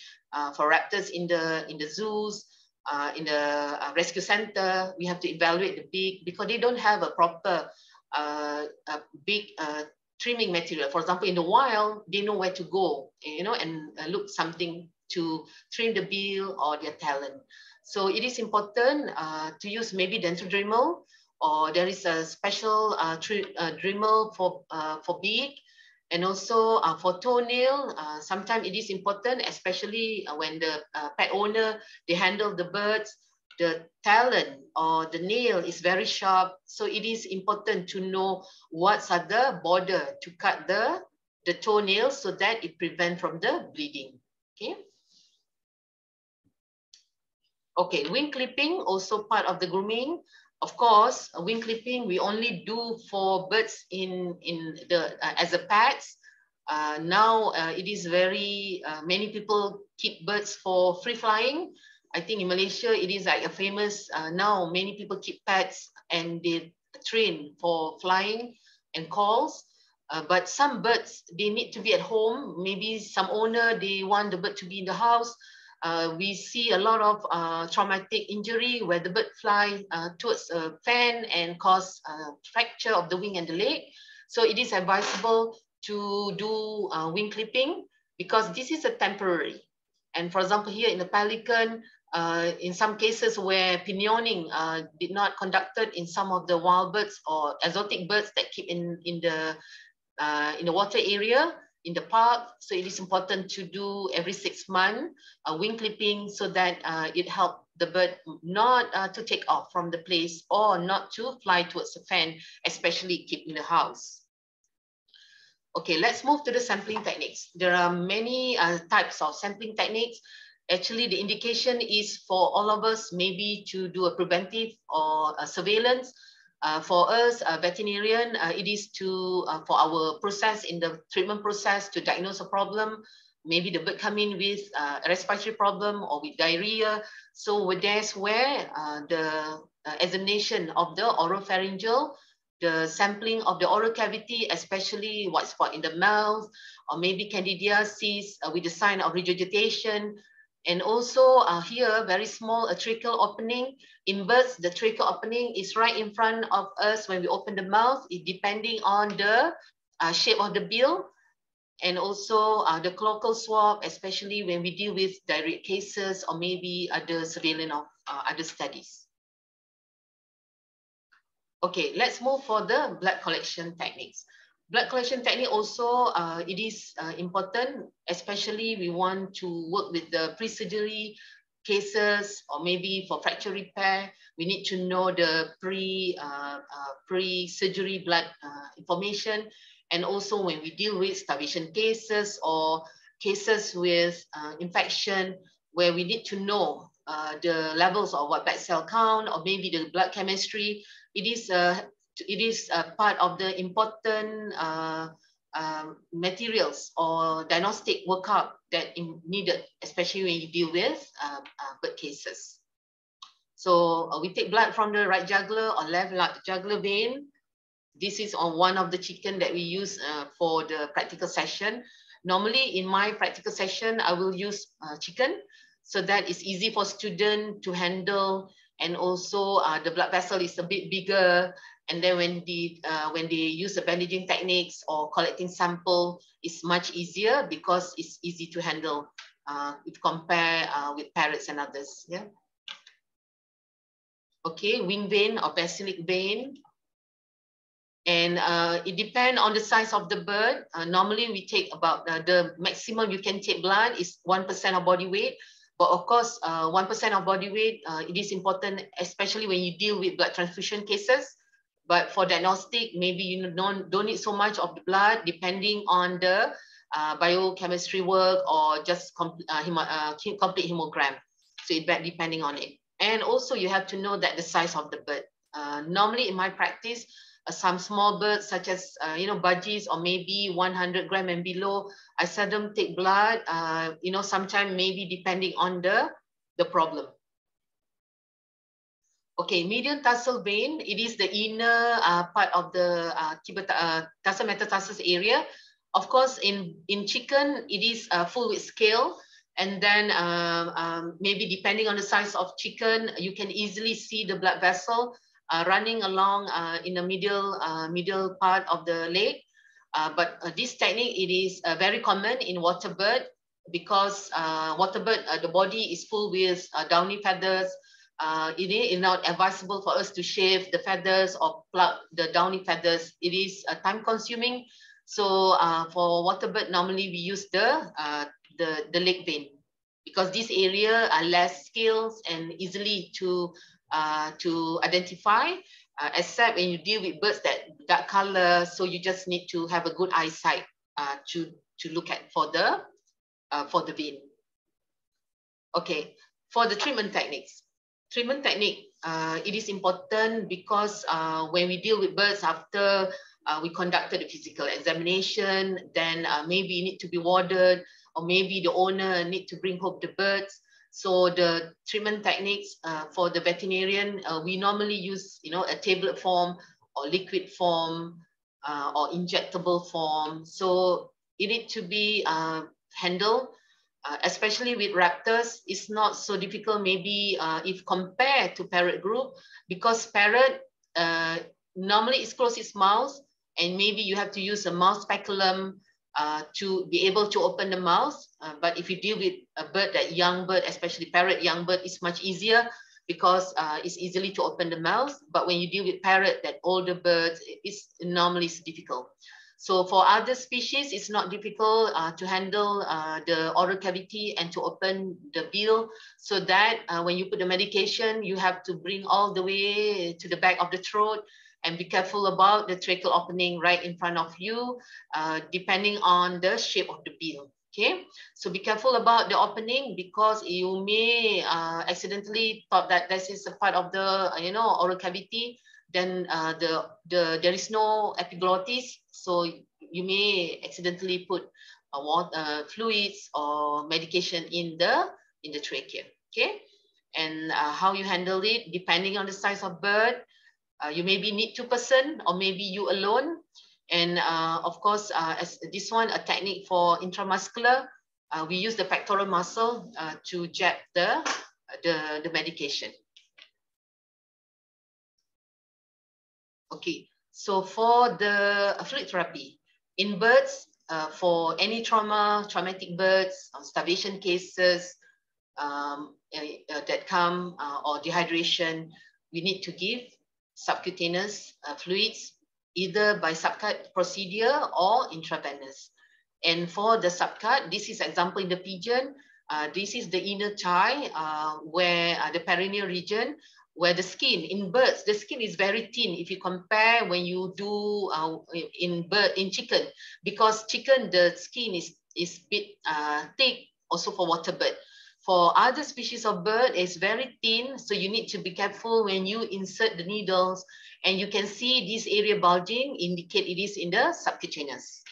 Speaker 14: for raptors in the zoos, in the rescue center, we have to evaluate the beak because they don't have a proper big trimming material. For example, in the wild, they know where to go, and look something to trim the bill or their talon. So it is important to use maybe dental Dremel, or there is a special Dremel for beak, and also for toenail. Sometimes it is important, especially when the pet owner, they handle the birds, the talon or the nail is very sharp. So it is important to know what's are the border to cut the toenail so that it prevents from the bleeding. Okay. Okay, wing clipping, also part of the grooming. Of course, wing clipping we only do for birds in the as a pets. Now it is very many people keep birds for free flying. I think in Malaysia it is like a famous now many people keep pets and they train for flying and calls. But some birds they need to be at home. Maybe some owner they want the bird to be in the house. We see a lot of traumatic injury where the bird fly towards a fan and cause fracture of the wing and the leg. So it is advisable to do wing clipping because this is a temporary. And for example, here in the pelican, in some cases where pinioning did not conducted in some of the wild birds or exotic birds that keep in the water area, in the park, so it is important to do every 6 months wing clipping so that it helps the bird not to take off from the place or not to fly towards the fan, especially keep in the house. Okay, let's move to the sampling techniques. There are many types of sampling techniques. Actually, the indication is for all of us maybe to do a preventive or a surveillance. For us, veterinarian, it is to for our process in the treatment process to diagnose a problem. Maybe the bird come in with a respiratory problem or with diarrhea. So that's where the examination of the oropharyngeal, the sampling of the oral cavity, especially white spot in the mouth, or maybe candidiasis with the sign of regurgitation. And also here, very small, a tracheal opening. In birds, the tracheal opening is right in front of us when we open the mouth, depending on the shape of the bill. And also the cloacal swab, especially when we deal with direct cases or maybe other surveillance of other studies. Okay, let's move for the blood collection techniques. Blood collection technique also, it is important, especially we want to work with the pre-surgery cases or maybe for fracture repair. We need to know the pre-surgery blood information. And also when we deal with starvation cases or cases with infection, where we need to know the levels of white blood cell count or maybe the blood chemistry, it is part of the important materials or diagnostic workup that is needed, especially when you deal with bird cases. So we take blood from the right jugular or left jugular vein. This is on one of the chicken that we use for the practical session. Normally in my practical session, I will use chicken so that it's easy for students to handle, and also the blood vessel is a bit bigger. And then when they use the bandaging techniques or collecting sample, it's much easier because it's easy to handle if compare with parrots and others. Yeah. Okay, wing vein or basilic vein. And it depends on the size of the bird. Normally we take about the maximum you can take blood is 1% of body weight. But of course, 1% of body weight, it is important, especially when you deal with blood transfusion cases. But for diagnostic, maybe you don't need so much of the blood, depending on the biochemistry work or just complete hemogram. So it depending on it. And also you have to know that the size of the bird. Normally in my practice, some small birds such as budgies or maybe 100 grams and below, I seldom take blood. Sometimes maybe depending on the problem. Okay, median tarsal vein, it is the inner part of the tarsal metatarsus area. Of course, in chicken, it is full with scale. And then maybe depending on the size of chicken, you can easily see the blood vessel. running along in the middle part of the leg. But this technique, it is very common in water bird because water bird, the body is full with downy feathers. It is not advisable for us to shave the feathers or pluck the downy feathers. It is time consuming. So for water bird, normally we use the leg vein because this area are less skills and easily to identify. Except when you deal with birds that dark color, so you just need to have a good eyesight to look at for the vein. Okay, for the treatment techniques. Treatment technique, it is important because when we deal with birds after we conducted a physical examination, then maybe it need to be warded, or maybe the owner need to bring home the birds. So the treatment techniques for the veterinarian, we normally use, a tablet form or liquid form or injectable form. So it need to be handled, especially with raptors. It's not so difficult maybe if compared to parrot group, because parrot normally it closes its mouth and maybe you have to use a mouth speculum to be able to open the mouth. But if you deal with a bird, that young bird, especially parrot young bird, is much easier because it's easily to open the mouth. But when you deal with parrot, that older birds, it's normally difficult. So for other species, it's not difficult to handle the oral cavity and to open the bill, so that when you put the medication, you have to bring all the way to the back of the throat. And be careful about the tracheal opening right in front of you, depending on the shape of the bill. Okay, so be careful about the opening because you may accidentally thought that this is a part of the oral cavity. Then there is no epiglottis, so you may accidentally put fluids or medication in the trachea. Okay, and how you handle it depending on the size of bird. You maybe need 2 person or maybe you alone. And of course, as this one, a technique for intramuscular, we use the pectoral muscle to jab the medication. Okay, so for the fluid therapy in birds, for any traumatic birds, starvation cases that come or dehydration, we need to give subcutaneous fluids, either by subcut procedure or intravenous. And for the subcut, this is example in the pigeon. This is the inner thigh, where the perineal region, where the skin in birds, the skin is very thin if you compare when you do in chicken, because chicken, the skin is bit thick also for water bird. For other species of bird, it's very thin, so you need to be careful when you insert the needles, and you can see this area bulging, indicate it is in the subcutaneous.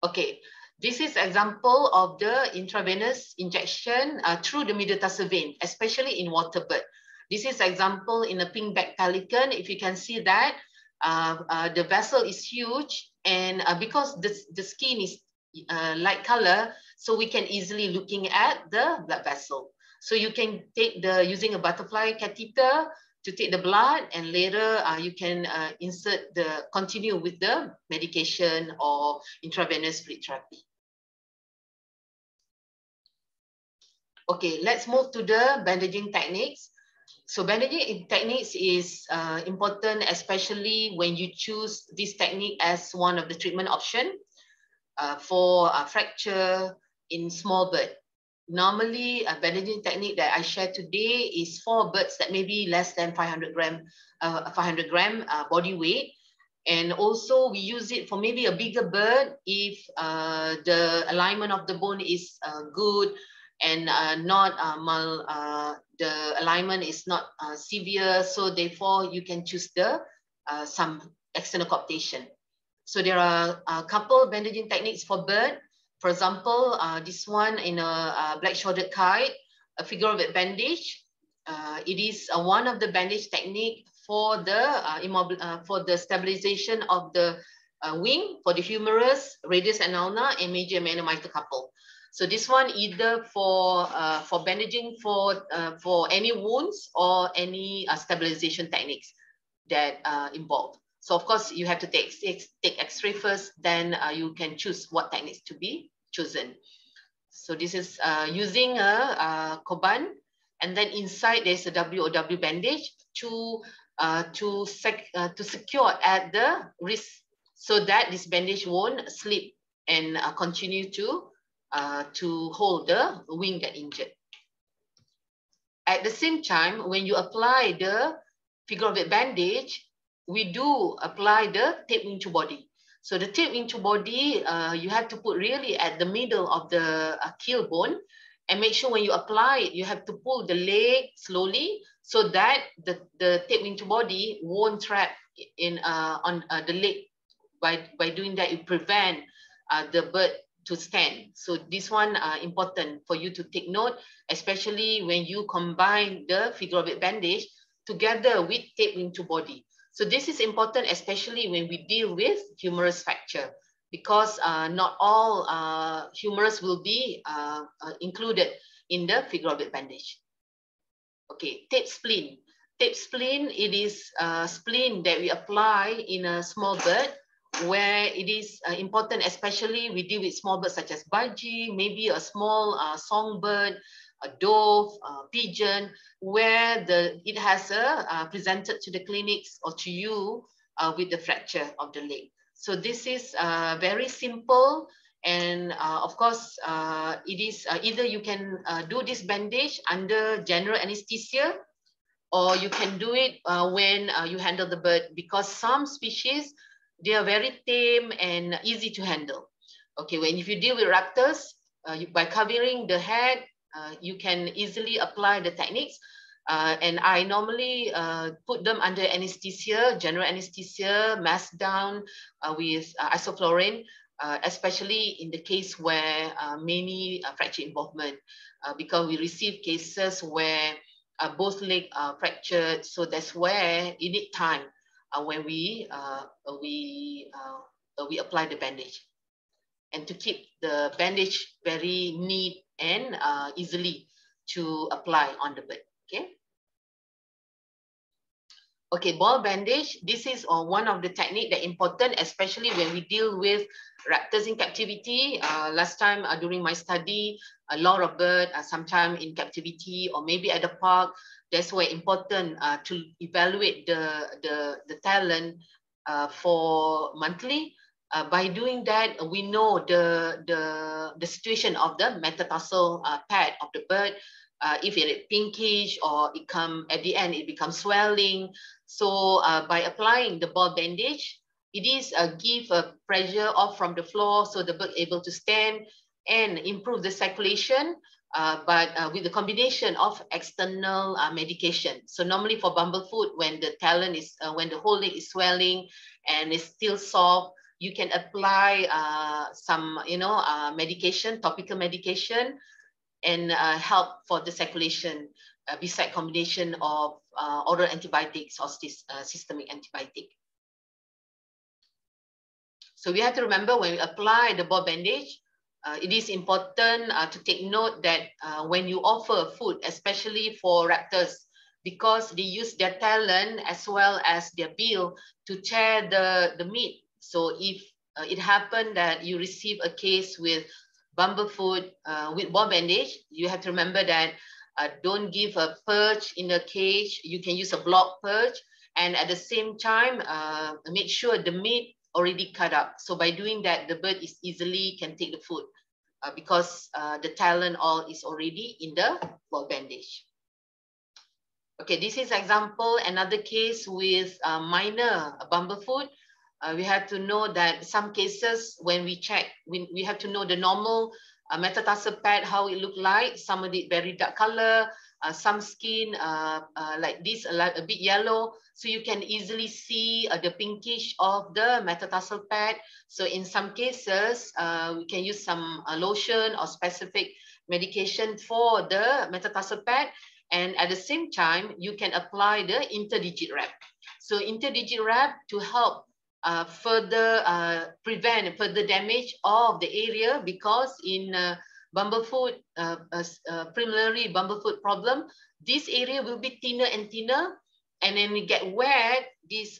Speaker 14: Okay, this is example of the intravenous injection through the metatarsal vein, especially in water bird. This is example in a pink-backed pelican. If you can see that, the vessel is huge, and because the skin is light color, so we can easily looking at the blood vessel. So you can take using a butterfly catheter to take the blood, and later you can continue with the medication or intravenous fluid therapy. Okay, let's move to the bandaging techniques. So bandaging techniques is important, especially when you choose this technique as one of the treatment option for a fracture in small bird. Normally, a bandaging technique that I share today is for birds that may be less than 500 gram body weight. And also we use it for maybe a bigger bird if the alignment of the bone is good and the alignment is not severe. So therefore you can choose some external coaptation. So there are a couple bandaging techniques for bird. For example, this one in a black-shouldered kite, a figure of eight bandage. It is one of the bandage technique for the stabilization of the wing, for the humerus, radius and ulna, and major and minor metacarpal. So this one either for bandaging for any wounds or any stabilization techniques that involved. So of course you have to take X-ray first, then you can choose what techniques to be chosen. So this is using a Koban, and then inside there's a WOW bandage to secure at the wrist, so that this bandage won't slip and continue to hold the wing that injured. At the same time, when you apply the figure of eight bandage, we do apply the tape into body. So the tape into body, you have to put really at the middle of the keel bone, and make sure when you apply it, you have to pull the leg slowly so that the tape into body won't trap in on the leg. By doing that, you prevent the bird to stand. So this one important for you to take note, especially when you combine the figure of eight bandage together with tape into body. So this is important, especially when we deal with humerus fracture, because not all humerus will be included in the figure of eight bandage. Okay, tape spleen. Tape spleen, it is a spleen that we apply in a small bird, where it is important, especially we deal with small birds such as budgie, maybe a small songbird, a dove, a pigeon, where it has presented to the clinics or to you with the fracture of the leg. So this is very simple, and of course it is either you can do this bandage under general anesthesia, or you can do it when you handle the bird, because some species, they are very tame and easy to handle. Okay, if you deal with raptors, by covering the head, you can easily apply the techniques. And I normally put them under anesthesia, general anesthesia, mask down with isoflurane, especially in the case where many fracture involvement, because we receive cases where both legs are fractured. So that's where you need time when we apply the bandage, and to keep the bandage very neat and easily to apply on the bird. Okay, ball bandage. This is one of the technique that important, especially when we deal with raptors in captivity. Last time during my study, a lot of birds sometime in captivity or maybe at the park. That's why important to evaluate the talent for monthly. By doing that, we know the situation of the metatarsal pad of the bird. If it is pinkish or at the end it becomes swelling. So by applying the ball bandage, it is give a pressure off from the floor, so the bird able to stand and improve the circulation. But with the combination of external medication. So normally for bumblefoot, when the talon is, when the whole leg is swelling and is still soft, you can apply some, medication, topical medication, and help for the circulation beside combination of oral antibiotics or systemic antibiotic. So we have to remember when we apply the ball bandage, it is important to take note that when you offer food, especially for raptors, because they use their talon as well as their bill to tear the meat. So if it happened that you receive a case with bumblefoot with ball bandage, you have to remember that don't give a perch in the cage. You can use a block perch, and at the same time, make sure the meat already cut up. So by doing that, the bird is easily can take the food because the talon all is already in the ball bandage. Okay, this is example, another case with minor bumblefoot. We have to know that some cases when we check, we have to know the normal metatarsal pad, how it look like. Some of it very dark color, some skin like this, a bit yellow. So you can easily see the pinkish of the metatarsal pad. So in some cases, we can use some lotion or specific medication for the metatarsal pad. And at the same time, you can apply the interdigit wrap. So interdigit wrap to help further prevent further damage of the area, because in bumblefoot, primary bumblefoot problem, this area will be thinner and thinner, and then we get wet. This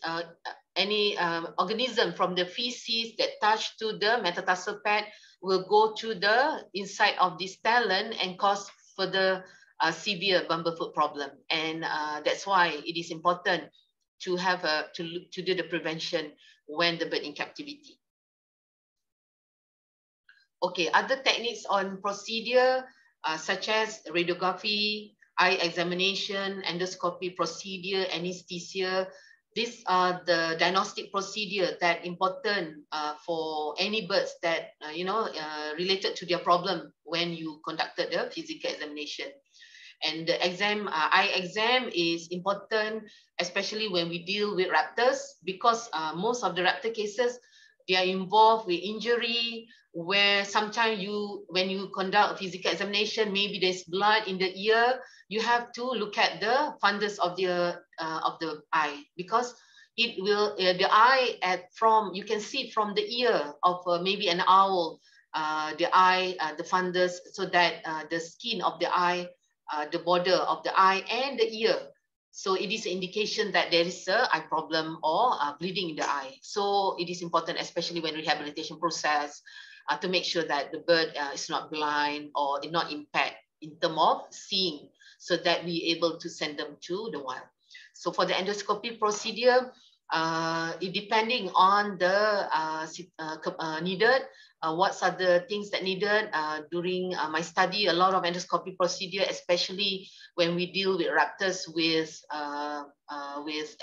Speaker 14: any organism from the feces that touch to the metatarsal pad will go to the inside of this talon and cause further severe bumblefoot problem. And that's why it is important to have to do the prevention when the bird in captivity. Okay, other techniques on procedure such as radiography, eye examination, endoscopy procedure, anesthesia. These are the diagnostic procedure that important for any birds that related to their problem when you conducted the physical examination. And the exam, eye exam is important, especially when we deal with raptors, because most of the raptor cases, they are involved with injury, where sometimes when you conduct a physical examination, maybe there's blood in the ear, you have to look at the fundus of the eye, because it will the eye you can see from the ear of maybe an owl, the eye, the fundus, so that the skin of the eye, the border of the eye and the ear. So it is an indication that there is a eye problem or bleeding in the eye. So it is important, especially when rehabilitation process, to make sure that the bird is not blind or not impaired in terms of seeing, so that we are able to send them to the wild. So for the endoscopy procedure, depending on the needed, what are the things that needed during my study, a lot of endoscopy procedure, especially when we deal with raptors with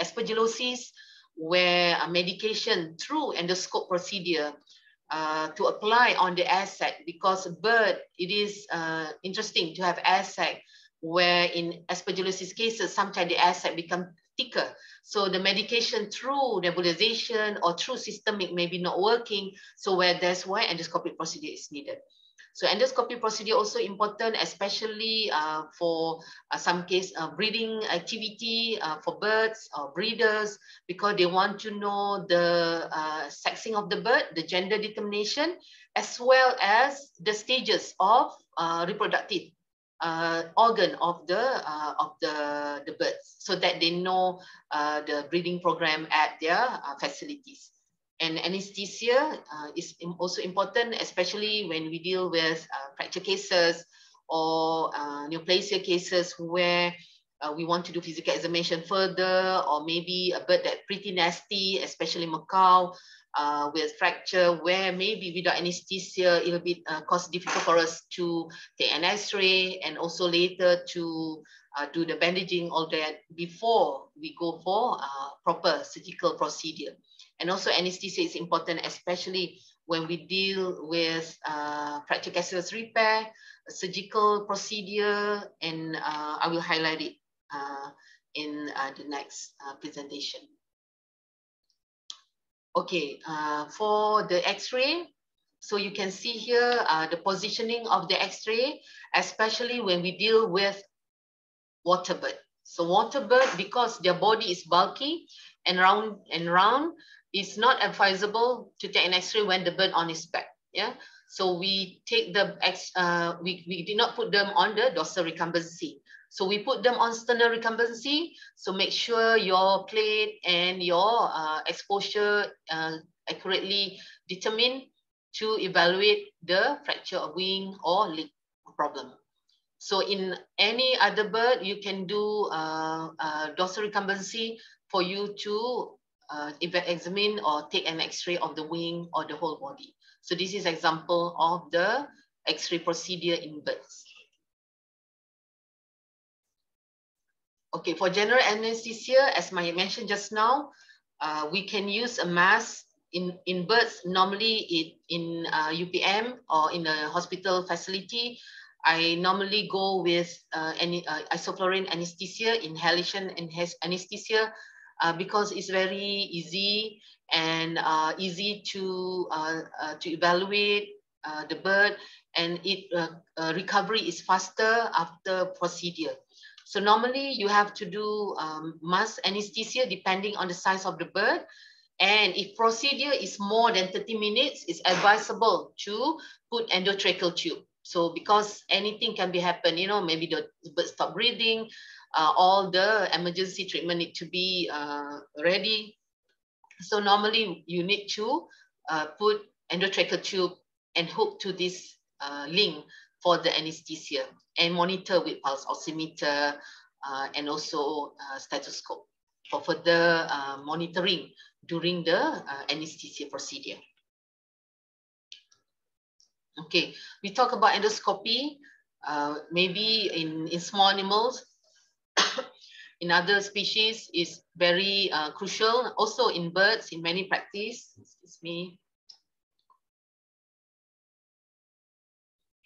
Speaker 14: aspergillosis, where medication through endoscope procedure to apply on the air sac, because bird, it is interesting to have air sac, where in aspergillosis cases, sometimes the air sac become thicker. So the medication through nebulization or through systemic may be not working. So that's why endoscopic procedure is needed. So endoscopy procedure also important, especially for some case breeding activity for birds or breeders, because they want to know the sexing of the bird, the gender determination, as well as the stages of reproductive organ of the birds, so that they know the breeding program at their facilities. And anesthesia is also important, especially when we deal with fracture cases or neoplasia cases, where we want to do physical examination further, or maybe a bird that's pretty nasty, especially macaw, with fracture, where maybe without anesthesia, it will be difficult for us to take an X-ray, and also later to do the bandaging, all that, before we go for proper surgical procedure. And also anesthesia is important, especially when we deal with fracture cases repair, surgical procedure, and I will highlight it in the next presentation. Okay, for the X-ray, so you can see here the positioning of the X-ray, especially when we deal with water bird. So water bird, because their body is bulky and round, it's not advisable to take an X-ray when the bird on its back. Yeah, so we take the we did not put them on the dorsal recumbency. So we put them on sternal recumbency. So make sure your plate and your exposure accurately determined to evaluate the fracture of wing or leg problem. So in any other bird, you can do dorsal recumbency for you to examine or take an X-ray of the wing or the whole body. So this is example of the X-ray procedure in birds. Okay, for general anesthesia, as I mentioned just now, we can use a mask in birds. Normally in UPM or in a hospital facility, I normally go with isoflurane anesthesia, inhalation anesthesia, because it's very easy and easy to evaluate the bird, and recovery is faster after procedure. So normally you have to do mask anesthesia depending on the size of the bird. And if procedure is more than 30 minutes, it's advisable to put endotracheal tube. So because anything can be happen, you know, maybe the bird stop breathing, all the emergency treatment need to be ready. So normally you need to put endotracheal tube and hook to this link for the anesthesia and monitor with pulse oximeter and also stethoscope for further monitoring during the anesthesia procedure. Okay, we talk about endoscopy, maybe in small animals, in other species is very crucial. Also in birds, in many practice, excuse me.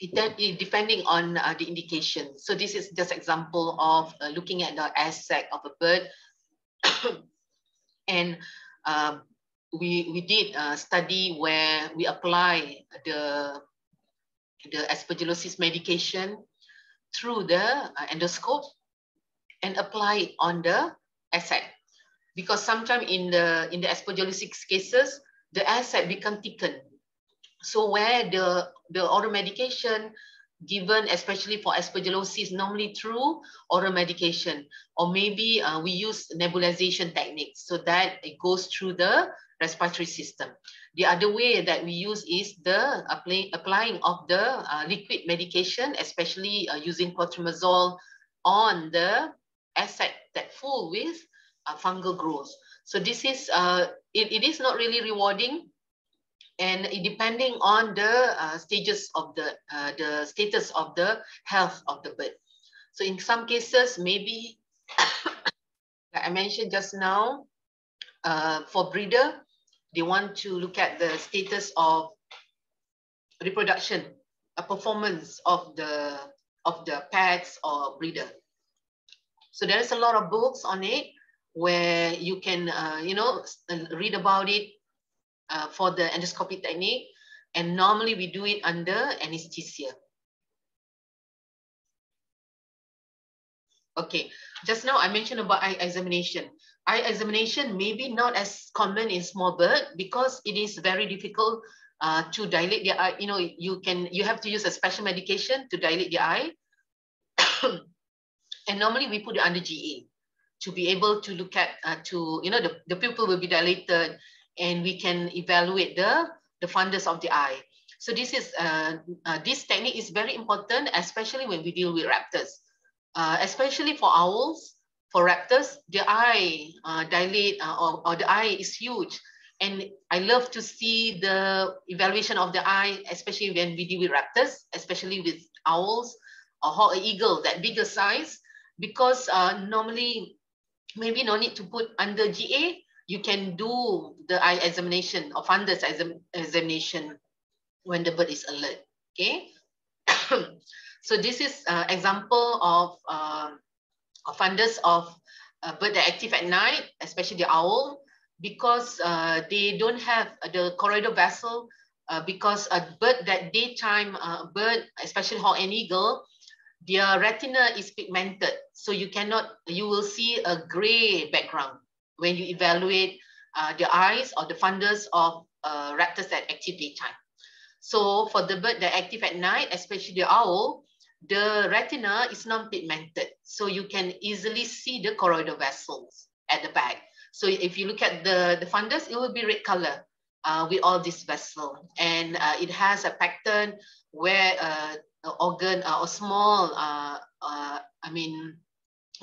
Speaker 14: It depending on the indication. So this is just example of looking at the air sac of a bird. And we did a study where we apply the aspergillosis medication through the endoscope and apply it on the air sac. Because sometimes in the aspergillosis cases, the air sac become thickened. So where the oral medication given, especially for aspergillosis, normally through oral medication, or maybe we use nebulization techniques so that it goes through the respiratory system. The other way that we use is the applying of the liquid medication, especially using clotrimazole on the air sac that full with fungal growth. So this is, it is not really rewarding, and it depending on the stages of the status of the health of the bird. So in some cases, maybe, like I mentioned just now, for breeder, they want to look at the status of reproduction, a performance of the pets or breeder. So there is a lot of books on it where you can, you know, read about it for the endoscopy technique. And normally we do it under anesthesia. Okay, just now I mentioned about eye examination. Eye examination may be not as common in small bird because it is very difficult to dilate the eye. You know, you have to use a special medication to dilate the eye. And normally we put it under GA to be able to look at, you know, the pupil will be dilated and we can evaluate the fundus of the eye. So this is, this technique is very important, especially when we deal with raptors. Especially for owls, for raptors, the eye dilate or the eye is huge. And I love to see the evaluation of the eye, especially when we deal with raptors, especially with owls or hawk eagle, that bigger size, because normally maybe no need to put under GA, you can do the eye examination or fundus examination when the bird is alert, okay? So this is example of fundus of a bird that active at night, especially the owl, because they don't have the choroidal vessel, because a bird that daytime bird, especially hawk and eagle, their retina is pigmented. So you will see a gray background when you evaluate the eyes or the fundus of raptors that active daytime. So for the bird that active at night, especially the owl, the retina is non-pigmented. So you can easily see the choroidal vessels at the back. So if you look at the fundus, it will be red color with all this vessel. And it has a pattern where organ or small,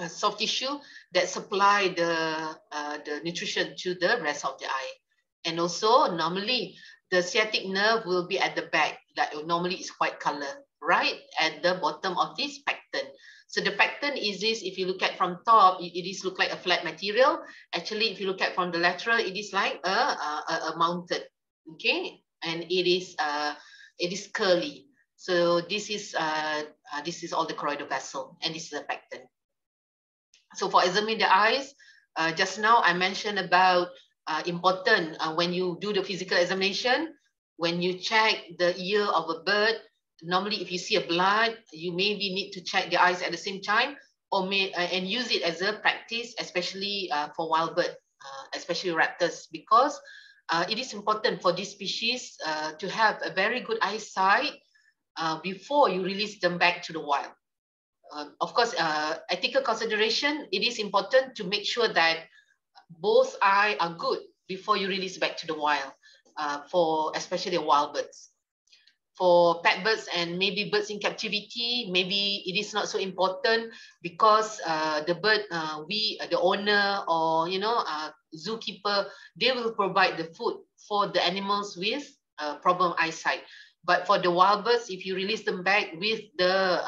Speaker 14: soft tissue that supply the nutrition to the rest of the eye. And also normally the sciatic nerve will be at the back, that normally is white color, right at the bottom of this pattern. So the pattern is this, if you look at from top, it is look like a flat material. Actually, if you look at from the lateral, it is like a mounted, okay? And it is curly. So this is all the choroidal vessel, and this is a pattern. So for examining the eyes, just now I mentioned about important when you do the physical examination, when you check the ear of a bird, normally if you see a blood, you maybe need to check the eyes at the same time, or and use it as a practice, especially for wild bird, especially raptors, because it is important for this species to have a very good eyesight before you release them back to the wild. Of course, ethical consideration, it is important to make sure that both eyes are good before you release back to the wild, for especially wild birds. For pet birds and maybe birds in captivity, maybe it is not so important because the bird, the owner or zookeeper, they will provide the food for the animals with problem eyesight. But for the wild birds, if you release them back with the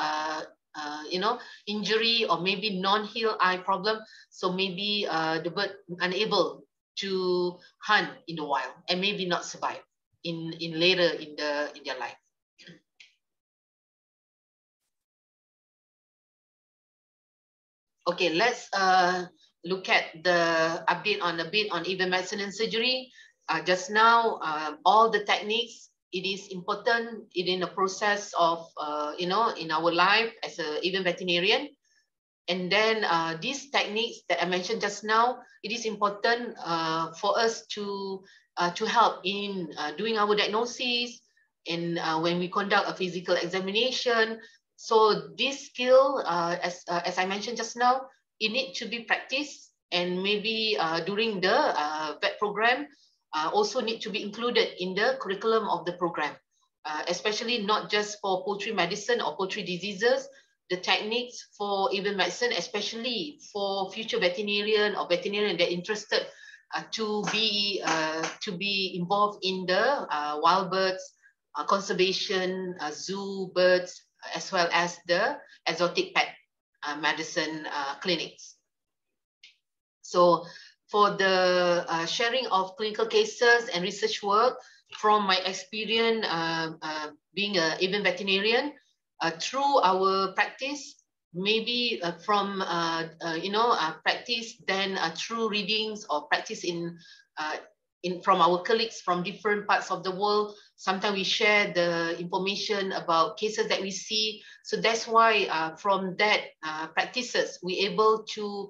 Speaker 14: injury or maybe non-heal eye problem, so maybe the bird unable to hunt in the wild and maybe not survive in later in their life. Okay, let's look at the update on a bit on Avian medicine and surgery. Just now, all the techniques, it is important in the process of, in our life as an Avian veterinarian. And then these techniques that I mentioned just now, it is important for us to help in doing our diagnosis and when we conduct a physical examination. So this skill, as I mentioned just now, it needs to be practiced, and maybe during the vet program, also need to be included in the curriculum of the program, especially not just for poultry medicine or poultry diseases, the techniques for Avian medicine, especially for future veterinarian or veterinarian that are interested to be involved in the wild birds, conservation, zoo birds, as well as the exotic pet medicine clinics. So for the sharing of clinical cases and research work, from my experience being an Avian veterinarian, through our practice, maybe from practice, then through readings or practice from our colleagues from different parts of the world. Sometimes we share the information about cases that we see. So that's why from that practices, we're able to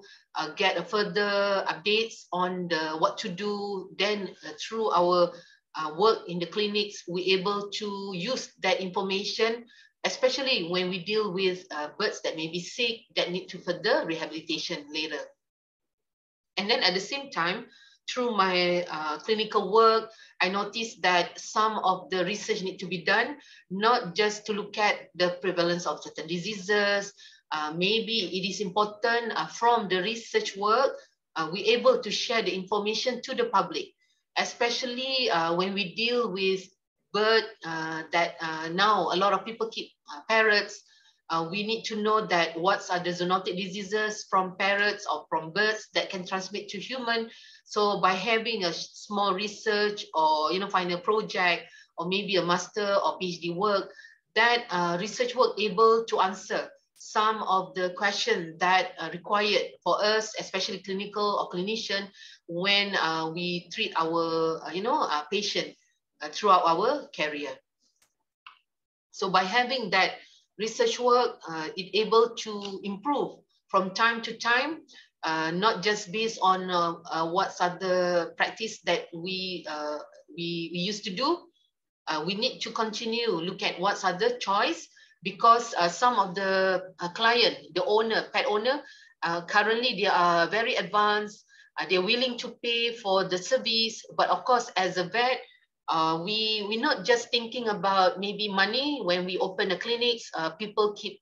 Speaker 14: get a further updates on what to do. Then through our work in the clinics, we're able to use that information, especially when we deal with birds that may be sick, that need to further rehabilitation later. And then at the same time, through my clinical work, I noticed that some of the research need to be done, not just to look at the prevalence of certain diseases. Maybe it is important from the research work, we're able to share the information to the public, especially when we deal with bird that now a lot of people keep parrots. We need to know that what are the zoonotic diseases from parrots or from birds that can transmit to human. So by having a small research or final project or maybe a master or PhD work, that research work able to answer some of the questions that are required for us, especially clinical or clinician, when we treat our patient throughout our career. So by having that research work, it able to improve from time to time, not just based on what are the practice that we used to do. We need to continue look at what's other choice, because some of the client, the owner, pet owner, currently they are very advanced. They're willing to pay for the service, but of course, as a vet, we're not just thinking about maybe money. When we open the clinics, people keep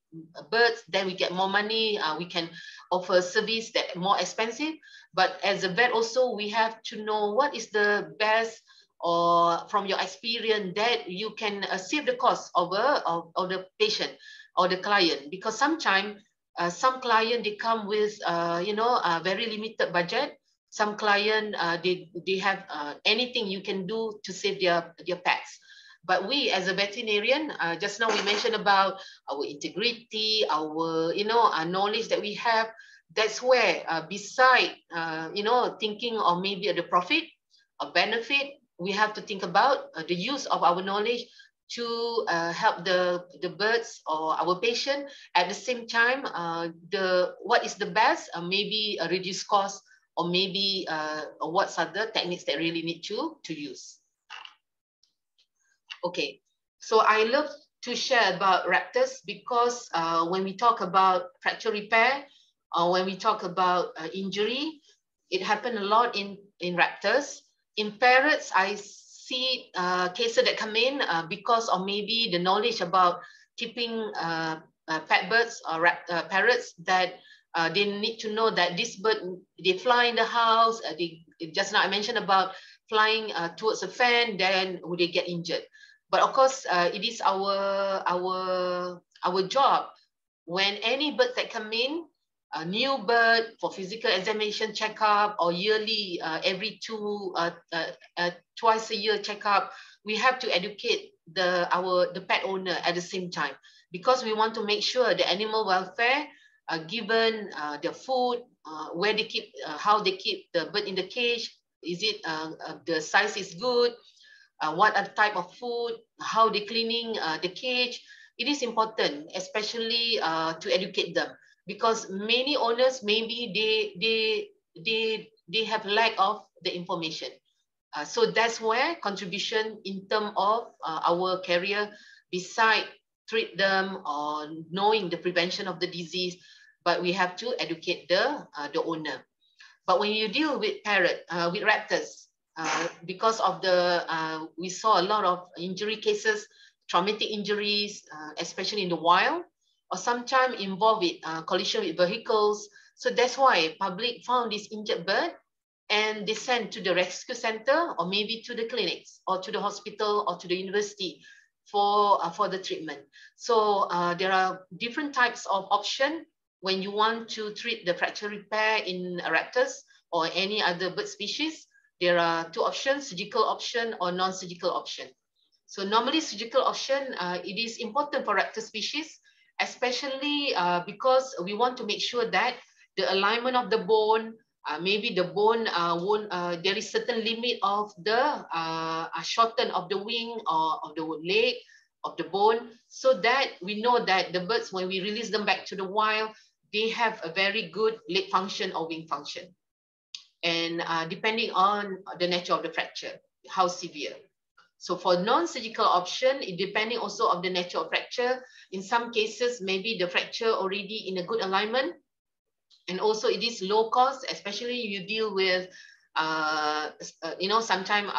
Speaker 14: birds, then we get more money. We can offer a service that more expensive. But as a vet also, we have to know what is the best, or from your experience, that you can save the cost of the patient or the client. Because sometimes some client, they come with a very limited budget. Some client, they have anything you can do to save their pets. But we as a veterinarian, just now we mentioned about our integrity, our our knowledge that we have. That's where beside thinking of maybe the profit or benefit, we have to think about the use of our knowledge to help the birds or our patient. At the same time, what is the best, maybe a reduced cost, or maybe what are the techniques that really need to use. Okay, so I love to share about raptors because when we talk about fracture repair or when we talk about injury, it happened a lot in raptors. In parrots, I see cases that come in because of maybe the knowledge about keeping pet birds or parrots that they need to know that this bird, they fly in the house. Just now I mentioned about flying towards a fan, then would they get injured? But of course, it is our job when any bird that come in, a new bird for physical examination checkup or yearly, every twice a year checkup, we have to educate the pet owner at the same time because we want to make sure the animal welfare, given the food, where they keep, how they keep the bird in the cage, is it the size is good, what are the type of food, how they cleaning the cage. It is important, especially to educate them because many owners maybe they have lack of the information. So that's where contribution in terms of our career, beside treat them or knowing the prevention of the disease, but we have to educate the owner. But when you deal with with raptors, because of we saw a lot of injury cases, traumatic injuries, especially in the wild, or sometimes involved with collision with vehicles. So that's why public found this injured bird and they sent to the rescue center or maybe to the clinics or to the hospital or to the university for the treatment. So there are different types of options when you want to treat the fracture repair in raptors or any other bird species. There are two options, surgical option or non-surgical option. So normally surgical option, it is important for raptor species, especially because we want to make sure that the alignment of the bone, maybe the bone there is certain limit of the shorten of the wing or of the leg of the bone, so that we know that the birds, when we release them back to the wild, they have a very good leg function or wing function. And depending on the nature of the fracture, how severe. So for non-surgical option, it depending also on the nature of fracture. In some cases, maybe the fracture already in a good alignment. And also it is low cost, especially you deal with, sometimes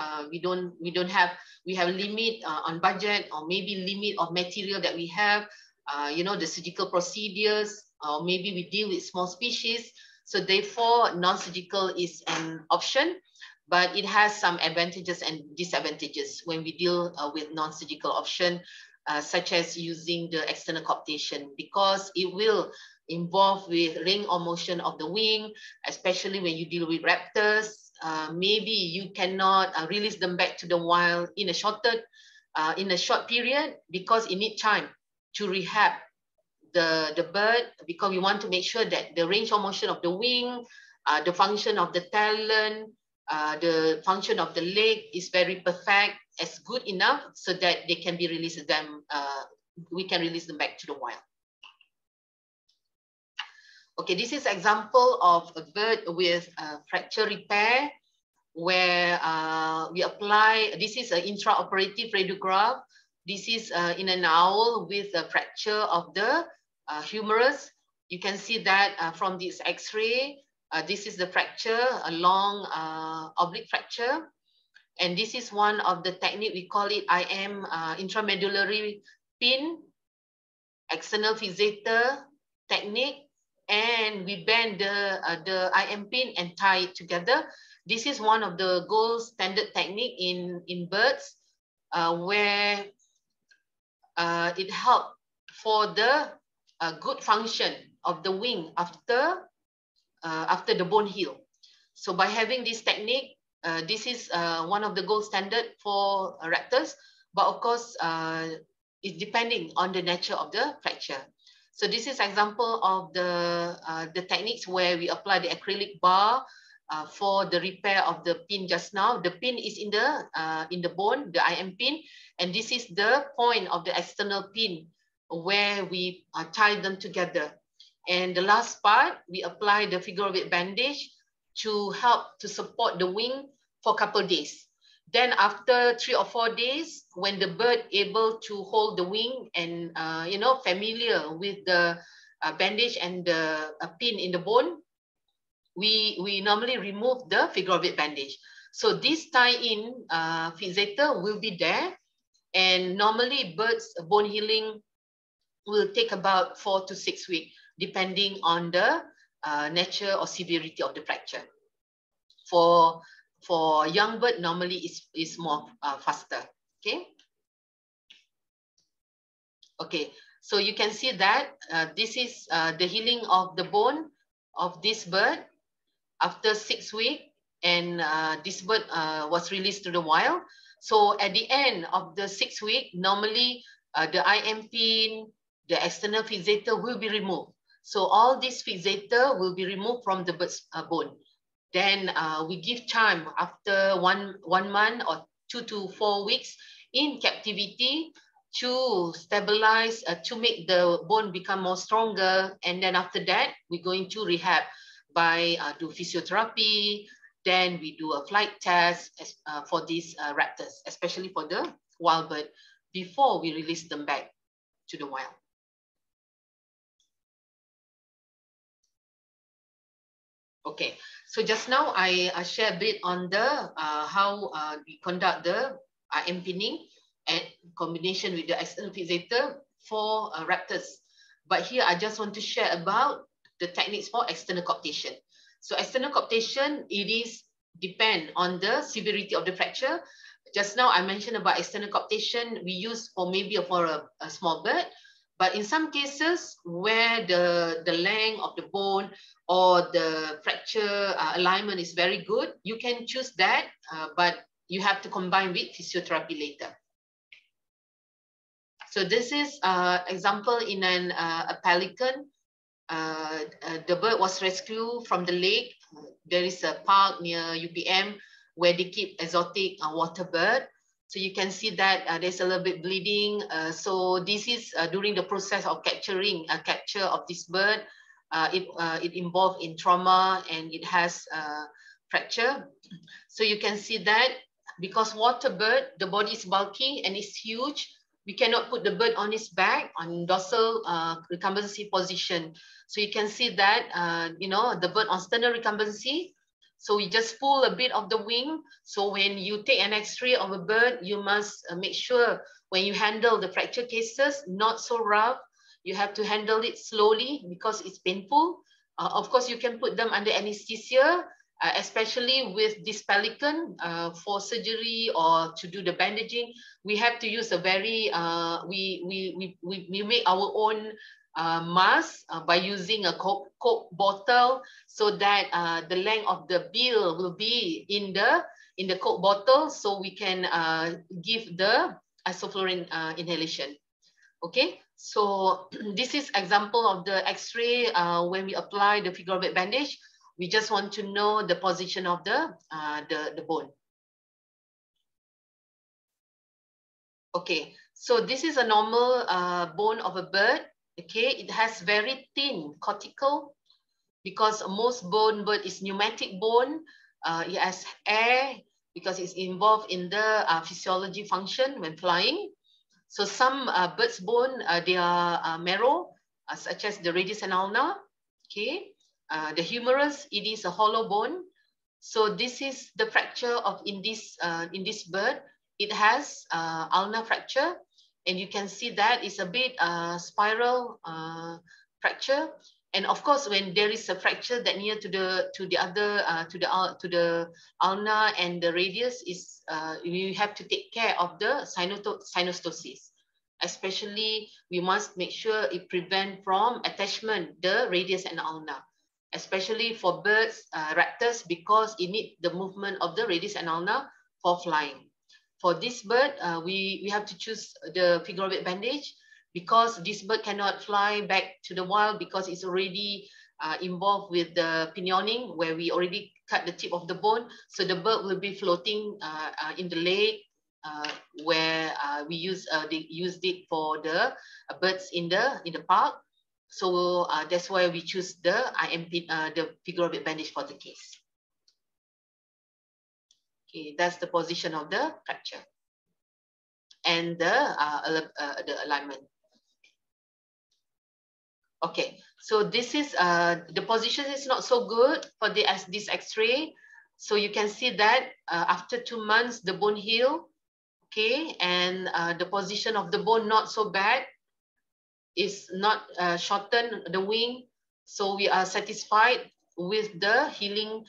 Speaker 14: we have limit on budget or maybe limit of material that we have, the surgical procedures, or maybe we deal with small species. So therefore, non-surgical is an option, but it has some advantages and disadvantages when we deal with non-surgical option, such as using the external cooptation, because it will involve with range of motion of the wing, especially when you deal with raptors. Maybe you cannot release them back to the wild in a short period because it needs time to rehab the bird, because we want to make sure that the range of motion of the wing, the function of the talon, the function of the leg is very perfect, as good enough so that they can be released we can release them back to the wild. Okay, this is example of a bird with fracture repair where we apply, this is an intraoperative radiograph. This is in an owl with a fracture of the humerus. You can see that from this x-ray, this is the fracture, a long oblique fracture. And this is one of the technique, we call it IM, intramedullary pin, external fixator technique. And we bend the IM pin and tie it together. This is one of the gold standard technique in birds where it helps for the good function of the wing after the bone heal. So by having this technique, this is one of the gold standard for raptors, but of course, it's depending on the nature of the fracture. So this is example of the techniques where we apply the acrylic bar for the repair of the pin just now. The pin is in the bone, the IM pin, and this is the point of the external pin where we tie them together. And the last part, we apply the figure of eight bandage to help to support the wing for a couple of days. Then after 3 or 4 days, when the bird able to hold the wing and familiar with the bandage and the pin in the bone, we normally remove the figure of eight bandage. So this tie-in fixator will be there, and normally birds bone healing will take about 4 to 6 weeks, depending on the nature or severity of the fracture. For young bird, normally is more faster. Okay, so you can see that this is the healing of the bone of this bird after 6 weeks, and this bird was released to the wild. So at the end of the 6 weeks, normally the IM pin, the external fixator will be removed. So all this fixator will be removed from the bird's bone. Then we give time after one month or 2 to 4 weeks in captivity to stabilize, to make the bone become more stronger. And then after that, we're going to rehab by do physiotherapy. Then we do a flight test for these raptors, especially for the wild bird, before we release them back to the wild. Okay, so just now I share a bit on the how we conduct the IM pinning and combination with the external fixator for raptors. But here I just want to share about the techniques for external coaptation. So external coaptation, it is depend on the severity of the fracture. Just now I mentioned about external coaptation we use for maybe for a small bird. But in some cases where the length of the bone or the fracture alignment is very good, you can choose that, but you have to combine with physiotherapy later. So this is example in a pelican. The bird was rescued from the lake. There is a park near UPM where they keep exotic water bird. So you can see that there's a little bit bleeding. So this is during the process of capturing capture of this bird. It involved in trauma and it has fracture. So you can see that because water bird, the body is bulky and it's huge. We cannot put the bird on its back on dorsal recumbency position. So you can see that the bird on sternal recumbency. So we just pull a bit of the wing. So when you take an X-ray of a bird, you must make sure when you handle the fracture cases, not so rough. You have to handle it slowly because it's painful. Of course, you can put them under anesthesia, especially with this pelican for surgery or to do the bandaging. We have to use a very, we make our own mask by using a Coke bottle, so that the length of the bill will be in the Coke bottle, so we can give the isoflurane inhalation. Okay, so this is example of the X-ray when we apply the figure of eight bandage. We just want to know the position of the bone. Okay, so this is a normal bone of a bird. Okay, it has very thin cortical because most bone bird is pneumatic bone. It has air because it's involved in the physiology function when flying. So some birds' bone, they are marrow, such as the radius and ulna. Okay, the humerus, it is a hollow bone. So this is the fracture of in this bird. It has ulnar fracture. And you can see that it's a bit spiral fracture. And of course, when there is a fracture that near to the ulna and the radius is, you have to take care of the synostosis. Especially, we must make sure it prevent from attachment the radius and ulna. Especially for birds, raptors, because it needs the movement of the radius and ulna for flying. For this bird, we have to choose the figure of eight bandage because this bird cannot fly back to the wild because it's already involved with the pinioning where we already cut the tip of the bone. So the bird will be floating in the lake where they used it for the birds in the park. So that's why we choose the figure of eight bandage for the case. Okay, that's the position of the fracture and the alignment. Okay, so this is the position is not so good for this X-ray. So you can see that after 2 months the bone heal. Okay, and the position of the bone not so bad. Is not shorten the wing. So we are satisfied with the healing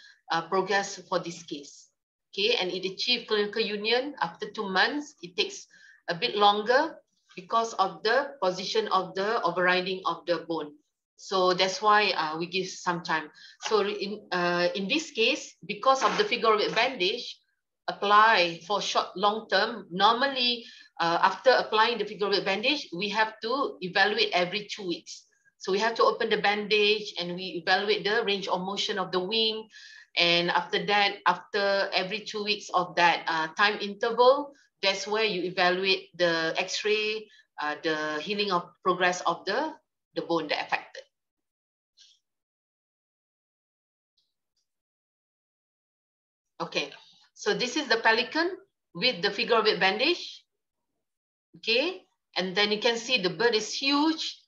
Speaker 14: progress for this case. Okay, and it achieved clinical union after 2 months. It takes a bit longer because of the position of the overriding of the bone. So that's why we give some time. So in this case, because of the figure of eight bandage, apply for long term, normally after applying the figure of eight bandage, we have to evaluate every 2 weeks. So we have to open the bandage and we evaluate the range of motion of the wing. And after that, after every 2 weeks of that time interval, that's where you evaluate the X-ray, the healing of progress of the bone that affected. Okay, so this is the pelican with the figure of eight bandage. Okay, and then you can see the bird is huge.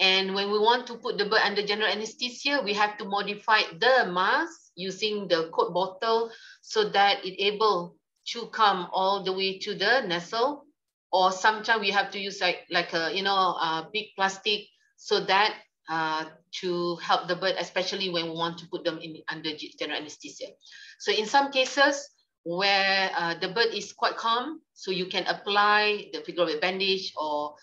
Speaker 14: And when we want to put the bird under general anesthesia, we have to modify the mask using the Coke bottle so that it able to come all the way to the nasal. Or sometimes we have to use like a big plastic so that to help the bird, especially when we want to put them in under general anesthesia. So in some cases where the bird is quite calm, so you can apply the figure of eight bandage or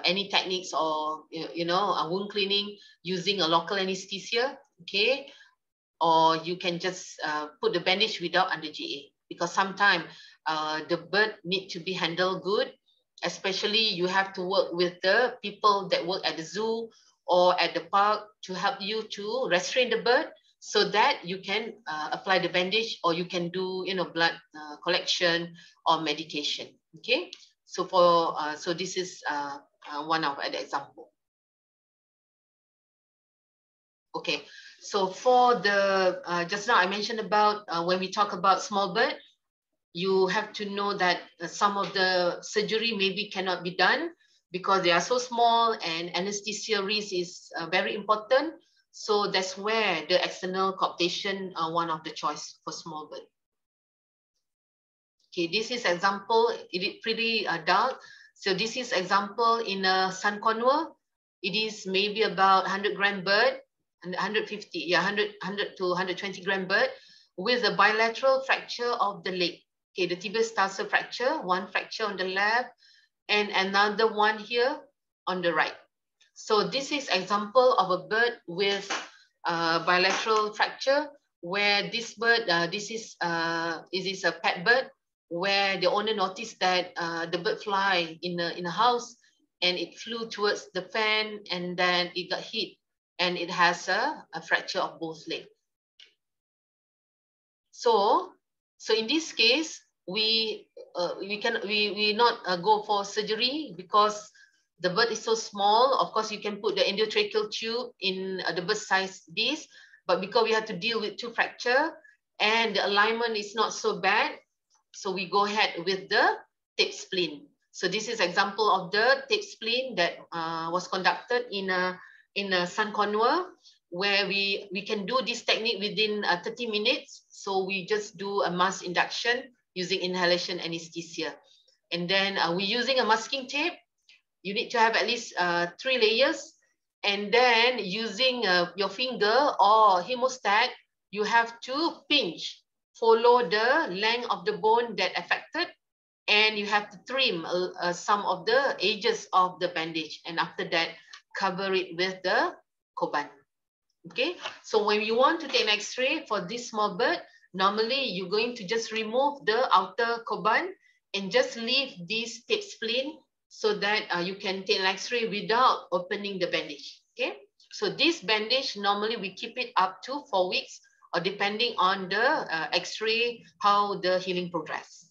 Speaker 14: any techniques or wound cleaning using a local anesthesia, okay? Or you can just put the bandage without under GA, because sometimes the bird need to be handled good, especially you have to work with the people that work at the zoo or at the park to help you to restrain the bird so that you can apply the bandage, or you can do blood collection or medication, okay? So for so this is one of the example. Okay, so for the just now I mentioned about when we talk about small bird, you have to know that some of the surgery maybe cannot be done because they are so small, and anesthesia risk is very important. So that's where the external coaptation are one of the choice for small bird. Okay, this is example, it is pretty dark. So this is example in a sun conure. It is maybe about 100-gram bird, and 150, yeah, 100 to 120 gram bird with a bilateral fracture of the leg. Okay, the tibial tarsal fracture, one fracture on the left and another one here on the right. So this is example of a bird with bilateral fracture where this bird, this is a pet bird where the owner noticed that the bird fly in a house and it flew towards the fan and then it got hit and it has a fracture of both legs. So in this case, we not go for surgery because the bird is so small. Of course, you can put the endotracheal tube in the bird size this, but because we have to deal with two fracture and the alignment is not so bad, so we go ahead with the tape spleen. So this is example of the tape spleen that was conducted in a sun conure where we can do this technique within 30 minutes. So we just do a mask induction using inhalation anesthesia. And then we're using a masking tape. You need to have at least 3 layers. And then using your finger or hemostat, you have to pinch, follow the length of the bone that affected, and you have to trim some of the edges of the bandage. And after that, cover it with the coban. Okay, so when you want to take an X-ray for this small bird, normally you're going to just remove the outer coban and just leave this tape spleen so that you can take an X-ray without opening the bandage. Okay, so this bandage, normally we keep it up to 4 weeks or depending on the X-ray, how the healing progress.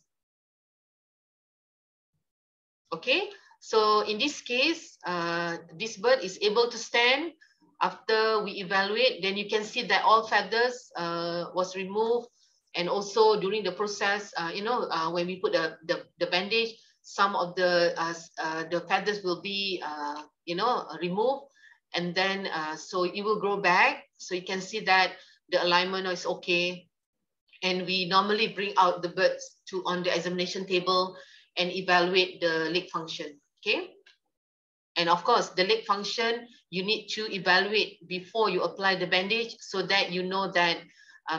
Speaker 14: Okay, so in this case, this bird is able to stand. After we evaluate, then you can see that all feathers was removed. And also during the process, when we put the bandage, some of the feathers will be, removed, and then so it will grow back. So you can see that the alignment is okay. And we normally bring out the birds on the examination table and evaluate the leg function, okay? And of course, the leg function, you need to evaluate before you apply the bandage so that you know that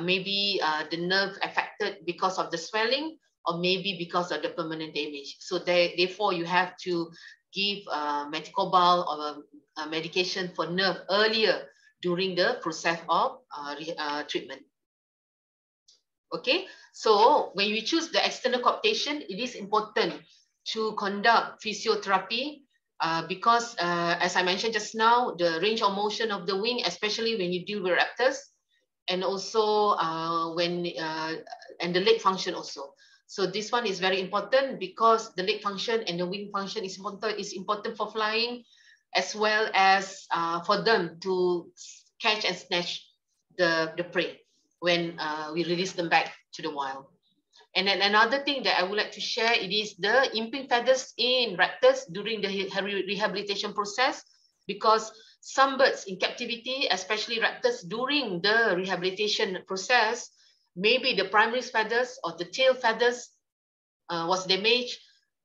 Speaker 14: maybe the nerve affected because of the swelling or maybe because of the permanent damage. So therefore, you have to give methicobal or a medication for nerve earlier during the process of treatment. Okay, so when you choose the external coaptation, it is important to conduct physiotherapy because as I mentioned just now, the range of motion of the wing, especially when you deal with raptors, and also and the leg function also. So this one is very important because the leg function and the wing function is important for flying, as well as for them to catch and snatch the prey when we release them back to the wild. And then another thing that I would like to share, it is the imping feathers in raptors during the rehabilitation process, because some birds in captivity, especially raptors, during the rehabilitation process, maybe the primary feathers or the tail feathers was damaged.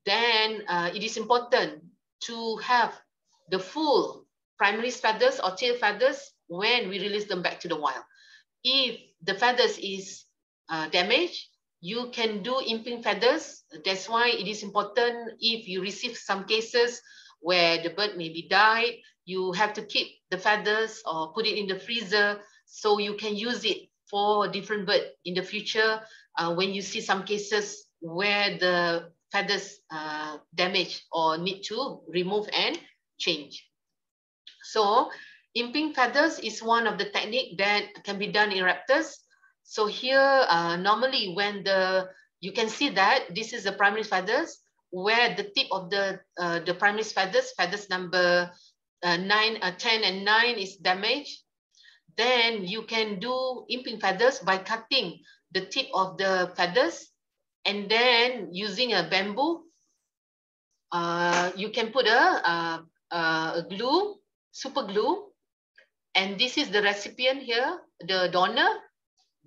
Speaker 14: Then it is important to have the full primary feathers or tail feathers when we release them back to the wild. If the feathers is damaged, you can do imping feathers. That's why it is important, if you receive some cases where the bird maybe died, you have to keep the feathers or put it in the freezer so you can use it for different bird in the future when you see some cases where the feathers damaged or need to remove and change. So imping feathers is one of the technique that can be done in raptors. So here, normally when you can see that this is the primary feathers, where the tip of the primary feathers number 10 and 9 is damaged. Then you can do imping feathers by cutting the tip of the feathers, and then using a bamboo, you can put a glue, super glue, and this is the recipient here, the donor.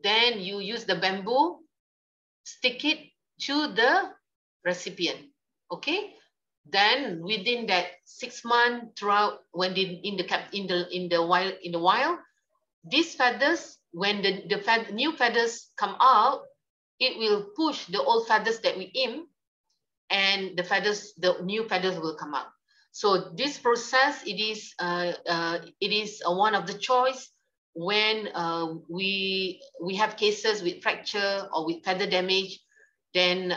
Speaker 14: Then you use the bamboo, stick it to the recipient. Okay. Then within that 6 months, throughout when in the wild, these feathers, when the new feathers come out, it will push the old feathers that we imp, and the new feathers will come out. So this process, it is one of the choice when we have cases with fracture or with feather damage. Then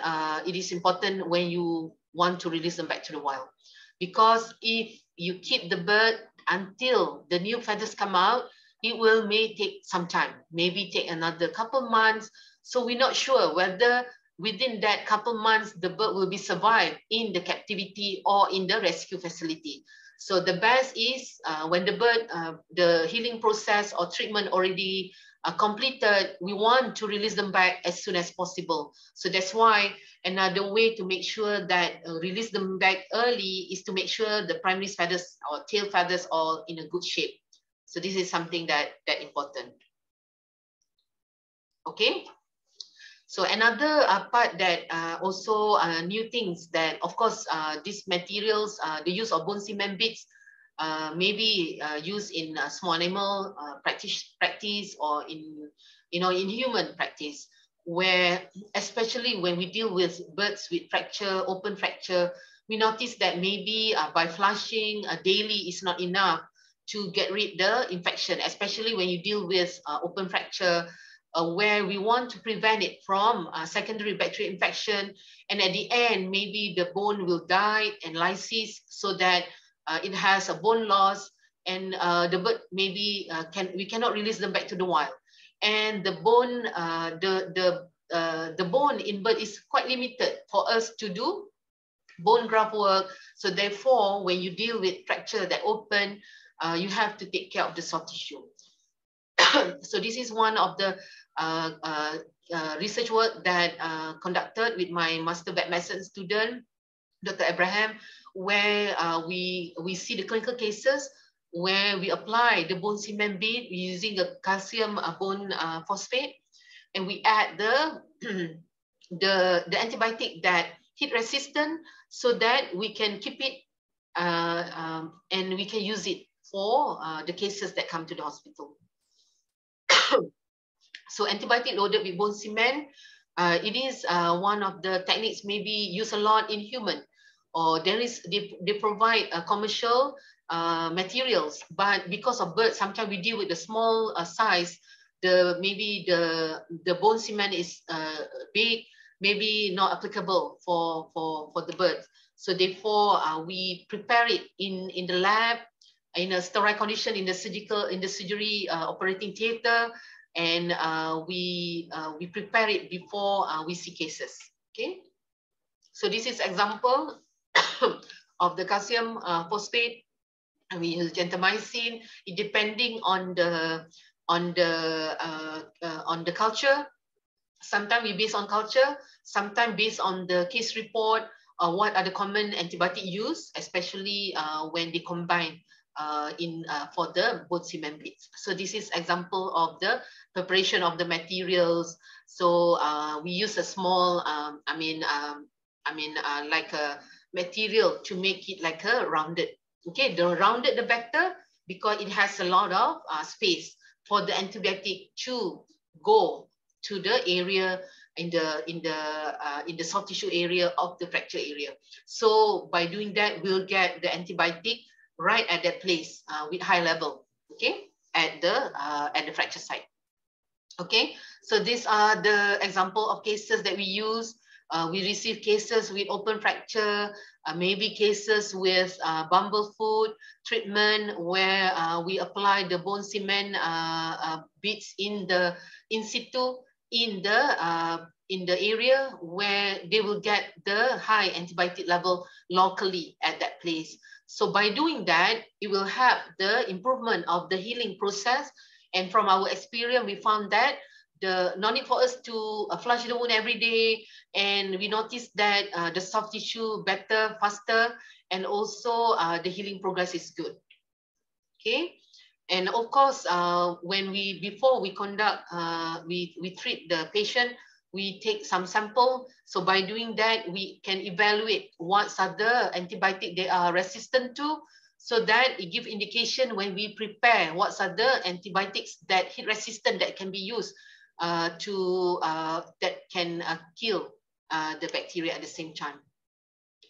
Speaker 14: it is important when you want to release them back to the wild, because if you keep the bird until the new feathers come out, it may take some time, maybe take another couple months. So we're not sure whether within that couple months the bird will be survived in the captivity or in the rescue facility. So the best is when the bird, the healing process or treatment already completed, we want to release them back as soon as possible. So that's why another way to make sure that release them back early is to make sure the primary feathers or tail feathers are in a good shape. So this is something that important. Okay. So another part that also new things that, of course, these materials, the use of bone cement beads may be used in small animal practice or in human practice, where especially when we deal with birds with fracture, open fracture, we notice that maybe by flushing daily is not enough to get rid the infection, especially when you deal with open fracture, where we want to prevent it from secondary bacterial infection, and at the end maybe the bone will die and lysis, so that it has a bone loss, and the bird maybe we cannot release them back to the wild, and the bone the bone in bird is quite limited for us to do bone graft work. So therefore, when you deal with fracture that open, you have to take care of the soft tissue. So this is one of the research work that conducted with my Master Vet Medicine student, Dr. Abraham, where we see the clinical cases where we apply the bone cement bead using a calcium bone phosphate, and we add the antibiotic that heat resistant, so that we can keep it and we can use it for the cases that come to the hospital. So antibiotic loaded with bone cement, it is one of the techniques maybe used a lot in human, or they provide commercial materials, but because of birds, sometimes we deal with the small size, maybe the bone cement is big, maybe not applicable for the birds. So therefore, we prepare it in the lab, in a sterile condition, in the surgery operating theater, and we prepare it before we see cases. Okay, so this is example of the calcium phosphate, and we use gentamicin. It depending on the culture. Sometimes we base on culture, sometimes based on the case report, what are the common antibiotic used, especially when they combine for the bone cement beads. So this is example of the preparation of the materials. So we use a small, like a material to make it like a rounded. Okay, the rounded the better, because it has a lot of space for the antibiotic to go to the area in the soft tissue area of the fracture area. So by doing that, we'll get the antibiotic right at that place with high level. Okay, at the fracture site. Okay, so these are the example of cases that we use. We receive cases with open fracture, maybe cases with bumblefoot treatment, where we apply the bone cement beads in situ in the area where they will get the high antibiotic level locally at that place. So by doing that, it will help the improvement of the healing process. And from our experience, we found that no need for us to flush the wound every day, and we noticed that the soft tissue better, faster, and also the healing progress is good. Okay, and of course, before we conduct, we treat the patient, we take some sample. So by doing that, we can evaluate what are the antibiotic they are resistant to, so that it gives indication when we prepare what are the antibiotics that heat resistant that can be used that can kill the bacteria at the same time.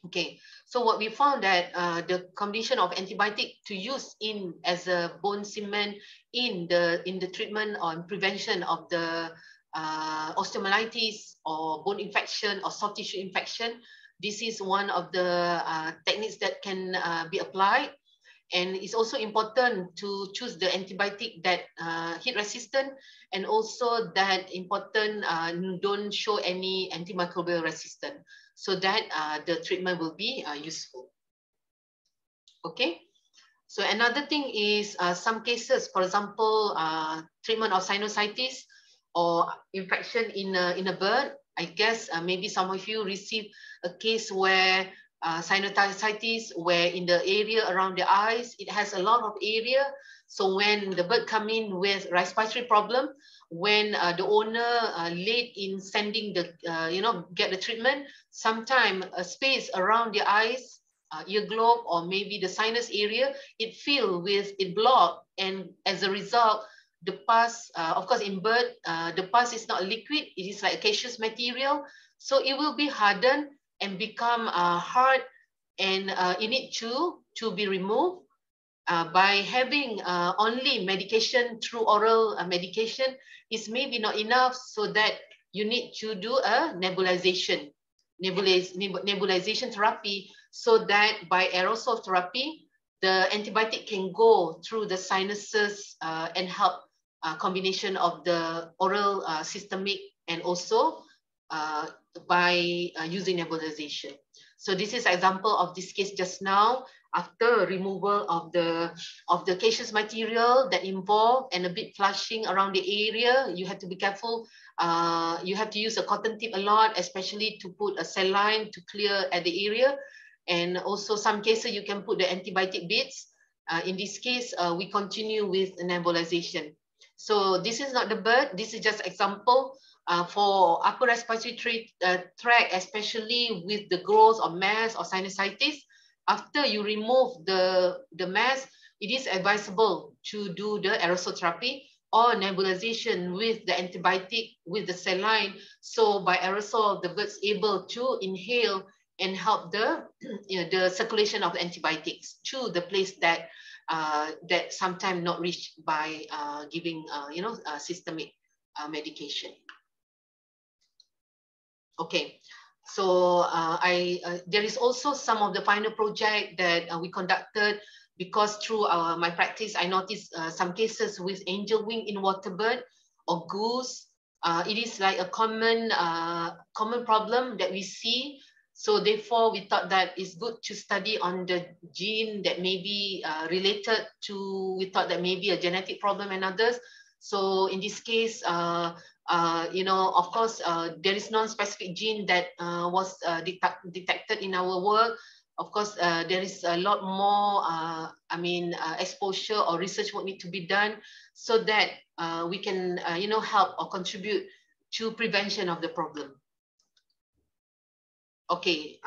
Speaker 14: Okay, so what we found that the combination of antibiotic to use as a bone cement in the treatment or prevention of the osteomyelitis or bone infection or soft tissue infection, this is one of the techniques that can be applied. And it's also important to choose the antibiotic that heat resistant, and also that important don't show any antimicrobial resistance, so that the treatment will be useful. Okay, so another thing is some cases, for example, treatment of sinusitis or infection in a bird. I guess maybe some of you received a case where sinusitis, where in the area around the eyes, it has a lot of area. So when the bird come in with respiratory problem, when the owner late in sending the, get the treatment, sometime a space around the eyes, ear globe, or maybe the sinus area, it blocked, and as a result, the pus, of course in bird, the pus is not a liquid, it is like a caseous material, so it will be hardened and become hard, and it needs to be removed. By having only medication through oral medication is maybe not enough, so that you need to do a nebulization therapy, so that by aerosol therapy, the antibiotic can go through the sinuses and help combination of the oral systemic and also by using nebulization. So this is an example of this case just now. After removal of the caseous material that involved and a bit flushing around the area, you have to be careful. You have to use a cotton tip a lot, especially to put a saline to clear at the area. And also some cases you can put the antibiotic bits. In this case, we continue with nebulization. So this is not the bird. This is just example for upper respiratory tract, especially with the growth of mass or sinusitis. After you remove the mass, it is advisable to do the aerosol therapy or nebulization with the antibiotic, with the saline. So by aerosol, the bird's able to inhale and help the circulation of antibiotics to the place that that sometimes not reached by giving systemic medication. Okay. So there is also some of the final project that we conducted, because through my practice, I noticed some cases with angel wing in waterbird or goose. It is like a common problem that we see. So therefore, we thought that it's good to study on the gene that may be related to, we thought that maybe a genetic problem and others. So in this case, of course, there is non-specific gene that was detected in our work. Of course, there is a lot more, exposure or research work need to be done so that we can, help or contribute to prevention of the problem. Okay,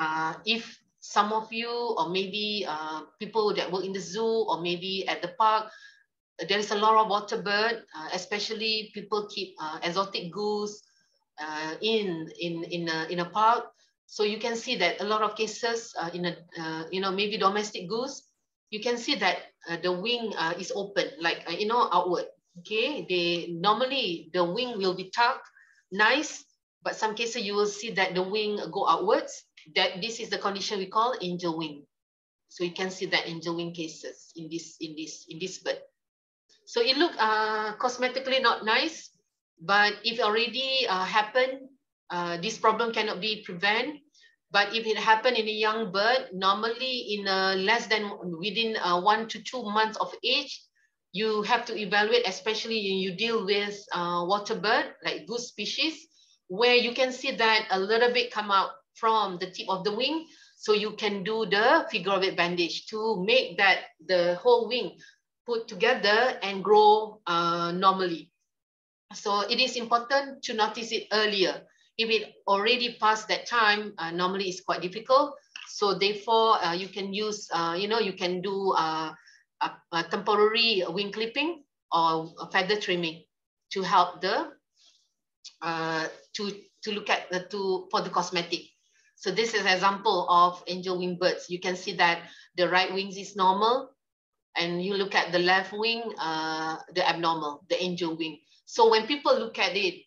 Speaker 14: if some of you or maybe people that work in the zoo or maybe at the park, there is a lot of waterbird, especially people keep exotic goose in a park. So you can see that a lot of cases in a maybe domestic goose, you can see that the wing is open, like outward. Okay, normally the wing will be tucked, nice, but some cases you will see that the wing go outwards. That this is the condition we call angel wing. So you can see that angel wing cases in this bird. So it look cosmetically not nice, but if it already happened, this problem cannot be prevented. But if it happened in a young bird, normally in within 1 to 2 months of age, you have to evaluate, especially when you deal with waterbird like goose species, where you can see that a little bit come out from the tip of the wing. So you can do the figure of 8 bandage to make that the whole wing put together and grow normally. So it is important to notice it earlier. If it already passed that time, normally it's quite difficult. So therefore, you can use, you can do a temporary wing clipping or a feather trimming to help the to look at for the cosmetic. So this is an example of angel wing birds. You can see that the right wings is normal, and you look at the left wing, the abnormal, the angel wing. So when people look at it,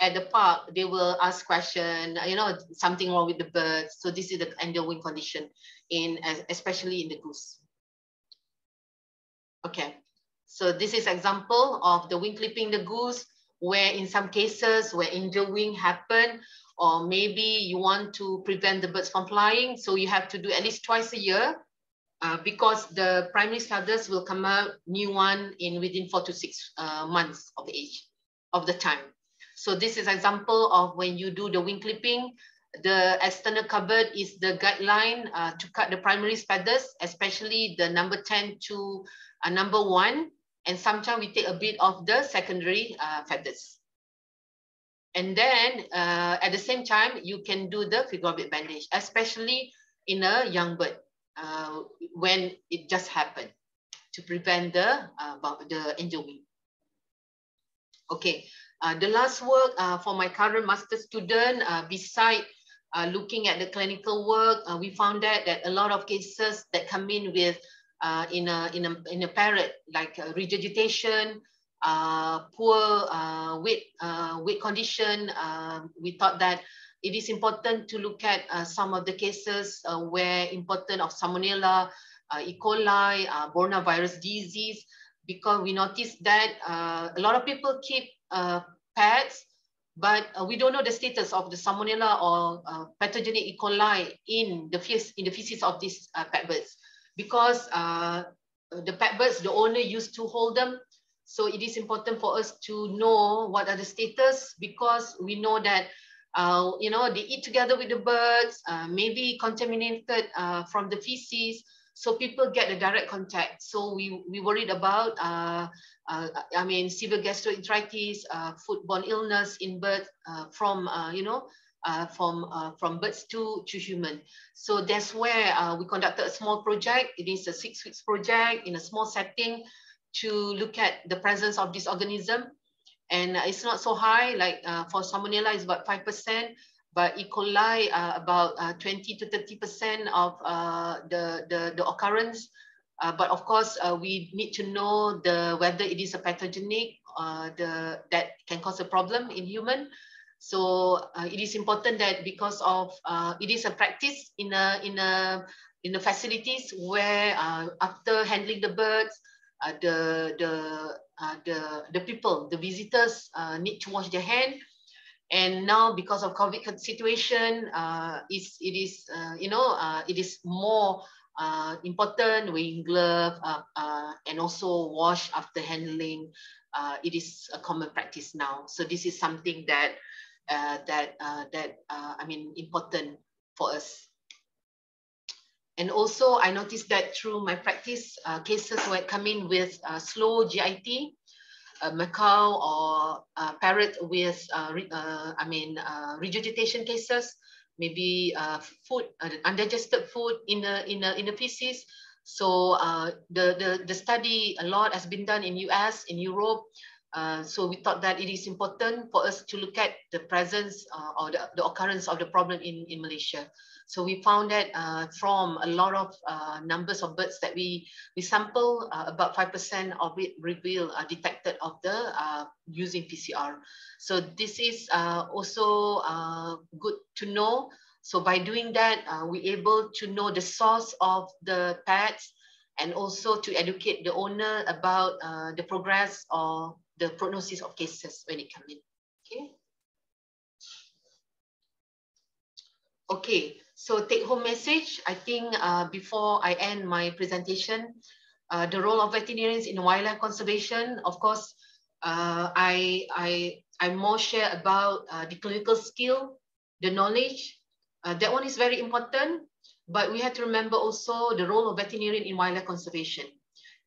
Speaker 14: at the park, they will ask question, something wrong with the bird. So this is the angel wing condition, especially in the goose. Okay, so this is example of the wing clipping the goose, where in some cases where angel wing happen, or maybe you want to prevent the birds from flying, so you have to do at least twice a year, because the primary feathers will come out new one within 4 to 6 months of age of the time. So this is example of when you do the wing clipping. The external cupboard is the guideline to cut the primary feathers, especially the number 10 to number 1. And sometimes we take a bit of the secondary feathers. And then at the same time, you can do the figure of 8 bandage, especially in a young bird when it just happened, to prevent the angel wing. Okay, the last work for my current master student, beside looking at the clinical work, we found that a lot of cases that come in with in a parrot, like regurgitation, poor weight condition. We thought that it is important to look at some of the cases where important of Salmonella, E. coli, Borna disease, because we noticed that a lot of people keep pets, but we don't know the status of the salmonella or pathogenic E. coli in the feces of these pet birds, because the pet birds, the owner used to hold them. So it is important for us to know what are the status, because we know that you know, they eat together with the birds, maybe contaminated from the feces. So people get a direct contact. So we worried about, I mean, severe gastroenteritis, foodborne illness in birds from, you know, from birds to human. So that's where we conducted a small project. It is a 6 weeks project in a small setting to look at the presence of this organism. And it's not so high, like for salmonella it's about 5%, but E. coli about 20 to 30% of the occurrence. But of course, we need to know whether it is a pathogenic that can cause a problem in human. So it is important that, because of it is a practice in the facilities where after handling the birds, the people, the visitors need to wash their hand. And now, because of COVID situation, it is more important, wearing glove and also wash after handling. It is a common practice now. So this is something that I mean, important for us. And also, I noticed that through my practice, cases were coming with slow GIT, macaw or parrot with, regurgitation cases, maybe food, undigested food in the feces. So the study, a lot has been done in US, in Europe. So we thought that it is important for us to look at the presence or the occurrence of the problem in Malaysia. So we found that from a lot of numbers of birds that we sample, about 5% of it detected of the using PCR. So this is also good to know. So by doing that, we're able to know the source of the pets, and also to educate the owner about the progress or the prognosis of cases when it comes in. Okay, so take home message. I think before I end my presentation, the role of veterinarians in wildlife conservation, of course, I more share about the clinical skill, the knowledge. That one is very important, but we have to remember also the role of veterinarian in wildlife conservation,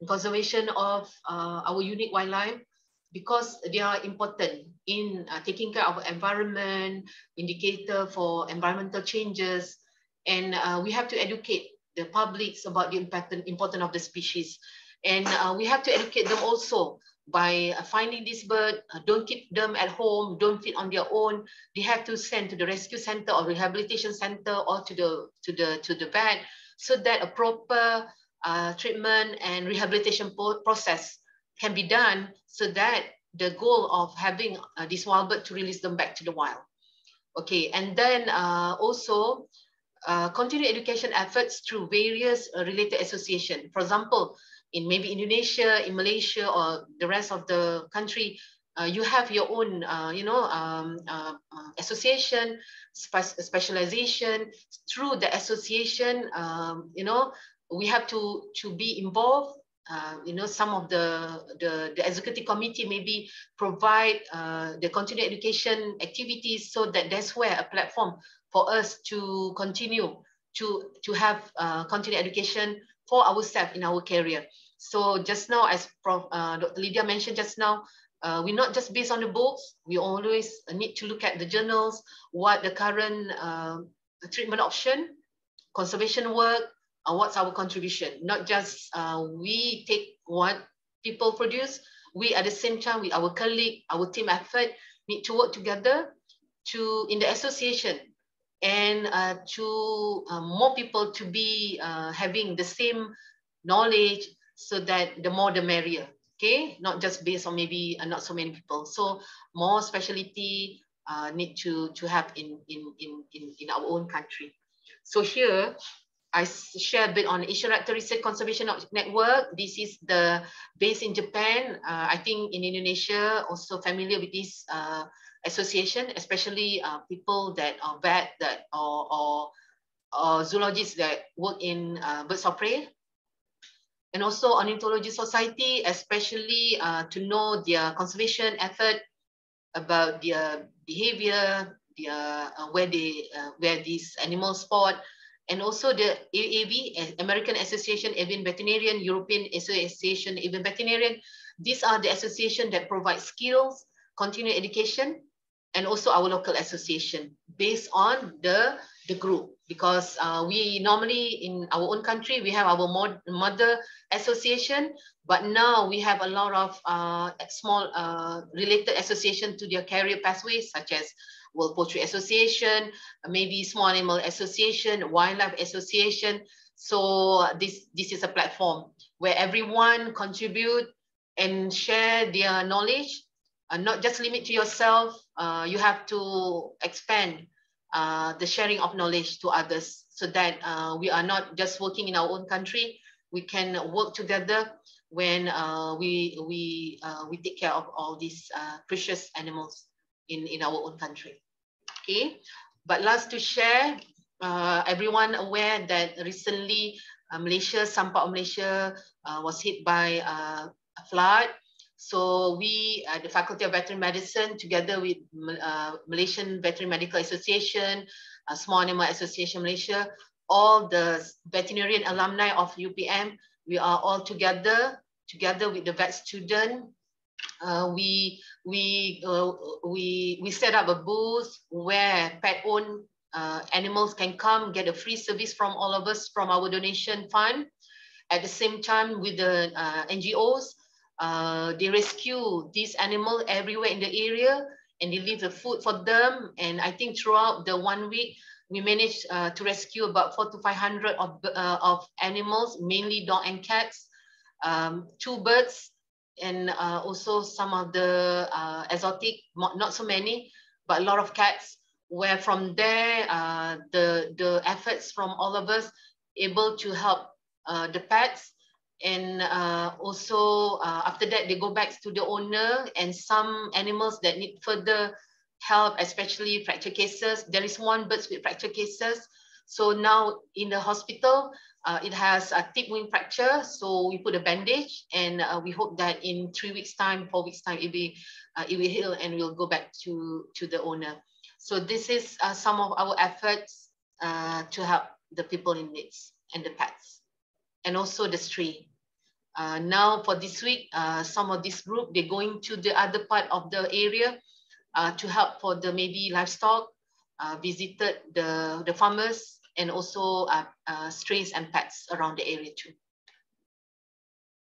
Speaker 14: conservation of our unique wildlife, because they are important in taking care of environment, indicator for environmental changes, and we have to educate the publics about the importance of the species. And we have to educate them also by finding this bird, don't keep them at home, don't feed on their own. They have to send to the rescue center or rehabilitation center or to the vet, so that a proper treatment and rehabilitation process can be done, so that the goal of having this wild bird to release them back to the wild. Okay, and then also continue education efforts through various related associations. For example, in maybe Indonesia, in Malaysia, or the rest of the country, you have your own, association, specialization. Through the association, we have to be involved. Some of the executive committee maybe provide the continuing education activities, so that that's where a platform for us to continue to have continuing education for ourselves in our career. So just now, as Dr. Lydia mentioned just now, we're not just based on the books. We always need to look at the journals, what the current treatment option, conservation work, what's our contribution. Not just we take what people produce, we at the same time with our colleague, our team effort, need to work together in the association, and to more people to be having the same knowledge, so that the more the merrier. Okay, not just based on maybe not so many people. So more specialty need to have in our own country. So here I share a bit on Ishirata Research Conservation Network. This is the base in Japan. I think in Indonesia also familiar with this association, especially people that are vet that or zoologists that work in birds of prey. And also Ornithology Society, especially to know their conservation effort, about their behavior, their where these animals spot, and also the AAV, American Association Avian Veterinarian, European Association Avian Veterinarian. These are the association that provide skills, continuing education, and also our local association based on the group, because we normally in our own country we have our mother association, but now we have a lot of small related association to their career pathways, such as World Poultry Association, maybe Small Animal Association, Wildlife Association. So this is a platform where everyone contribute and share their knowledge, not just limit to yourself. You have to expand the sharing of knowledge to others, so that we are not just working in our own country. We can work together when we take care of all these precious animals in our own country. Okay, but last to share, everyone aware that recently Malaysia, some part of Malaysia was hit by a flood. So we, the Faculty of Veterinary Medicine, together with Malaysian Veterinary Medical Association, Small Animal Association Malaysia, all the veterinarian alumni of UPM, we are all together with the vet student. We set up a booth where pet-owned animals can come get a free service from all of us from our donation fund. At the same time, with the NGOs, they rescue these animals everywhere in the area, and they leave the food for them. And I think throughout the 1 week, we managed to rescue about 400 to 500 of animals, mainly dog and cats, 2 birds, and also some of the exotic, not so many, but a lot of cats. Where from there, the efforts from all of us able to help the pets. And also after that, they go back to the owner, and some animals that need further help, especially fracture cases. There is 1 bird with fracture cases. So now in the hospital, it has a tip wing fracture. So we put a bandage, and we hope that in 3 weeks time, 4 weeks time, it will heal and will go back to the owner. So this is some of our efforts to help the people in needs and the pets. And also the stray. Now for this week, some of this group, they're going to the other part of the area to help for the maybe livestock, visited the farmers, and also strays and pets around the area too.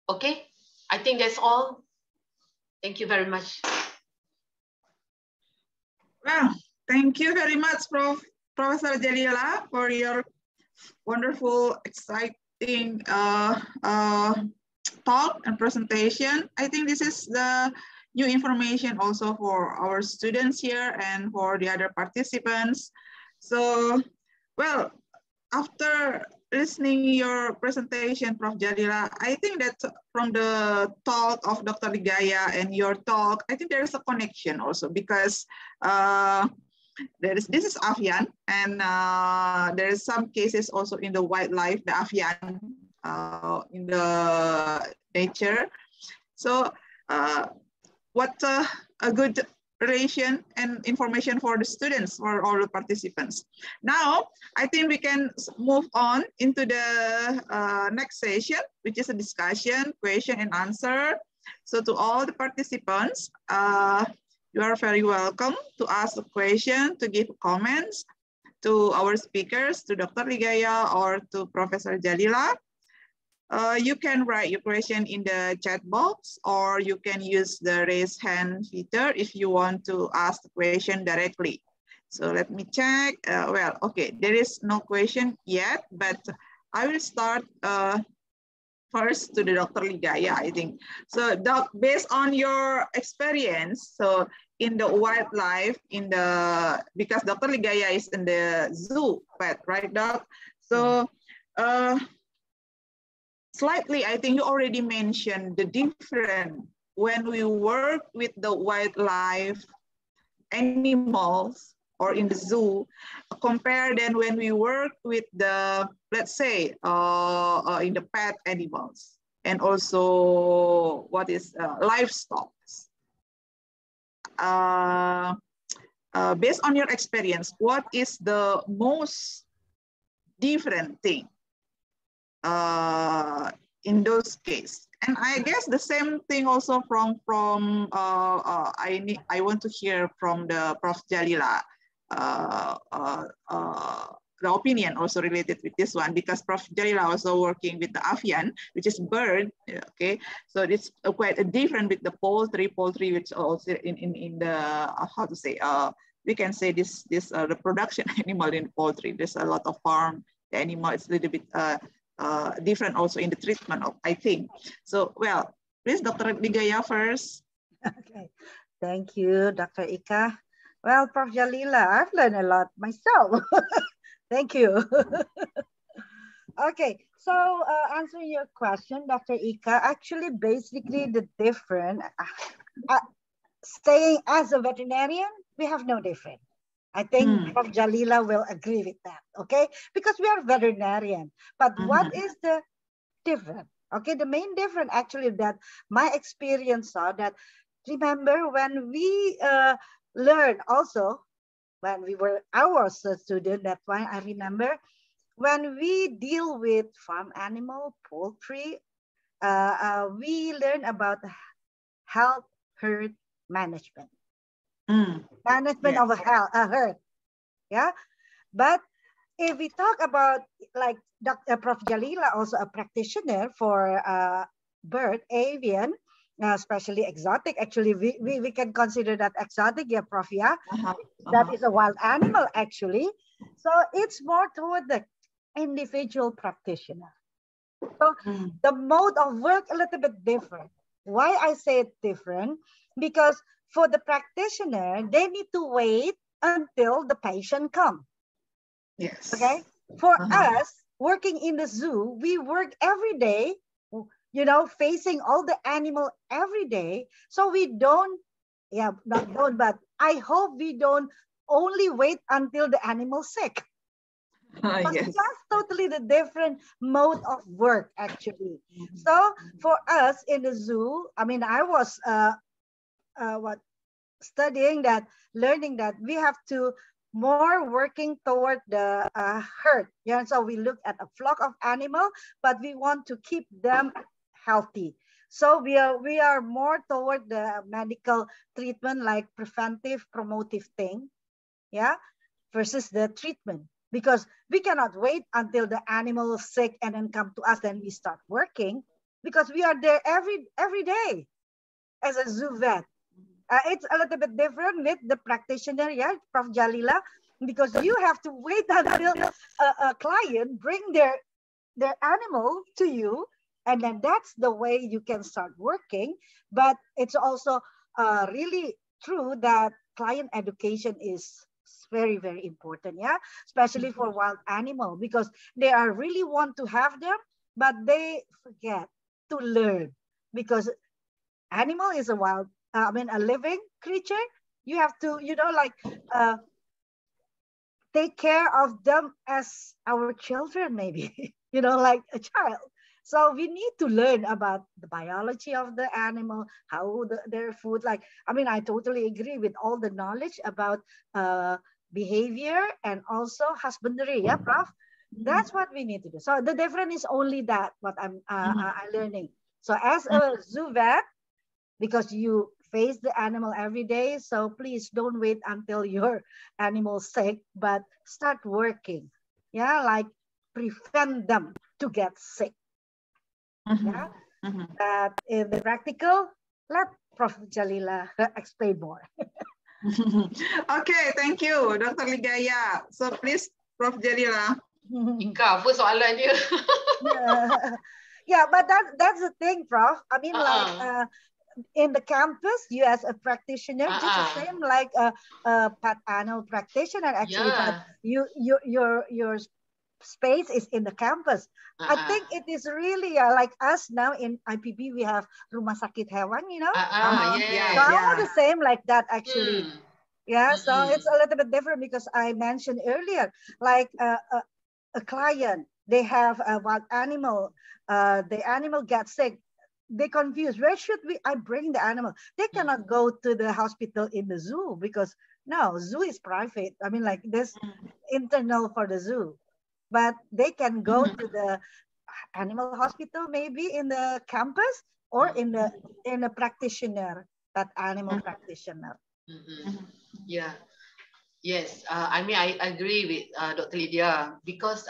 Speaker 14: Okay, I think that's all. Thank you very much.
Speaker 12: Well, thank you very much, Professor Jalila, for your wonderful, exciting talk and presentation. I think this is the new information also for our students here and for the other participants. So, well, after listening your presentation, Prof. Jalila, I think that from the talk of Dr. Ligaya and your talk, I think there is a connection also, because this is Avian, and there is some cases also in the wildlife, the Avian in the nature. So what a good relation and information for the students, for all the participants. Now, I think we can move on into the next session, which is a discussion, question and answer. So to all the participants, you are very welcome to ask a question, to give comments to our speakers, to Dr. Ligaya or to Professor Jalila. You can write your question in the chat box, or you can use the raise hand feature if you want to ask the question directly. So let me check. Well, okay, there is no question yet, but I will start first to the Dr. Ligaya, I think. So Doc, based on your experience, so in the wildlife, because Dr. Ligaya is in the zoo, pet, right, Doc? So Slightly, I think you already mentioned the difference when we work with the wildlife animals or in the zoo, compare then when we work with the, let's say, in the pet animals, and also what is livestock. Based on your experience, what is the most different thing in those cases? And I guess the same thing also from I want to hear from the Prof. Jalila the opinion also related with this one, because Prof. Jalila also working with the Avian, which is bird. Okay, so it's quite different with the poultry, which also in the how to say we can say this the production animal in poultry. There's a lot of farm. The animal is a little bit different also in the treatment of, I think. So, well, please, Dr. Ligaya first.
Speaker 13: Okay, thank you, Dr. Ika. Well, Prof. Jalila, I've learned a lot myself. Thank you. Okay, so answering your question, Dr. Ika, actually, basically the difference, staying as a veterinarian, we have no difference. I think Prof. Jalila will agree with that, okay? Because we are veterinarian. But what is the difference? Okay, the main difference actually that my experience saw that, remember when we learned also, when I was a student, that's why I remember, when we deal with farm animal, poultry, we learn about health herd management. Management of a herd, yeah. But if we talk about like Dr. Prof. Jalila, also a practitioner for bird, avian, especially exotic. Actually, we can consider that exotic, yeah, Prof. Yeah, that is a wild animal actually. So it's more toward the individual practitioner. So the mode of work a little bit different. Why I say it different? Because for the practitioner, they need to wait until the patient comes.
Speaker 12: Yes.
Speaker 13: Okay. For us, working in the zoo, we work every day, you know, facing all the animal every day. So we don't, but I hope we don't only wait until the animal's sick.
Speaker 12: Yes.
Speaker 13: That's totally the different mode of work, actually. So for us in the zoo, I mean, I was studying that, learning that we have to more working toward the herd. Yeah, so we look at a flock of animal, but we want to keep them healthy. So we are more toward the medical treatment, like preventive, promotive thing, yeah, versus the treatment. Because we cannot wait until the animal is sick and then come to us, then we start working, because we are there every day as a zoo vet. It's a little bit different with the practitioner, yeah, Prof. Jalila, because you have to wait until a client bring their animal to you, and then that's the way you can start working. But it's also really true that client education is very, very important, yeah, especially for wild animal, because they are really want to have them, but they forget to learn, because animal is a wild, a living creature. You have to, you know, like take care of them as our children, maybe, you know, like a child. So we need to learn about the biology of the animal, how their food, like, I mean, I totally agree with all the knowledge about behavior and also husbandry, yeah, Prof? That's what we need to do. So the difference is only that, what I'm learning. So as a zoo vet, because you face the animal every day, so please don't wait until your animal's sick, but start working. Yeah, like prevent them to get sick. Yeah, that in the practical, let Prof. Jalila explain more.
Speaker 12: Okay, thank you, Dr. Ligaya. So please, Prof. Jalila.
Speaker 14: Ika, apa soalan dia?
Speaker 13: Yeah, but that's the thing, Prof. I mean, like in the campus, you as a practitioner, just the same like a pet animal practitioner, actually. But your space is in the campus. I think it is really like us now in IPB, we have Rumah Sakit Hewan, you know?
Speaker 14: Yes.
Speaker 13: So I want the same like that actually. Yeah, so it's a little bit different because I mentioned earlier, like a client, they have a wild animal, the animal gets sick. They confused, where should I bring the animal? They cannot go to the hospital in the zoo because no, zoo is private. I mean, like this internal for the zoo, but they can go to the animal hospital, maybe in the campus or in a practitioner, that animal practitioner.
Speaker 14: Yeah. Yes, I mean, I agree with Dr. Lydia because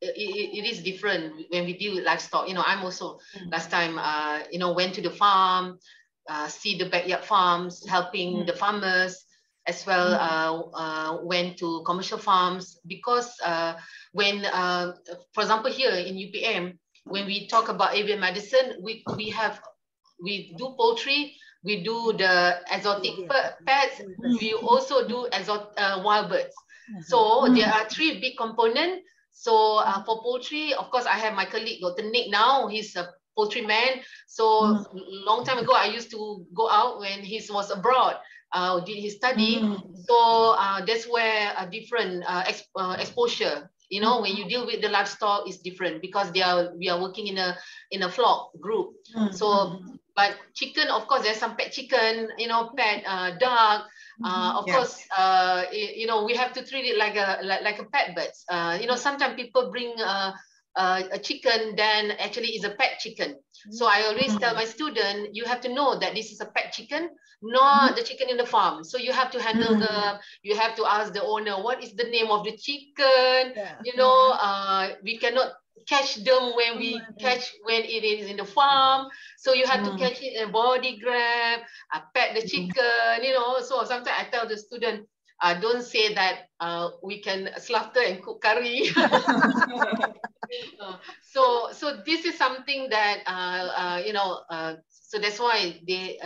Speaker 14: it is different when we deal with livestock. You know, I'm also last time, you know, went to the farm, see the backyard farms, helping the farmers as well. Went to commercial farms because when, for example, here in UPM, when we talk about avian medicine, we do poultry. We do the exotic pets. We also do wild birds. So there are three big components. So for poultry, of course, I have my colleague, Dr. Nick now. He's a poultry man. So long time ago, I used to go out when he was abroad, did his study. So that's where a different exposure. You know, when you deal with the livestock, it's different because we are working in a flock group. So, but chicken, of course, there's some pet chicken, you know, pet duck. Of course, you know, we have to treat it like a pet bird. You know, sometimes people bring a chicken, then actually is a pet chicken. So I always tell my student, you have to know that this is a pet chicken, not the chicken in the farm. So you have to handle you have to ask the owner, what is the name of the chicken? You know, we cannot catch them when it is in the farm. So you have to catch it in a body grab, pet the chicken, you know. So sometimes I tell the student, don't say that we can slaughter and cook curry. So this is something that you know. So that's why they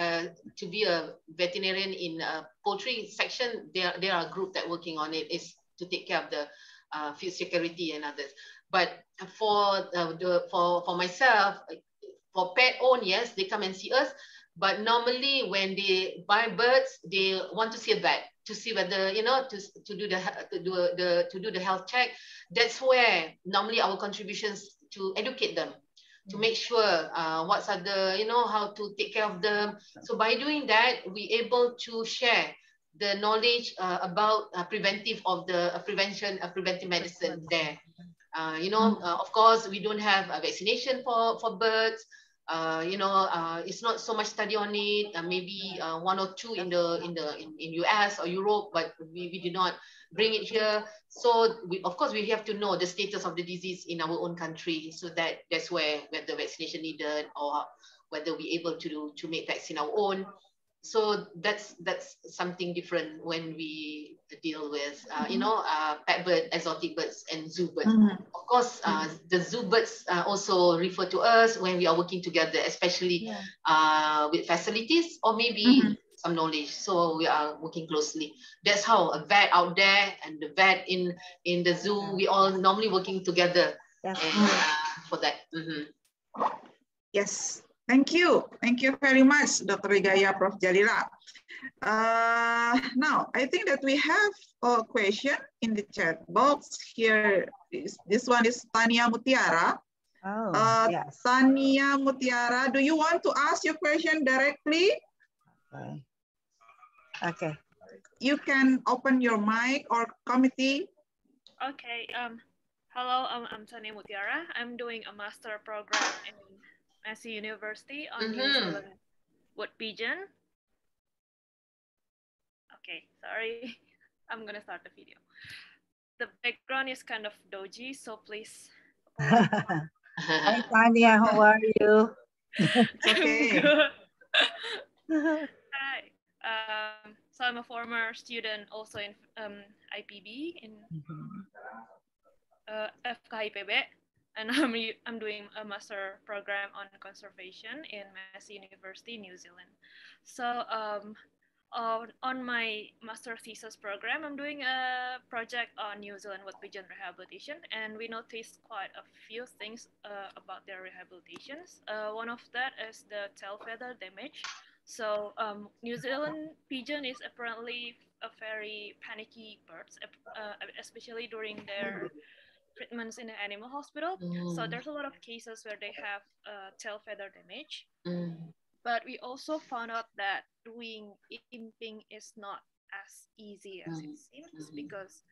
Speaker 14: to be a veterinarian in a poultry section, there are a group that working on it is to take care of the food security and others. But for myself, for pet own, yes, they come and see us. But normally when they buy birds, they want to see a vet to see whether, you know, to do the health check. That's where normally our contributions to educate them, to make sure what are the, you know, how to take care of them. So by doing that, we able to share the knowledge about preventive medicine there. You know, of course, we don't have a vaccination for birds. You know, it's not so much study on it. Maybe one or two in US or Europe, but we did not bring it here. So of course we have to know the status of the disease in our own country. So that's where the vaccination needed, or whether we able to make vaccine our own. So that's something different when we deal with you know, pet bird, exotic birds, and zoo birds. Of course, the zoo birds also refer to us when we are working together, especially with facilities or maybe some knowledge. So we are working closely. That's how a vet out there and the vet in the zoo, we all normally working together. And, for that.
Speaker 12: Yes. Thank you. Thank you very much, Dr. Rigaya, Prof. Jalila. Now, I think that we have a question in the chat box here. This one is Tania Mutiara.
Speaker 13: Yes.
Speaker 12: Tania Mutiara, do you want to ask your question directly?
Speaker 13: Okay.
Speaker 12: You can open your mic or committee.
Speaker 15: Okay. Hello, I'm Tania Mutiara. I'm doing a master program in Massey University on New Zealand wood pigeon. Okay, sorry. I'm gonna start the video. The background is kind of dodgy, so please.
Speaker 13: Hi Tanya, how are you?
Speaker 12: Okay.
Speaker 15: Hi. So I'm a former student also in IPB in FVM-IPB. And I'm doing a master program on conservation in Massey University, New Zealand. So on my master thesis program, I'm doing a project on New Zealand wood pigeon rehabilitation, and we noticed quite a few things about their rehabilitations. One of that is the tail feather damage. So New Zealand pigeon is apparently a very panicky bird, especially during their treatments in the animal hospital. So there's a lot of cases where they have tail feather damage. But we also found out that doing imping is not as easy as it seems, because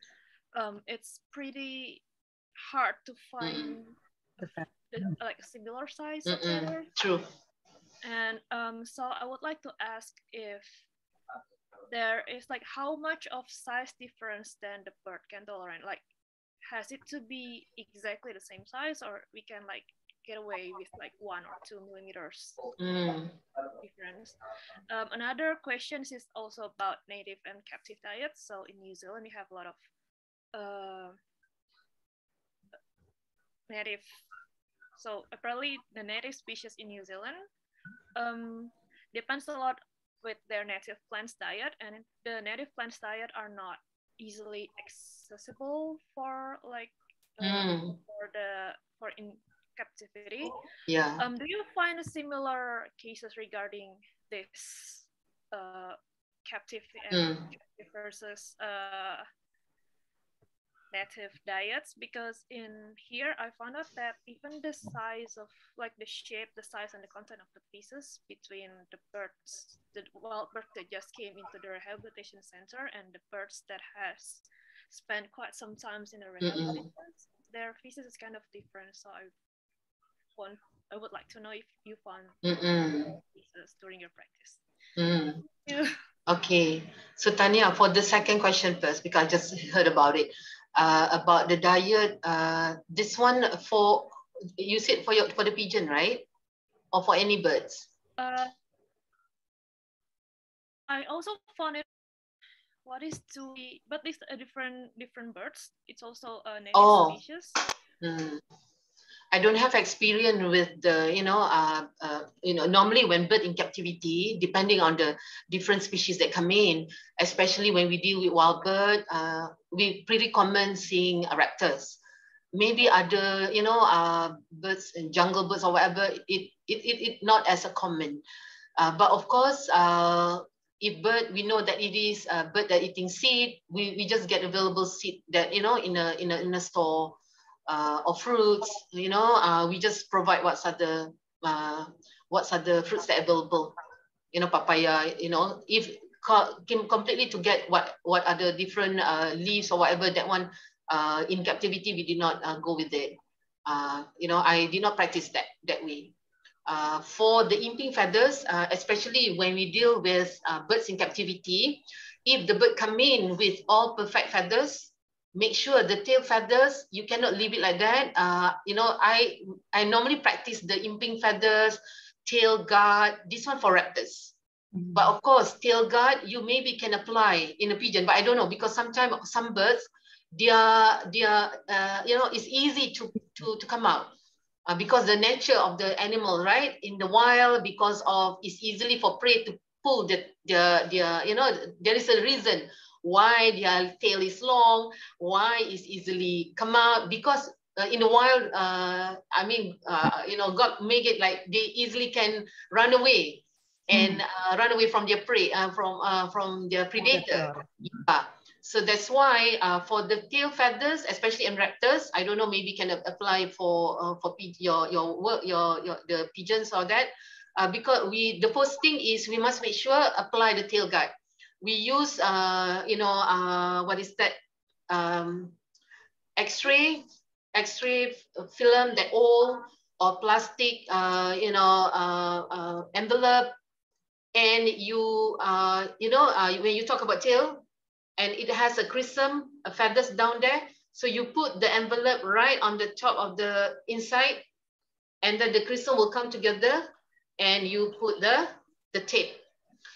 Speaker 15: it's pretty hard to find like a similar size of feather.
Speaker 14: True.
Speaker 15: And so I would like to ask if there is like how much of size difference then the bird can tolerate? Like, has it to be exactly the same size, or we can like get away with like 1 or 2 millimeters difference? Another question is also about native and captive diets. So in New Zealand, we have a lot of native. So apparently the native species in New Zealand depends a lot with their native plants diet, and the native plants diet are not easily accessible for like for in captivity.
Speaker 14: Yeah.
Speaker 15: Do you find similar cases regarding this captive and captive versus native diets? Because in here I found out that even the size of like the shape, the size, and the content of the pieces between the birds, the wild bird that just came into the rehabilitation center and the birds that has spent quite some time in the rehabilitation, their feces is kind of different. So I would like to know if you found pieces during your practice. Yeah.
Speaker 14: Okay, so Tanya, for the second question first, because I just heard about it, about the diet. This one for, you said for the pigeon, right? Or for any birds?
Speaker 15: I also found it. What is but it's a different birds. It's also a native species.
Speaker 14: I don't have experience with the, normally when bird in captivity, depending on the different species that come in, especially when we deal with wild bird, we pretty common seeing raptors. Maybe other, birds, jungle birds or whatever, it not as a common. But of course, if bird, we know that it is a bird that eating seed, we just get available seed that, in a store. Or fruits, we just provide what's are the fruits that are available, papaya, if completely to get what are the different leaves or whatever, that one in captivity we did not go with it. I did not practice that way. For the imping feathers, especially when we deal with birds in captivity, if the bird come in with all perfect feathers, make sure the tail feathers, you cannot leave it like that. I normally practice the imping feathers, tail guard, this one for raptors. But of course, tail guard, you maybe can apply in a pigeon, but I don't know, because sometimes some birds, it's easy to come out. Because the nature of the animal, right, in the wild, because of it's easily for prey to pull there is a reason why their tail is long, why it's easily come out, because in the wild, God make it like they easily can run away and run away from their prey, from their predator. Yeah. So that's why for the tail feathers, especially in raptors, I don't know, maybe can apply for your work, the pigeons or that, because the first thing is we must make sure apply the tail guard. We use what is that, X-ray film, that old or plastic envelope, and when you talk about tail, and it has a chrism, feathers down there. So you put the envelope right on the top of the inside, and then the chrism will come together, and you put the tape.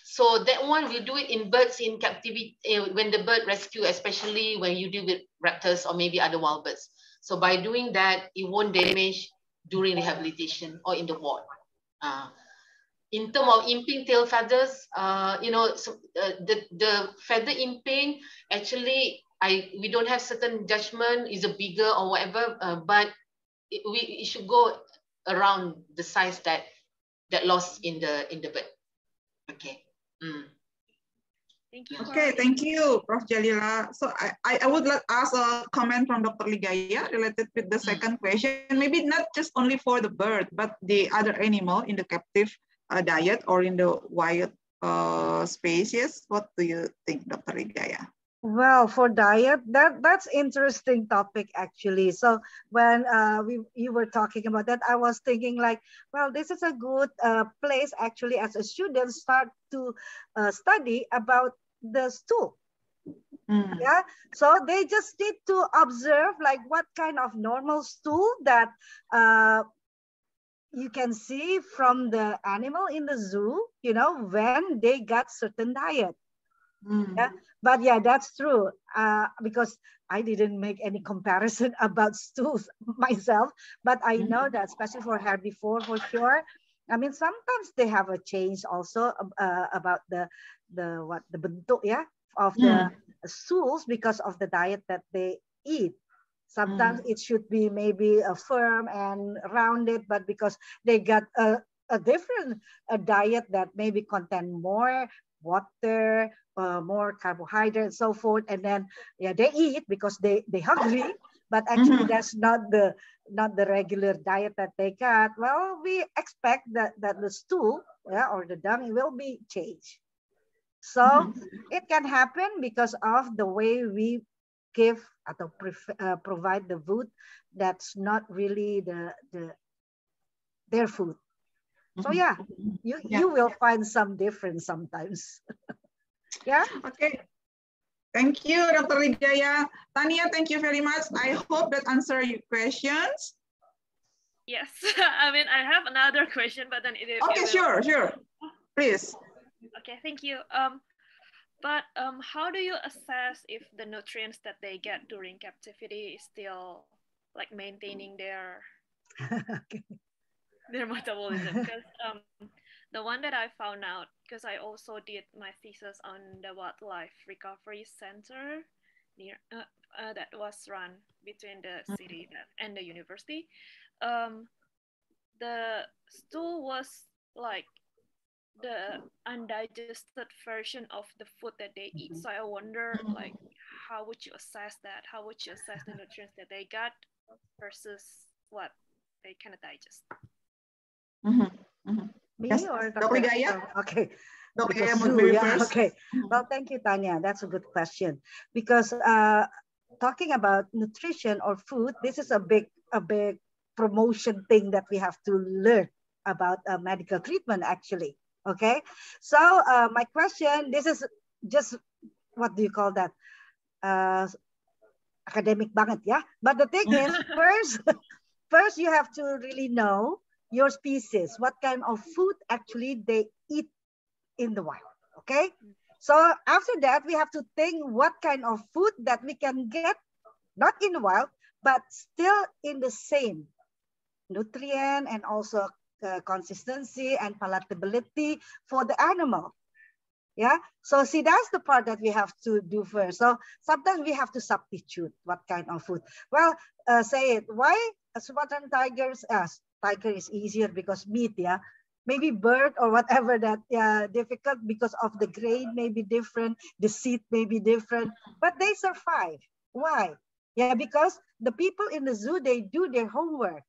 Speaker 14: So that one, we do it in birds in captivity, when the bird rescue, especially when you deal with raptors or maybe other wild birds. So by doing that, it won't damage during rehabilitation or in the ward. in terms of imping tail feathers, the feather imping, actually, we don't have certain judgment, is it bigger or whatever, but it should go around the size that lost in the bird. Okay.
Speaker 15: Thank you.
Speaker 12: Okay, thank you, Prof. Jalila. So I would like to ask a comment from Dr. Ligaya related with the second question. Maybe not just only for the bird, but the other animal in the captive diet or in the wild species. What do you think, Dr. Ligaya?
Speaker 13: Well, for diet, that's interesting topic actually. So when you were talking about that, I was thinking like, well, this is a good place actually as a student start to study about the stool. Yeah, so they just need to observe like what kind of normal stool that you can see from the animal in the zoo, you know, when they got certain diet. Yeah, but yeah, that's true. Because I didn't make any comparison about stools myself, but I know that especially for herbivore for sure. I mean, sometimes they have a change also about the bentuk, yeah, of the stools because of the diet that they eat. Sometimes it should be maybe a firm and rounded, but because they got a different diet that maybe contain more water, more carbohydrate and so forth, and then yeah, they eat because they hungry, but actually that's not the regular diet that they got. Well, we expect that the stool, yeah, or the dung will be changed. So it can happen because of the way we give or provide the food that's not really their food. So yeah, you will find some difference sometimes. Yeah.
Speaker 12: Okay. Thank you, Dr. Ligaya. Tania, thank you very much. I hope that answer your questions.
Speaker 15: Yes, I mean, I have another question, but then
Speaker 12: Okay, sure. Please.
Speaker 15: Okay, thank you. But how do you assess if the nutrients that they get during captivity is still like maintaining their metabolism? Because the one that I found out, because I also did my thesis on the wildlife recovery center near that was run between the city and the university. The stool was like the undigested version of the food that they eat. So I wonder, like, how would you assess that? How would you assess the nutrients that they got versus what they cannot digest?
Speaker 13: Me
Speaker 12: yes.
Speaker 13: or
Speaker 12: Dr. Ligaya?
Speaker 13: Okay.
Speaker 12: Dr. Ligaya would be first.
Speaker 13: Okay. Well, thank you, Tanya. That's a good question because talking about nutrition or food, this is a big promotion thing that we have to learn about medical treatment actually. Okay, so my question, this is just, what do you call that? Academic banget, yeah? But the thing is, first you have to really know your species, what kind of food actually they eat in the wild, okay? So after that, we have to think what kind of food that we can get, not in the wild, but still in the same nutrient and also consistency and palatability for the animal. Yeah, so see, that's the part that we have to do first. So sometimes we have to substitute what kind of food. Well, say it, why Sumatran tigers, tiger is easier because meat, yeah, maybe bird or whatever that difficult because of the grain may be different, the seed may be different, but they survive. Why? Yeah, because the people in the zoo, they do their homework.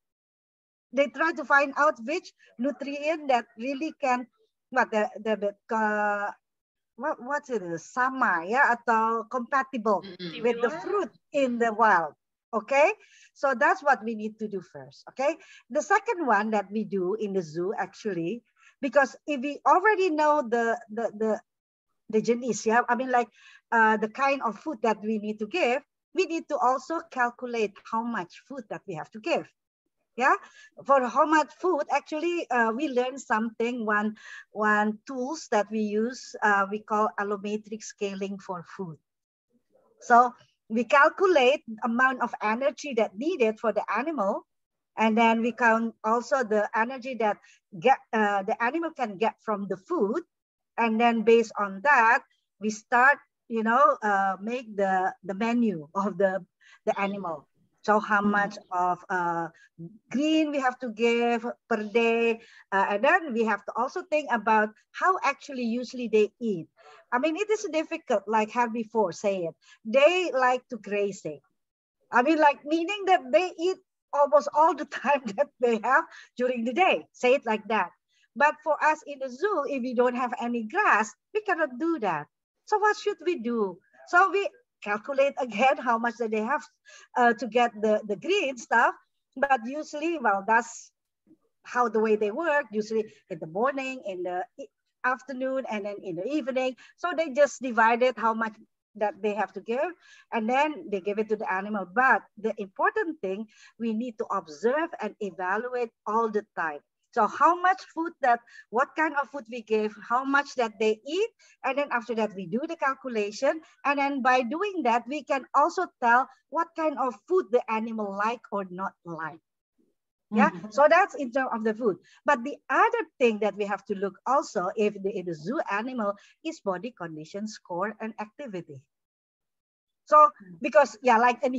Speaker 13: They try to find out which nutrient that really can, what's it, sama, yeah, atau compatible with the fruit in the wild. Okay, so that's what we need to do first. Okay, the second one that we do in the zoo actually, because if we already know the jenis, yeah, I mean like the kind of food that we need to give, we need to also calculate how much food that we have to give. Yeah, for how much food actually we learned something, one tools that we use, we call allometric scaling for food. So we calculate the amount of energy that needed for the animal And then we count also the energy that the animal can get from the food. And then based on that, we start, make the menu of the animal. So how much of green we have to give per day. And then we have to also think about how actually usually they eat. I mean, it is difficult, like had before say it. They like to grazing. I mean, like meaning that they eat almost all the time that they have during the day. Say it like that. But for us in the zoo, if we don't have any grass, we cannot do that. So what should we do? So we calculate again how much that they have to get the green stuff. But usually, well, that's how the way they work. Usually in the morning, in the afternoon, and then in the evening. So they just divided how much that they have to give, and then they give it to the animal. But the important thing, we need to observe and evaluate all the time. So how much food what kind of food we give, how much that they eat, and then after that we do the calculation, and then by doing that we can also tell what kind of food the animal like or not like. Yeah, so that's in terms of the food. But the other thing that we have to look also if in the zoo animal is body condition score and activity. So because like in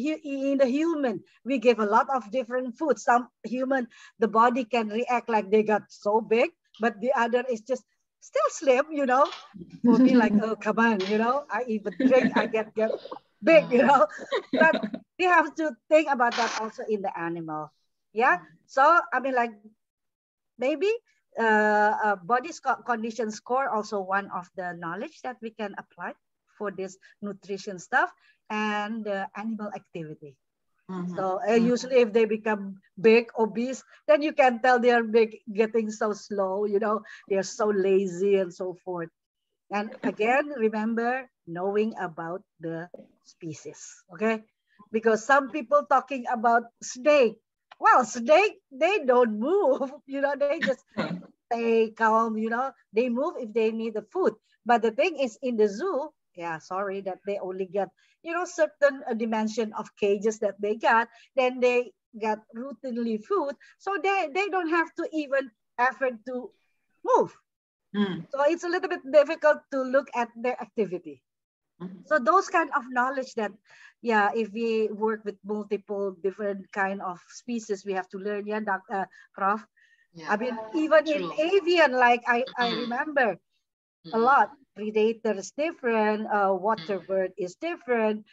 Speaker 13: the human, we give a lot of different food. Some human, the body can react like they got so big, but the other is just still slim, For me, like, oh, come on, I even drink, I get big, But we have to think about that also in the animal. Yeah. So, I mean, like maybe body condition score also one of the knowledge that we can apply for this nutrition stuff and animal activity. So usually if they become big, obese, then you can tell they are getting so slow, they're so lazy and so forth. And again, remember knowing about the species, okay? Because some people talking about snake. Well, snake, they don't move, they just stay calm, they move if they need the food. But the thing is in the zoo, sorry that they only get, certain dimension of cages that they got, then they get routinely food. So they don't have to even effort to move. So it's a little bit difficult to look at their activity. So those kind of knowledge that, if we work with multiple different kind of species, we have to learn, Prof. I mean, even in avian, like I remember a lot. Predator is different, water bird is different,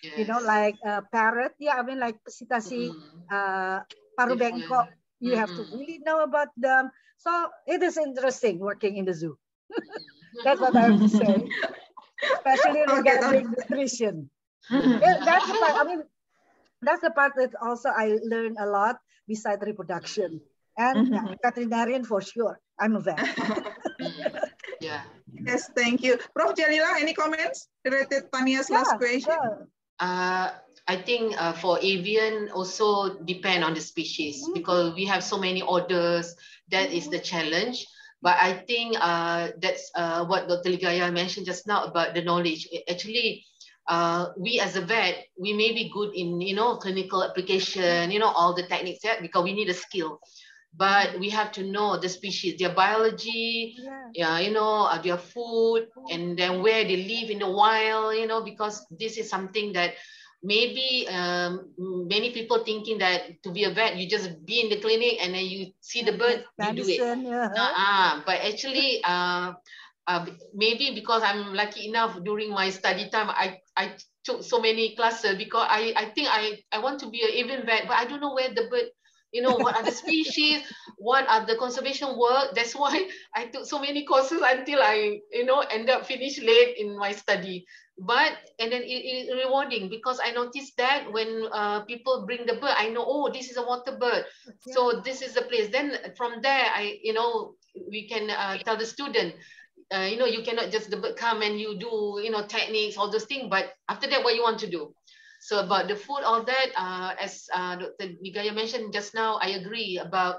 Speaker 13: like parrot. Yeah, I mean, like Sitasi, paru bengkok, you have to really know about them. So it is interesting working in the zoo. That's what I have to say. Especially regarding nutrition. That's the part, I mean, that's the part that also I learned a lot besides reproduction. And veterinarian for sure. I'm a vet.
Speaker 12: Yes, thank you. Prof. Jalila, any comments related to Tania's last question?
Speaker 14: I think for avian also depend on the species because we have so many orders. That is the challenge. But I think that's what Dr. Ligaya mentioned just now about the knowledge. Actually, we as a vet, we may be good in, clinical application, all the techniques, because we need a skill. But we have to know the species, their biology, their food, and then where they live in the wild, because this is something that maybe many people thinking that to be a vet, you just be in the clinic and then you see the bird, you do it. But actually, maybe because I'm lucky enough during my study time, I took so many classes because I think I want to be an avian vet, but I don't know where the bird, what are the species, what are the conservation work. That's why I took so many courses until I, end up finish late in my study. And then it's rewarding because I noticed that when people bring the bird, I know, oh, this is a water bird. So this is the place. Then from there, we can tell the student, you cannot just the bird come and you do, techniques, all those things. But after that, what you want to do? So about the food, all that, as Dr. Ligaya mentioned just now, I agree about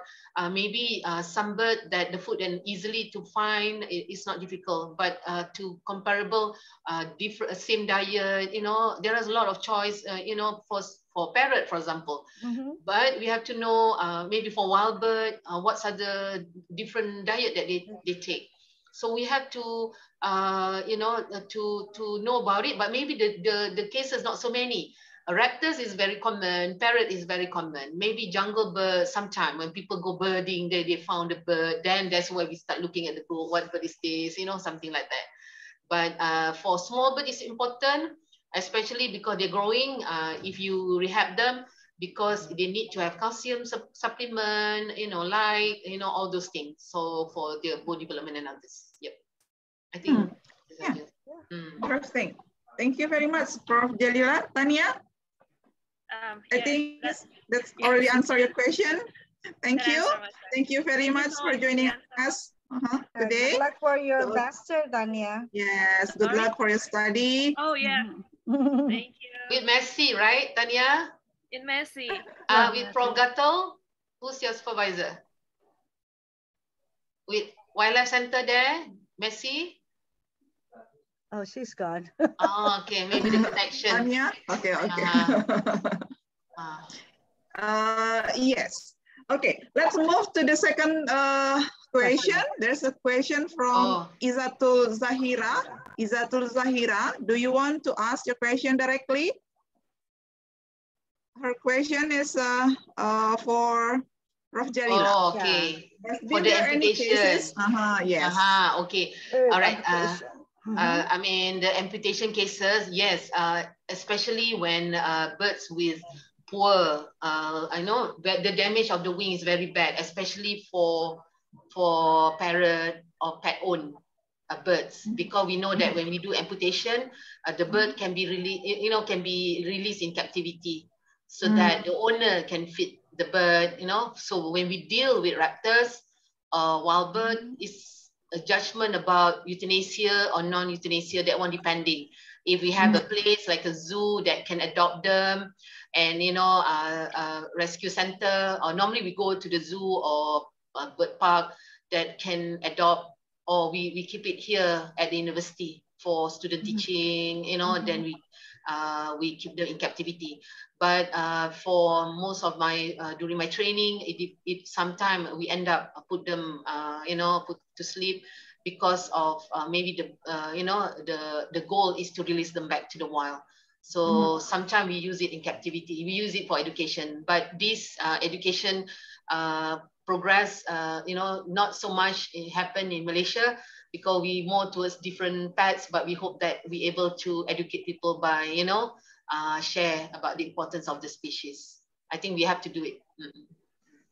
Speaker 14: maybe some bird that the food and easily to find is not difficult, but to comparable different same diet, there is a lot of choice, for parrot, for example. But we have to know maybe for wild bird, what are the different diet that they take. So we have to to know about it. But maybe the cases not so many. Raptors is very common. Parrot is very common. Maybe jungle bird. Sometime when people go birding, they found a bird. Then that's where we start looking at the book. What bird is this? Something like that. But for small bird, it's important, especially because they're growing. If you rehab them, because they need to have calcium supplement, light, all those things. So for their bone development and others. Yep. I think.
Speaker 12: Interesting. Thank you very much, Prof. Jalila. Tanya? I think that's already answered your question. Thank you. Thank you very much for joining us today.
Speaker 13: Good luck for your master, Tanya.
Speaker 12: Yes, good luck for your study.
Speaker 15: Oh, yeah. Thank you.
Speaker 14: With Messi, right, Tanya?
Speaker 15: In Messi.
Speaker 14: With Prof. Gato, who's your supervisor? With Wildlife Center there, Messi?
Speaker 13: Oh, she's gone.
Speaker 14: Oh, okay, maybe the connection.
Speaker 12: Tanya? Okay. Yes. Okay, let's move to the second question. There's a question from Izatul Zahira. Izatul Zahira, do you want to ask your question directly? Her question is for Prof. Jalila.
Speaker 14: Oh, okay. For the amputation.
Speaker 12: Yes.
Speaker 14: Okay. All right. I mean, the amputation cases, yes, especially when birds with poor, I know the damage of the wing is very bad, especially for parrot or pet-owned birds, because we know that when we do amputation, the bird can be released in captivity, so that the owner can feed the bird. So when we deal with raptors, wild bird is a judgment about euthanasia or non-euthanasia, that one depending. If we have a place like a zoo that can adopt them, and rescue center, or normally we go to the zoo or a bird park that can adopt, or we keep it here at the university for student teaching, then we keep them in captivity. But for most of my during my training, it sometimes we end up put them put to sleep, because of maybe the goal is to release them back to the wild. So sometimes we use it in captivity. We use it for education, but this education progress, not so much happen in Malaysia, because we more towards different pets. But we hope that we able to educate people by share about the importance of the species. I think we have to do it.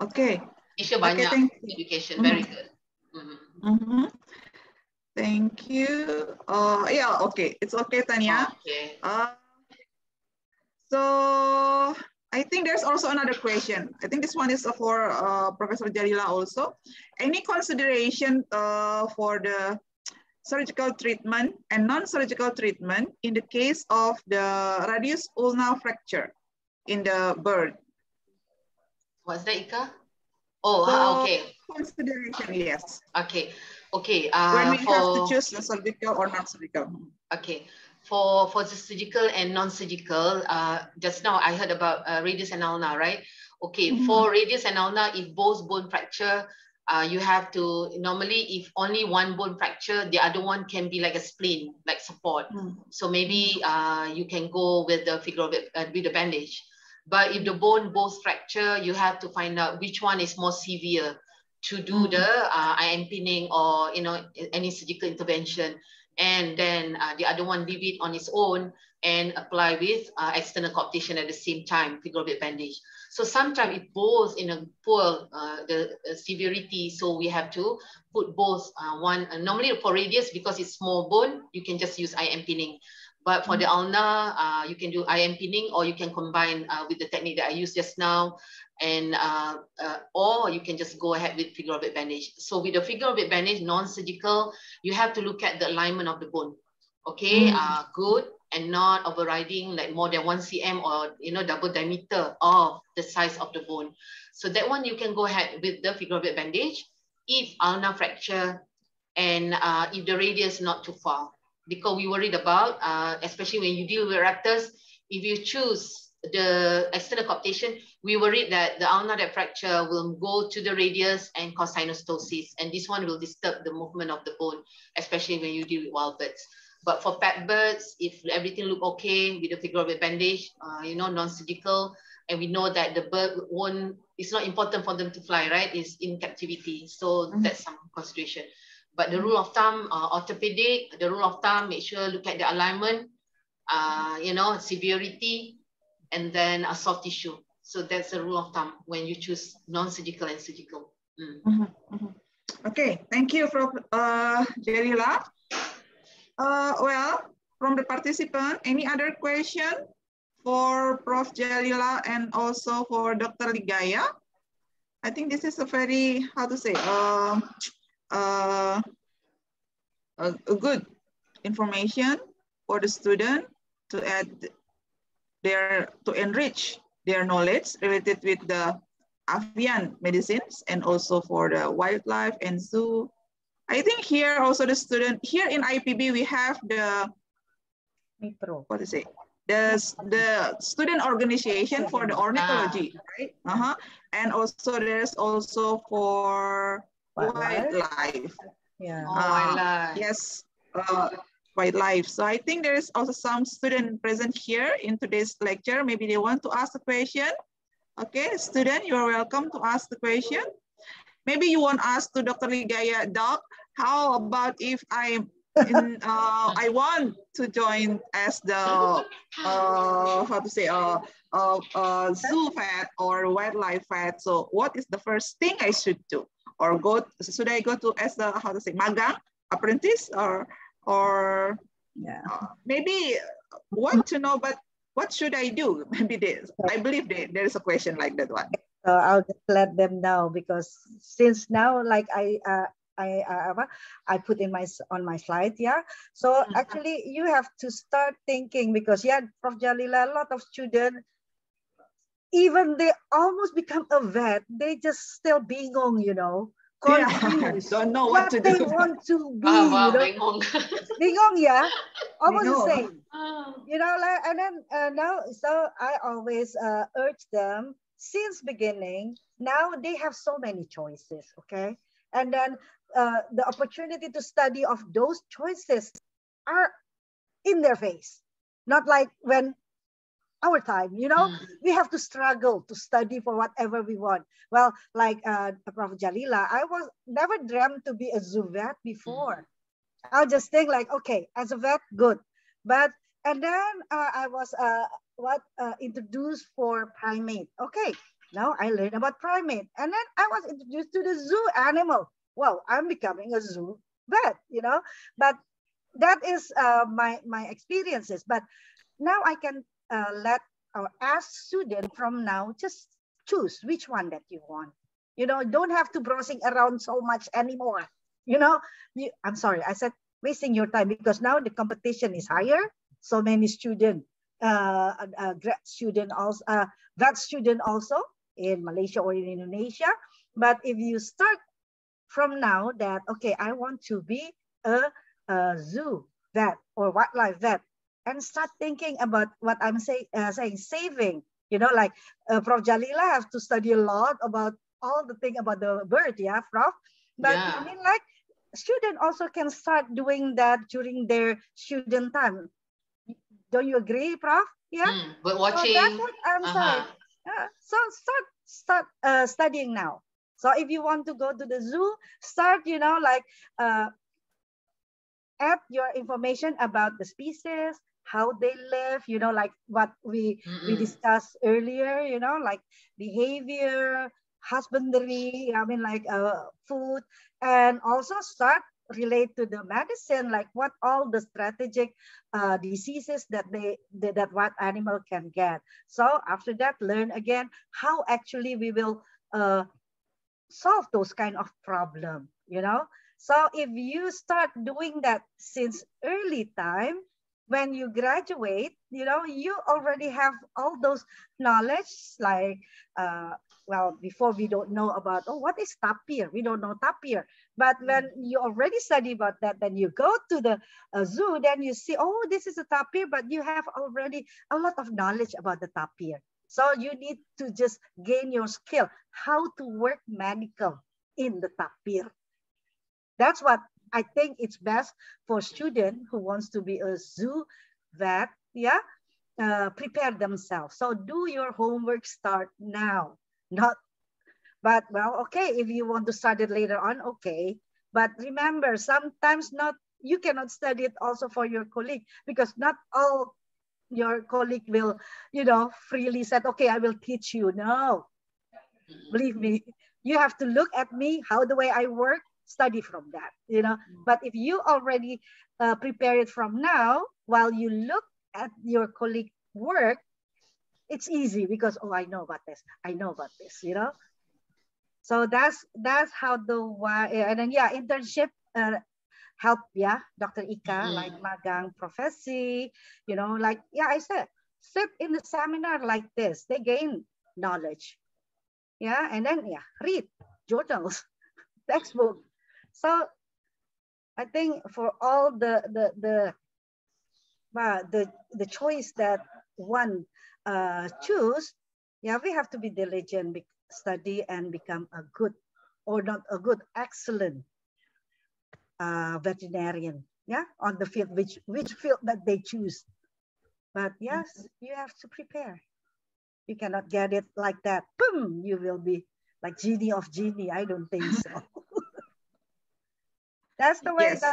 Speaker 12: Okay.
Speaker 14: Banyak education, very good.
Speaker 12: Thank you. Yeah, okay. It's okay, Tanya.
Speaker 14: Okay.
Speaker 12: So I think there's also another question. I think this one is for Professor Jalila also. Any consideration for the surgical treatment and non-surgical treatment in the case of the radius ulnar fracture in the bird?
Speaker 14: What's that, Ika? Oh,
Speaker 12: so,
Speaker 14: okay.
Speaker 12: Consideration, yes.
Speaker 14: Okay.
Speaker 12: When we have to choose the surgical or non-surgical.
Speaker 14: Okay. For the surgical and non-surgical, just now I heard about radius and ulnar, right? Okay, for radius and ulnar, if both bone fracture, you have to, normally if only one bone fracture, the other one can be like a spleen, like support. So maybe you can go with the figure of it, with the bandage. But if the bone both fracture, you have to find out which one is more severe to do the IM pinning or any surgical intervention. And then the other one leave it on its own and apply with external coaptation at the same time, figure of eight bandage. So sometimes it both in a poor the severity, so we have to put both one. Normally for radius, because it's small bone, you can just use IM pinning. But for the ulnar, you can do IM pinning, or you can combine with the technique that I used just now, and or you can just go ahead with figure of eight bandage. So with the figure of eight bandage, non-surgical, you have to look at the alignment of the bone. Okay, good, and not overriding like more than 1 cm or double diameter of the size of the bone. So that one you can go ahead with the figure of eight bandage if ulnar fracture and if the radius not too far. Because we worried about, especially when you deal with raptors, if you choose the external coaptation, we worried that the ulnar that fracture will go to the radius and cause synostosis, and this one will disturb the movement of the bone, especially when you deal with wild birds. But for pet birds, if everything look okay with the figure of a bandage, non-surgical, and we know that the bird won't, it's not important for them to fly, right? It's in captivity. So that's some consideration. But the rule of thumb, orthopedic, the rule of thumb, make sure look at the alignment, severity, and then a soft tissue. So that's the rule of thumb when you choose non-surgical and surgical.
Speaker 12: Okay, thank you, Prof. Jalila. Well, from the participant, any other question for Prof. Jalila and also for Dr. Ligaya? I think this is a very, how to say, a good information for the student to to enrich their knowledge related with the avian medicines and also for the wildlife and zoo. I think here also the student, here in IPB we have the, what is it? The student organization for the ornithology, right? And also there's also for wildlife.
Speaker 13: Yeah.
Speaker 14: Wildlife.
Speaker 12: Yes, wildlife. So I think there is also some student present here in today's lecture. Maybe they want to ask a question. Okay, student, you are welcome to ask the question. Maybe you want to ask to Dr. Ligaya, Doc, how about if I want to join as the how to say zoo vet or wildlife vet? So what is the first thing I should do? Or should I go to as the, how to say, magang apprentice, or maybe want to know, but what should I do? Maybe I believe there is a question like that one.
Speaker 13: So I'll just let them know, because since now, like I put in on my slide, yeah. So actually you have to start thinking, because Prof. Jalila, a lot of students, even they almost become a vet, they just still bingung, confused.
Speaker 12: Don't know what to
Speaker 13: they
Speaker 12: do.
Speaker 13: want to be,
Speaker 14: bingung.
Speaker 13: Bingung, yeah, almost the same. And then now, so I always urge them since beginning. Now they have so many choices, okay? And then the opportunity to study of those choices are in their face. Not like when our time, we have to struggle to study for whatever we want. Well, like Prof. Jalila, I was never dreamt to be a zoo vet before. I'll just think like, okay, as a vet, good. And then I was introduced for primate. Okay, now I learned about primate. And then I was introduced to the zoo animal. Wow, I'm becoming a zoo vet, But that is my experiences. But now I can let or ask student from now, just choose which one that you want. Don't have to browsing around so much anymore. I'm sorry, I said wasting your time, because now the competition is higher. So many students, grad student also, vet student also in Malaysia or in Indonesia. But if you start from now that, okay, I want to be a zoo vet or wildlife vet, and start thinking about what I'm saying, saving, like Prof. Jalila have to study a lot about all the thing about the bird, yeah, Prof? But I mean, like, student also can start doing that during their student time. Don't you agree, Prof? Yeah.
Speaker 14: But watching.
Speaker 13: So that's what I'm saying. So start studying now. So if you want to go to the zoo, start, add your information about the species, how they live, like what we discussed earlier, like behavior, husbandry, I mean, like food, and also start relate to the medicine, like what all the strategic diseases that what animal can get. So after that, learn again how actually we will solve those kind of problem, So if you start doing that since early time, when you graduate, you already have all those knowledge, like, well, before we don't know about, what is tapir? We don't know tapir. But when you already study about that, then you go to the zoo, then you see, oh, this is a tapir, but you have already a lot of knowledge about the tapir. So you need to just gain your skill, how to work medical in the tapir. That's what I think it's best for student who wants to be a zoo vet, yeah, prepare themselves. So do your homework, start now, not. But well, okay, if you want to start it later on, okay. But remember, sometimes you cannot study it also for your colleague, because not all your colleague will, freely said, okay, I will teach you. No, believe me, you have to look at me, how the way I work, study from that, But if you already prepare it from now, while you look at your colleague work, it's easy because, oh, I know about this, So that's how and then internship help, Dr. Ika, like magang profesi, like I said, sit in the seminar like this, they gain knowledge, and then read journals, textbook. So I think for all the choice that one choose, we have to be diligent, study and become a good, or not a good, excellent veterinarian, on the field, which field that they choose. But yes, you have to prepare. You cannot get it like that. Boom, you will be like genie of genie. I don't think so. That's the way.
Speaker 12: Yes.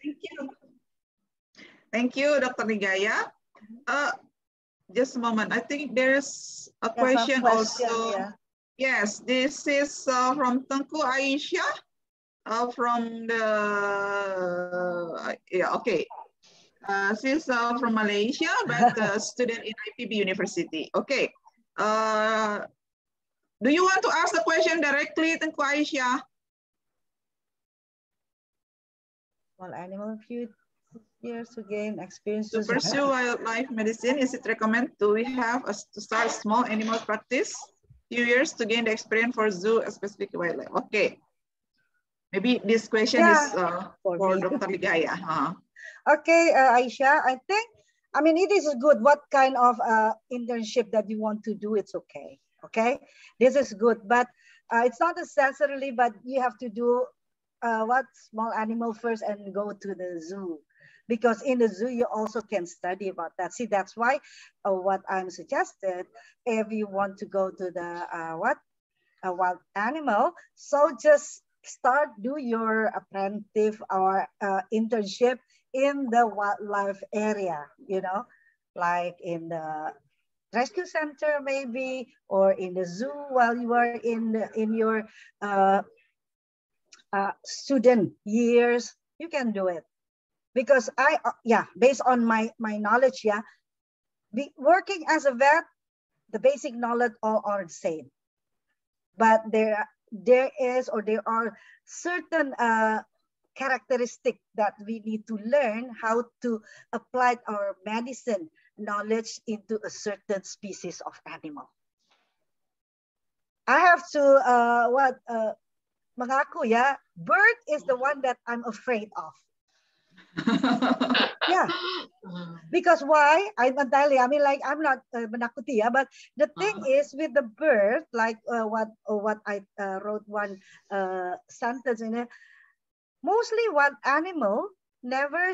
Speaker 12: Thank you. Thank you, Dr. Nigaya. Just a moment. I think there's a question also. Yeah. Yes, this is from Tengku Aisyah from the, okay. She's from Malaysia, but a student in IPB University. Okay. Do you want to ask the question directly, Tengku Aisyah?
Speaker 13: Well, animal few years to gain experience.
Speaker 12: To pursue wildlife medicine, is it recommended to start small animal practice? Few years to gain the experience for zoo, specific wildlife. Okay. Maybe this question is for Dr. Ligaya.
Speaker 13: Okay, Aisha, I think, it is good. What kind of internship that you want to do, it's okay. Okay, this is good, but it's not necessarily, but you have to do small animal first and go to the zoo. Because in the zoo, you also can study about that. See, that's why what I'm suggested, if you want to go to the wild animal, so just do your apprentice or internship in the wildlife area, like in the rescue center maybe, or in the zoo while you are in your student years, you can do it. Because based on my knowledge, working as a vet, the basic knowledge all are the same. But there are certain characteristics that we need to learn how to apply our medicine knowledge into a certain species of animal. I have to mengaku, bird is the one that I'm afraid of. Because why? I'm entirely, I'm not menakuti, but the thing is with the bird, like what I wrote one sentence in it, mostly one animal never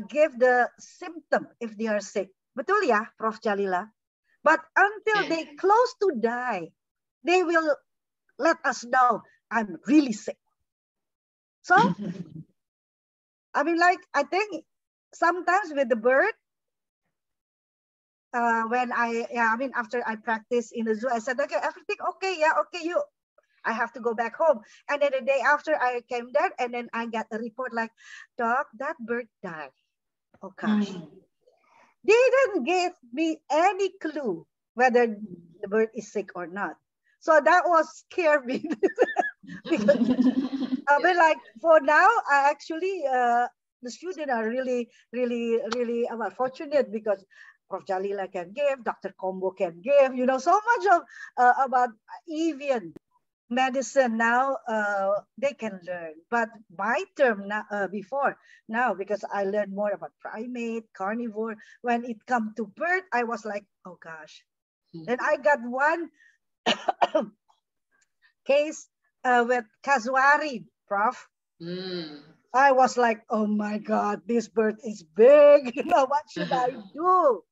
Speaker 13: give the symptom if they are sick. Betul ya, Prof. Jalila? But until they close to die, they will let us know, I'm really sick. So, I think sometimes with the bird, when after I practice in the zoo, I said, okay, everything okay, okay, I have to go back home. And then the day after I came there, and then I got a report like, Doc, that bird died. Oh gosh. They didn't give me any clue whether the bird is sick or not. So that was scared me. Because, for now, I actually, the students are really, really, really fortunate because Prof. Jalila can give, Dr. Combo can give, so much of about Avian. medicine now, they can learn. But my term now, now, because I learned more about primate, carnivore, when it come to bird, I was like, oh gosh. Then I got one case with Kasuari, Prof. I was like, oh my God, this bird is big. You know, what should I do?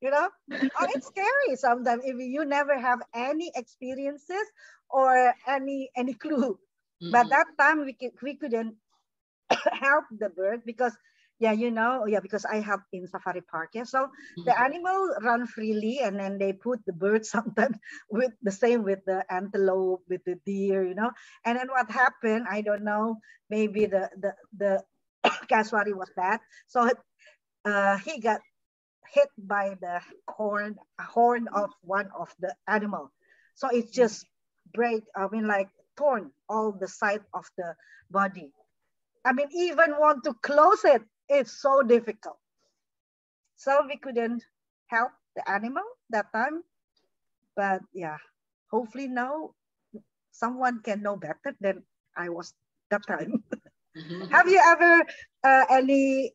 Speaker 13: You know, it's scary sometimes if you never have any experiences or any clue. But that time we couldn't help the bird because, yeah, you know, yeah, because I have in safari park. Yeah, so the animal run freely, and then they put the bird sometimes with the same with the antelope, with the deer, you know. And then what happened? I don't know. Maybe the Kaswari was bad, so he got hit by the horn of one of the animal, so it just break. I mean, like torn all the side of the body. I mean, even want to close it, it's so difficult. So we couldn't help the animal that time. But yeah, hopefully now someone can know better than I was that time. Have you ever any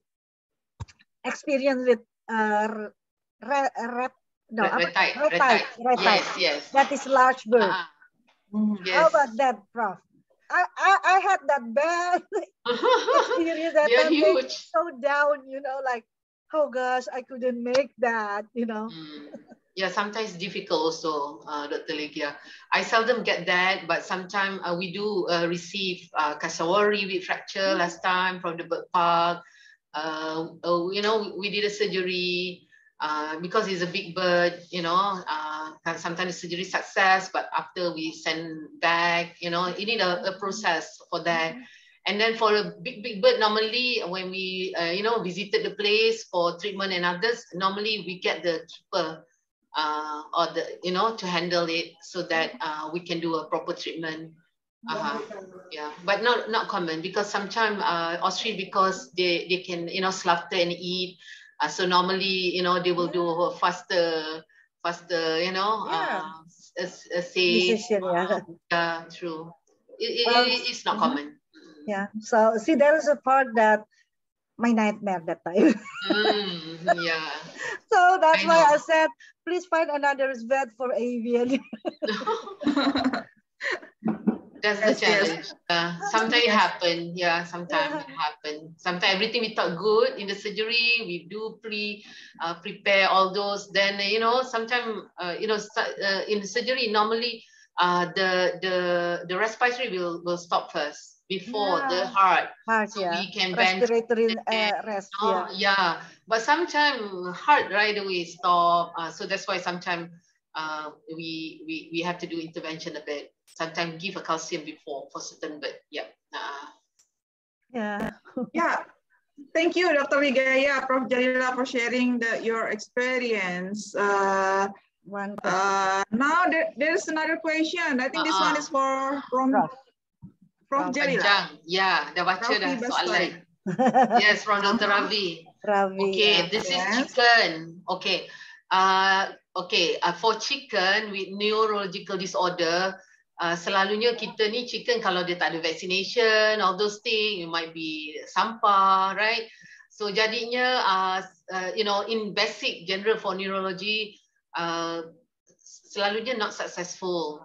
Speaker 13: experience with
Speaker 14: retite? Yes.
Speaker 13: That is large bird.
Speaker 14: Yes.
Speaker 13: How about that, Prof? I had that bad experience that
Speaker 14: They're
Speaker 13: time.
Speaker 14: huge.
Speaker 13: So down, you know, like, oh gosh, I couldn't make that, you know.
Speaker 14: Yeah, sometimes difficult also, Dr. Legia. I seldom get that, but sometimes we do receive cassowary with fracture last time from the bird park. You know, we did a surgery because it's a big bird, you know, sometimes the surgery success, but after we send back, you know, you need a process for that. And then for a big bird, normally when we, you know, visited the place for treatment and others, normally we get the keeper or the, you know, to handle it so that we can do a proper treatment. Yeah, but not common because sometimes ostrich, because they can, you know, slaughter and eat. So normally, you know, they will do a faster, you know, safe.
Speaker 13: Decision,
Speaker 14: yeah, true. It's not common.
Speaker 13: Yeah. So see, there is a part that my nightmare that time.
Speaker 14: Yeah.
Speaker 13: So that's why I said, please find another vet for avian.
Speaker 14: That's the challenge. Sometimes it happen. Yeah, sometimes it happen. Sometimes everything we thought good in the surgery, we do prepare all those. Then, you know, sometimes, you know, in the surgery, normally the respiratory will stop first before the heart. So we can
Speaker 13: respiratory rest.
Speaker 14: Yeah, but sometimes heart right away stop. So that's why sometimes we have to do intervention a bit. Sometimes give a calcium before for certain, but yeah.
Speaker 13: Yeah.
Speaker 12: Thank you, Dr. Wigaya, Prof. Jalila, for sharing your experience. Now there's another question. I think this one is from Prof. Jalila.
Speaker 14: Yeah, dah baca dah soalan. Yes, from Dr. Ravi. Okay, this is chicken. Okay. For chicken with neurological disorder, selalunya kita ni chicken kalau dia tak ada vaccination, all those things, it might be sampah, right? So jadinya, you know, in basic general for neurology, selalunya not successful,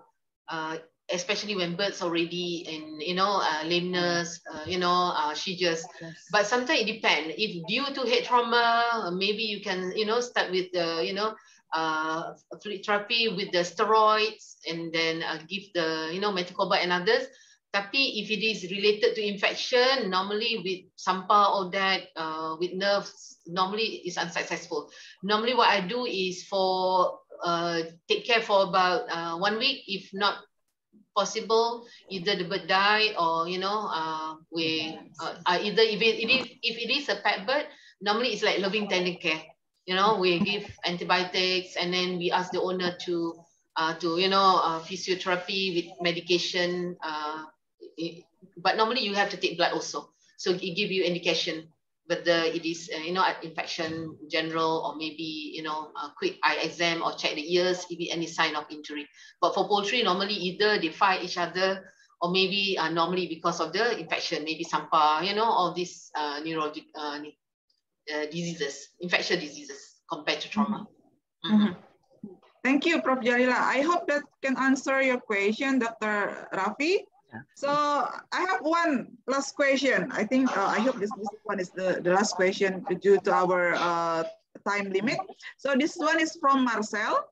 Speaker 14: especially when birds already in, you know, lameness, you know, seizures. But sometimes it depends. If due to head trauma, maybe you can, you know, start with the, you know, fluid therapy with the steroids, and then give the, you know, metocobat and others. Tapi if it is related to infection, normally with sampah, all that, with nerves, normally it's unsuccessful. Normally what I do is for take care for about 1 week. If not possible, either the bird die or, you know, either if it is a pet bird, normally it's like loving tender care. You know, we give antibiotics, and then we ask the owner to you know, physiotherapy with medication. But normally you have to take blood also, so it give you indication. whether it is infection general, or maybe a quick eye exam or check the ears if any sign of injury. But for poultry, normally either they fight each other, or maybe normally because of the infection, maybe sampah, all these neurologic diseases, infectious diseases compared to trauma.
Speaker 12: Thank you, Prof. Jalila. I hope that can answer your question, Dr. Rafi. So I have one last question. I think I hope this one is the last question due to our time limit. So this one is from Marcel.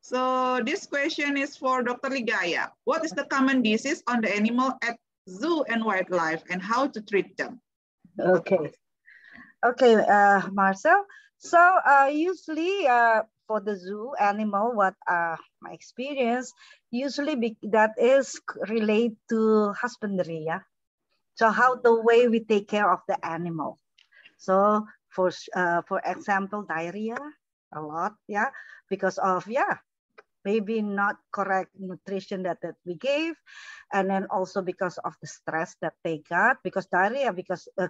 Speaker 12: So this question is for Dr. Ligaya. What is the common disease on the animal at zoo and wildlife, and how to treat them?
Speaker 13: Okay. Okay, Marcel. So usually for the zoo animal, what my experience, usually that is related to husbandry, yeah. So how the way we take care of the animal. So for example, diarrhea, a lot, yeah, because of, maybe not correct nutrition that we gave, and then also because of the stress that they got, because diarrhea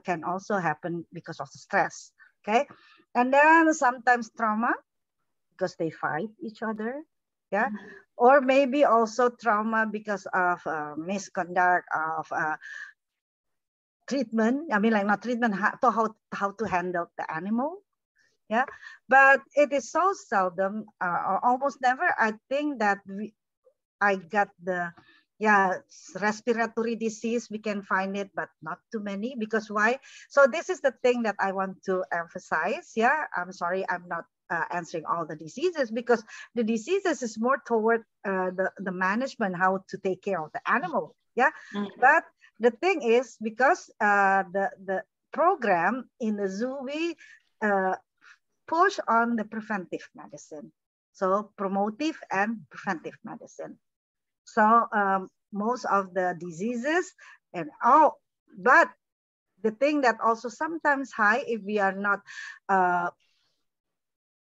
Speaker 13: can also happen because of the stress, okay? And then sometimes trauma, because they fight each other, yeah? Or maybe also trauma because of misconduct of treatment, I mean like not treatment, how to handle the animal, yeah, but it is so seldom, or almost never. I think that I got the respiratory disease. We can find it, but not too many. Because why? So this is the thing that I want to emphasize. Yeah, I'm sorry, I'm not answering all the diseases, because the diseases is more toward the management, how to take care of the animal. Yeah, but the thing is, because the program in the zoo, we push on the preventive medicine. So promotive and preventive medicine. So most of the diseases but the thing that also sometimes high, if we are not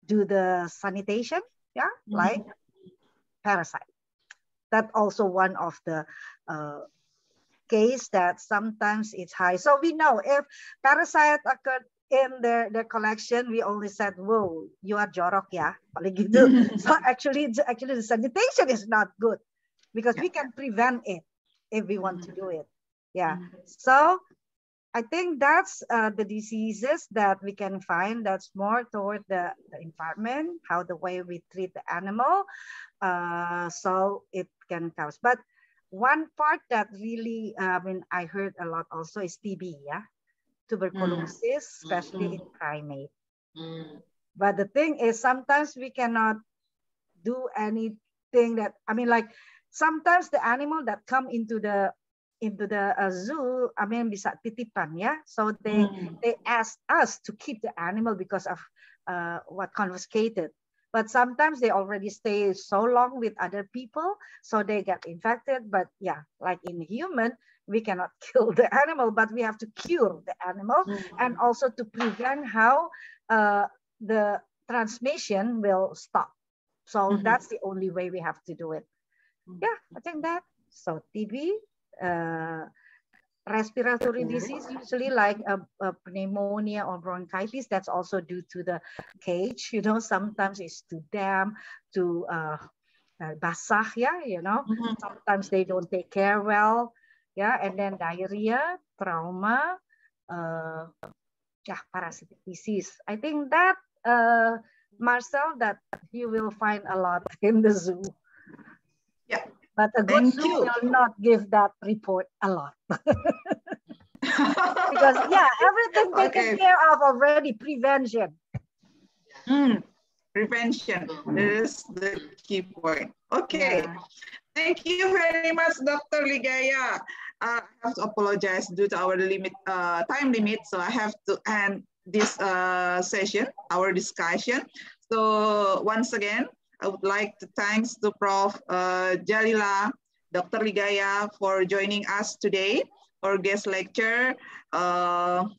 Speaker 13: do the sanitation, yeah, like parasite. That also one of the case that sometimes it's high. So we know if parasite occurred in their collection, we only said, whoa, you are jorok, yeah. So actually the sanitation is not good, because we can prevent it if we want to do it. Yeah. So I think that's the diseases that we can find that's more toward the environment, how the way we treat the animal. So it can cause. But one part that really, I heard a lot also is TB, yeah. Tuberculosis, especially in primate. But the thing is, sometimes we cannot do anything that, sometimes the animal that come into the zoo, bisa titipan, yeah. So they ask us to keep the animal because of what confiscated. But sometimes they already stay so long with other people, so they get infected. But yeah, like in human, we cannot kill the animal, but we have to cure the animal, and also to prevent how the transmission will stop. So that's the only way we have to do it. Yeah, I think that. So TB, respiratory disease, usually like a pneumonia or bronchitis, that's also due to the cage, sometimes it's too damp, too basah, yeah, sometimes they don't take care well. Yeah, and then diarrhea, trauma, parasitic disease. I think that, Marcel, that you will find a lot in the zoo.
Speaker 12: Yeah.
Speaker 13: But a good zoo will not give that report a lot. Because, everything taken care of already, prevention.
Speaker 12: Prevention is the key point. Okay. Yeah. Thank you very much, Dr. Ligaya. I have to apologize due to our time limit, so I have to end this session, our discussion. So once again, I would like to thank to Prof. Jalila, Dr. Ligaya for joining us today, our guest lecture,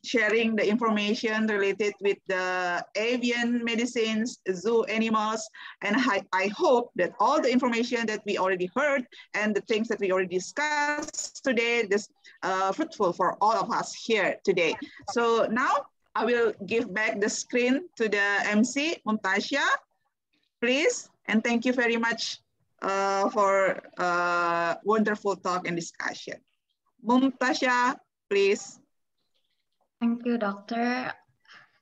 Speaker 12: sharing the information related with the avian medicines, zoo animals, and I hope that all the information that we already heard and the things that we already discussed today is fruitful for all of us here today. So now I will give back the screen to the MC, Mumtasha, please. And thank you very much for wonderful talk and discussion. Mumtasha, please.
Speaker 11: Thank you, Doctor.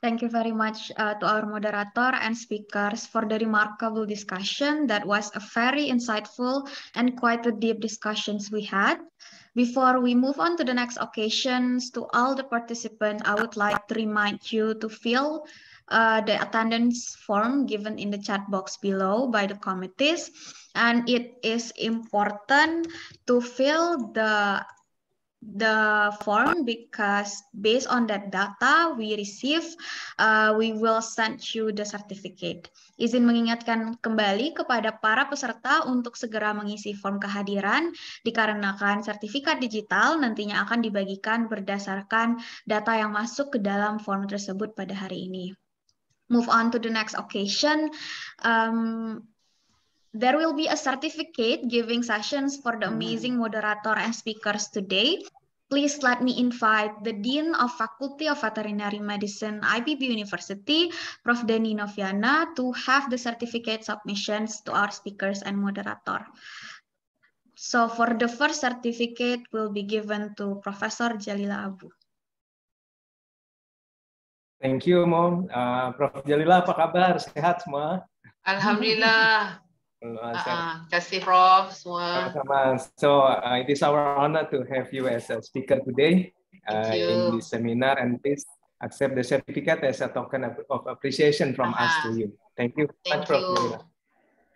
Speaker 11: Thank you very much to our moderator and speakers for the remarkable discussion. That was a very insightful and quite a deep discussions we had. Before we move on to the next occasions, to all the participants, I would like to remind you to fill the attendance form given in the chat box below by the committees. And it is important to fill the form because based on that data we receive, we will send you the certificate. Izin mengingatkan kembali kepada para peserta untuk segera mengisi form kehadiran dikarenakan sertifikat digital nantinya akan dibagikan berdasarkan data yang masuk ke dalam form tersebut pada hari ini. Move on to the next occasion. There will be a certificate giving sessions for the amazing moderator and speakers today. Please let me invite the Dean of Faculty of Veterinary Medicine IPB University, Prof. Denny Noviana, to have the certificate submissions to our speakers and moderator. So for the first certificate will be given to Professor Jalila Abu.
Speaker 1: Thank you, Mom. Prof. Jalila, apa kabar? Sehat semua?
Speaker 14: Alhamdulillah. Terima kasih Prof semua.
Speaker 1: So it is our honor to have you as a speaker today in this seminar, and please accept the certificate as a token of appreciation from us to you. Thank you.
Speaker 14: Thank you.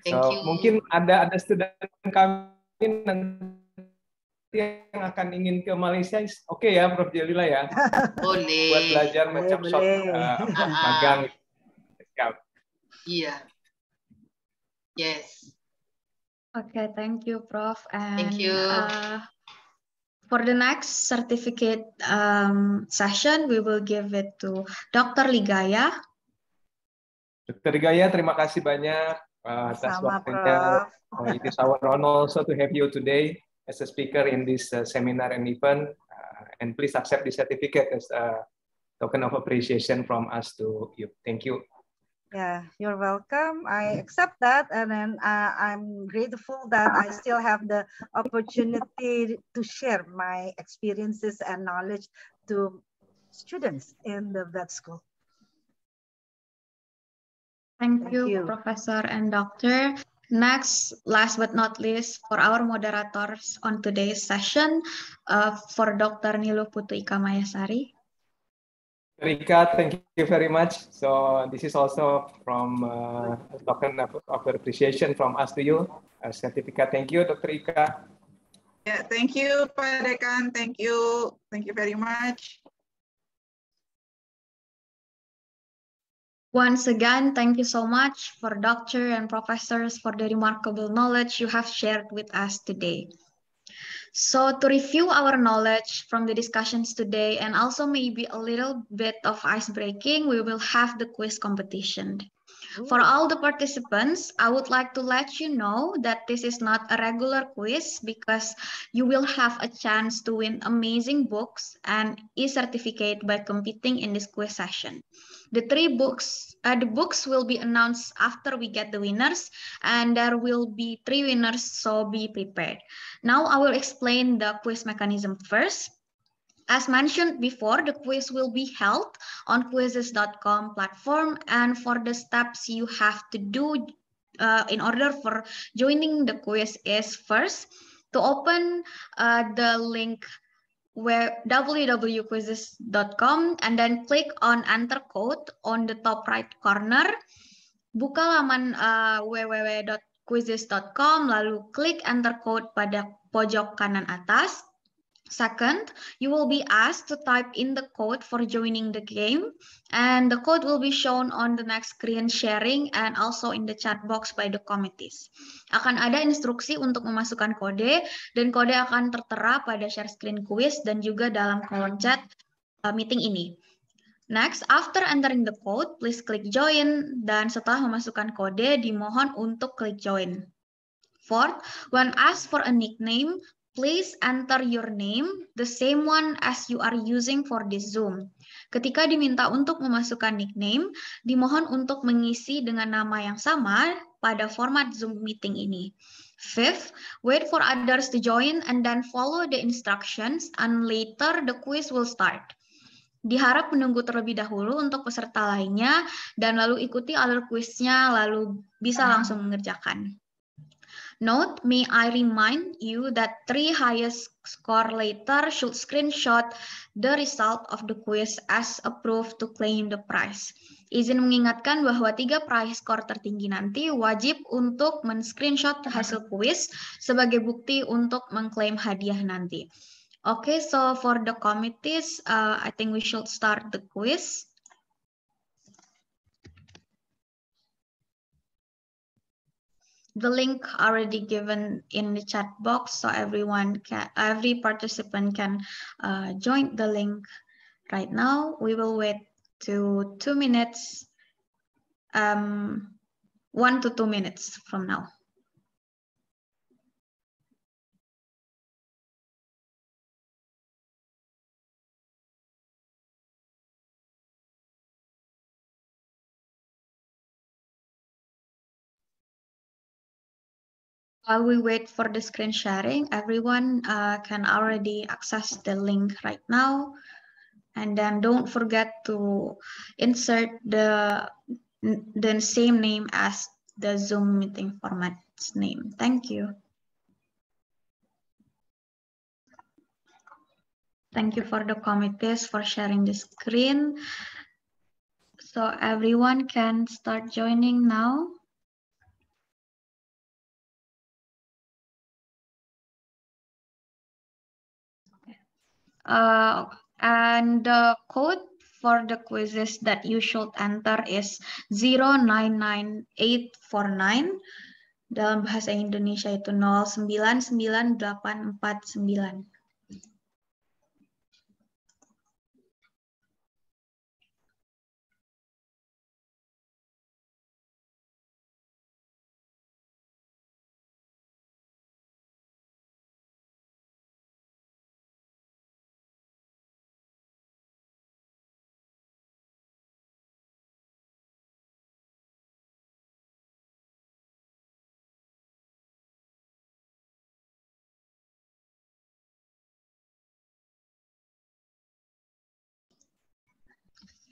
Speaker 1: So mungkin ada student kami nanti yang akan ingin ke Malaysia, oke ya Prof. Jalila ya?
Speaker 14: Boleh.
Speaker 1: Buat belajar macam shot magang.
Speaker 14: Iya. Yes.
Speaker 11: Okay, thank you, Prof. And
Speaker 14: thank you.
Speaker 11: For the next certificate session, we will give it to Dr. Ligaya.
Speaker 1: Dr. Ligaya, terima kasih banyak atas waktunya. It is our honor also to have you today as a speaker in this seminar and event. And please accept the certificate as a token of appreciation from us to you. Thank you.
Speaker 13: Yeah, you're welcome. I accept that, and then I'm grateful that I still have the opportunity to share my experiences and knowledge to students in the vet school.
Speaker 11: Thank you, Professor and Doctor. Next, last but not least, for our moderators on today's session, for Dr. Nilu Putu Ika Mayasari.
Speaker 1: Rika, thank you very much. So this is also from a token of appreciation from us to you. A certificate. Thank you, Dr. Ika.
Speaker 12: Yeah, thank you, Pak Dekan. Thank you. Thank you very much.
Speaker 11: Once again, thank you so much for Doctor and Professors for the remarkable knowledge you have shared with us today. So to review our knowledge from the discussions today and also maybe a little bit of ice breaking, we will have the quiz competition. For all the participants, I would like to let you know that this is not a regular quiz because you will have a chance to win amazing books and e-certificate by competing in this quiz session. The books will be announced after we get the winners, and there will be 3 winners, so be prepared. Now I will explain the quiz mechanism first. As mentioned before, the quiz will be held on quizzes.com platform, and for the steps you have to do in order for joining the quiz is first to open the link where www.quizzes.com and then click on enter code on the top right corner. Buka laman www.quizzes.com lalu klik enter code pada pojok kanan atas. Second, you will be asked to type in the code for joining the game, and the code will be shown on the next screen sharing and also in the chat box by the committees. Akan ada instruksi untuk memasukkan kode, dan kode akan tertera pada share screen quiz dan juga dalam kolom chat meeting ini. Next, after entering the code, please click join, dan setelah memasukkan kode, dimohon untuk klik join. Fourth, when asked for a nickname, Please enter your name, the same one as you are using for this Zoom. Ketika diminta untuk memasukkan nickname, dimohon untuk mengisi dengan nama yang sama pada format Zoom meeting ini. Fifth, wait for others to join and then follow the instructions and later the quiz will start. Diharap menunggu terlebih dahulu untuk peserta lainnya dan lalu ikuti alur kuisnya lalu bisa langsung mengerjakan. Note, may I remind you that 3 highest score later should screenshot the result of the quiz as a proof to claim the prize. Izin mengingatkan bahwa 3 prize score tertinggi nanti wajib untuk men-screenshot hasil quiz sebagai bukti untuk mengklaim hadiah nanti. Okay, so for the committees, I think we should start the quiz. The link already given in the chat box, so every participant can join the link right now. We will wait to 2 minutes, 1 to 2 minutes from now. While we wait for the screen sharing, everyone can already access the link right now. And then don't forget to insert the same name as the Zoom meeting format's name. Thank you. Thank you for the committees for sharing the screen. So everyone can start joining now. And the code for the quizzes that you should enter is 099849. Dalam bahasa Indonesia itu 099849.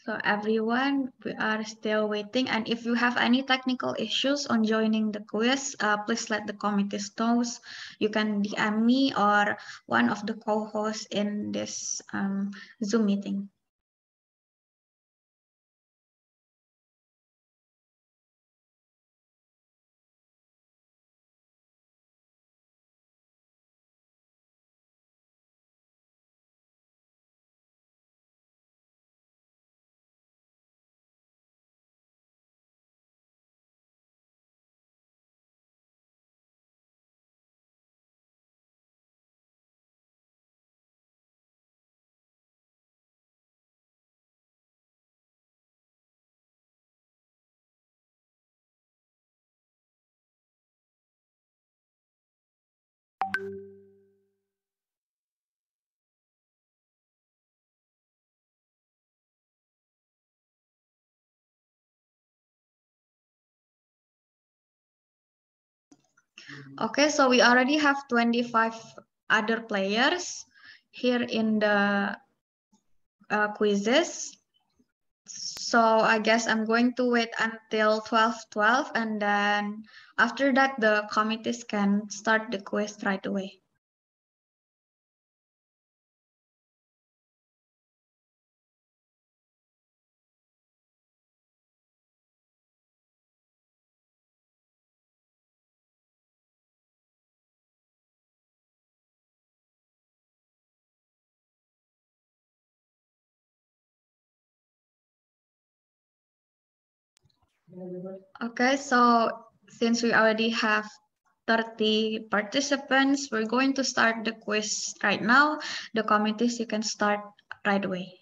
Speaker 11: So everyone, we are still waiting. And if you have any technical issues on joining the quiz, please let the committees know. You can DM me or one of the co-hosts in this Zoom meeting. Okay, so we already have 25 other players here in the quizzes. So I guess I'm going to wait until 12:12, and then after that, the committees can start the quiz right away. Okay, so since we already have 30 participants, we're going to start the quiz right now. The committees, you can start right away.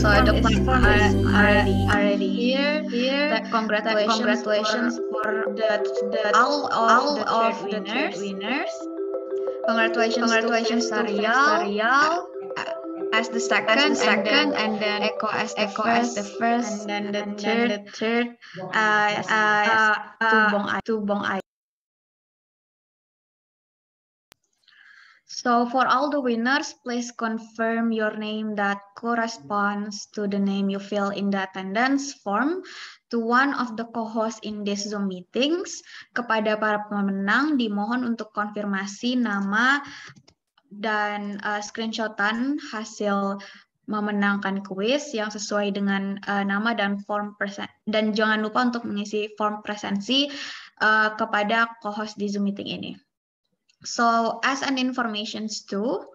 Speaker 11: form is already here. Congratulations for all of the third winners. Congratulations to Festarial as the second, and then Echo as the first, and then the third to Bong Ai. So for all the winners, please confirm your name that corresponds to the name you fill in the attendance form to one of the co-hosts in this Zoom meetings. Kepada para pemenang dimohon untuk konfirmasi nama dan screenshotan hasil memenangkan kuis yang sesuai dengan nama dan form dan jangan lupa untuk mengisi form presensi kepada co-host di Zoom meeting ini. So as an information too,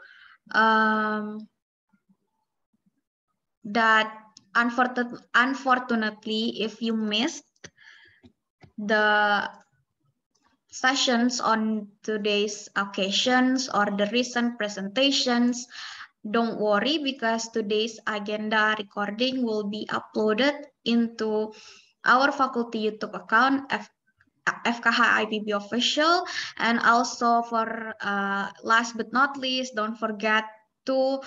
Speaker 11: that unfortunately, if you missed the sessions on today's occasions or the recent presentations, don't worry, because today's agenda recording will be uploaded into our faculty YouTube account, FKH IPB official, and also for last but not least, don't forget to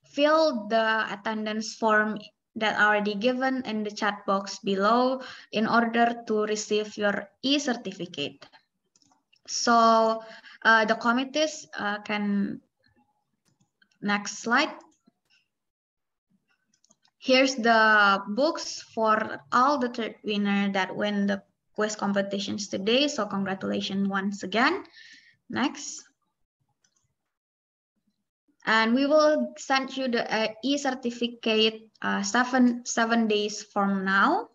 Speaker 11: fill the attendance form that already given in the chat box below in order to receive your e-certificate. So the committees can, next slide. Here's the books for all the third winner that win the quiz competitions today. So congratulations once again. Next. And we will send you the e-certificate 7 days from now.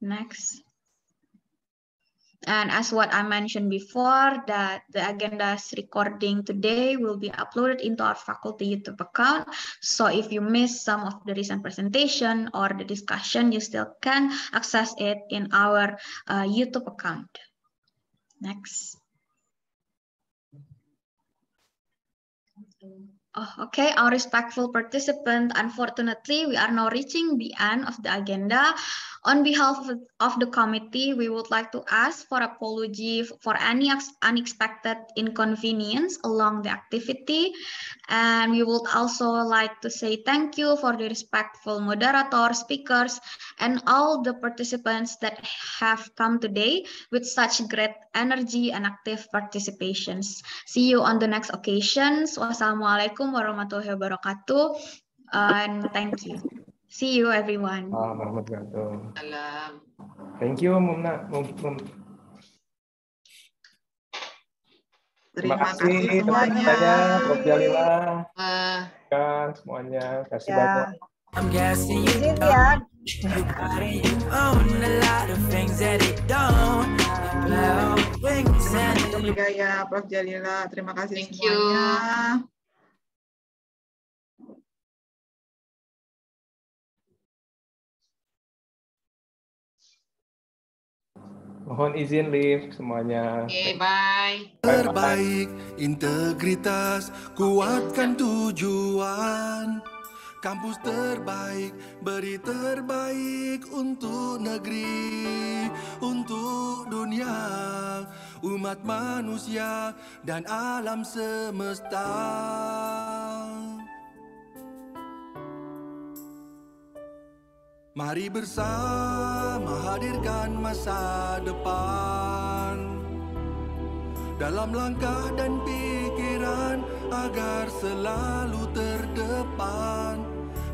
Speaker 11: Next. And as what I mentioned before, that the agenda's recording today will be uploaded into our faculty YouTube account. So if you miss some of the recent presentation or the discussion, you still can access it in our YouTube account. Next. Oh, okay, our respectful participant, unfortunately, we are now reaching the end of the agenda. On behalf of the committee, we would like to ask for apology for any unexpected inconvenience along the activity. And we would also like to say thank you for the respectful moderator, speakers, and all the participants that have come today with such great energy and active participations. See you on the next occasions. Wassalamualaikum warahmatullahi wabarakatuh. And thank you. See you everyone.
Speaker 1: Thank you, Mumna. Terima kasih semuanya, Prof. Jalila, kan semuanya, kasih banyak. I'm guessing you know you own a lot of things that it don't. Terima kasih Prof. Jalila, terima kasih semuanya. Mohon izin leave semuanya.
Speaker 14: Oke, bye.
Speaker 16: Terbaik, integritas, kuatkan tujuan. Kampus terbaik, beri terbaik untuk negeri, untuk dunia, umat manusia, dan alam semesta. Mari bersama hadirkan masa depan dalam langkah dan pikiran agar selalu terdepan,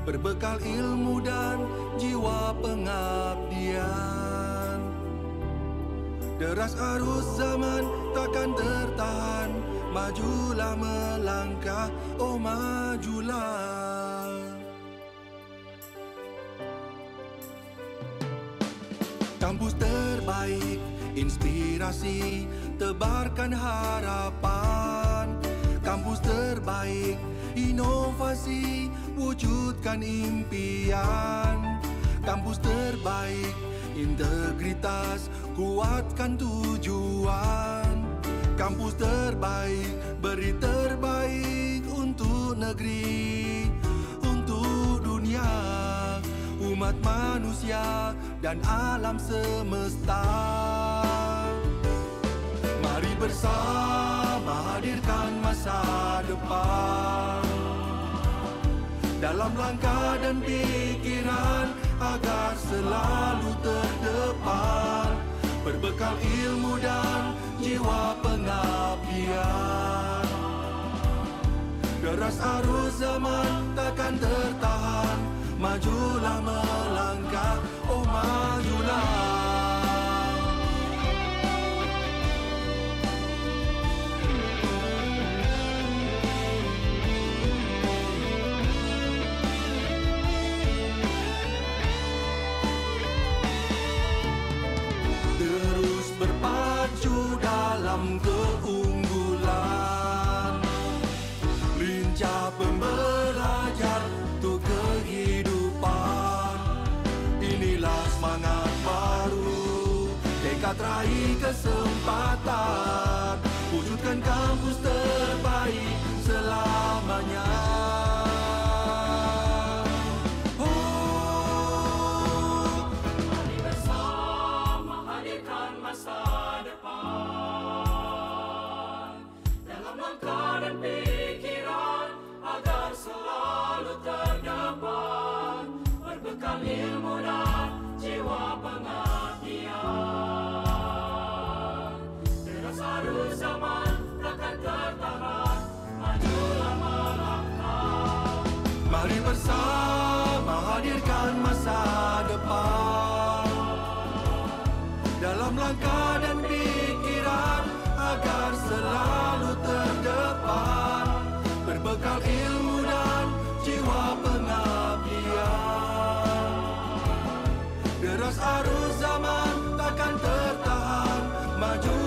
Speaker 16: berbekal ilmu dan jiwa pengabdian. Deras arus zaman takkan tertahan, majulah melangkah, oh majulah. Kampus terbaik, inspirasi, tebarkan harapan. Kampus terbaik, inovasi, wujudkan impian. Kampus terbaik, integritas, kuatkan tujuan. Kampus terbaik, beri terbaik untuk negeri, untuk umat manusia dan alam semesta. Mari bersama hadirkan masa depan dalam langkah dan pikiran agar selalu terdepan, berbekal ilmu dan jiwa pengabdian. Deras arus zaman takkan tertahan, majulah melangkah, oh majulah. Terus berpacu dalam keunggulan, lincah pembelajar untuk kehidupan. Inilah semangat baru, tekad raih kesempatan, wujudkan kampus terbaik selamanya. Mari bersama hadirkan masa depan dalam langkah dan pikiran agar selalu terdapat, berbekal ilmu dan jiwa pengabdian. Deras arus zaman takkan tertahan, majulah melangkah. Mari bersama hadirkan masa depan dalam langkah dan pikiran agar selalu terdepan, berbekal ilmu dan jiwa pengabdian. Deras arus zaman takkan tertahan, maju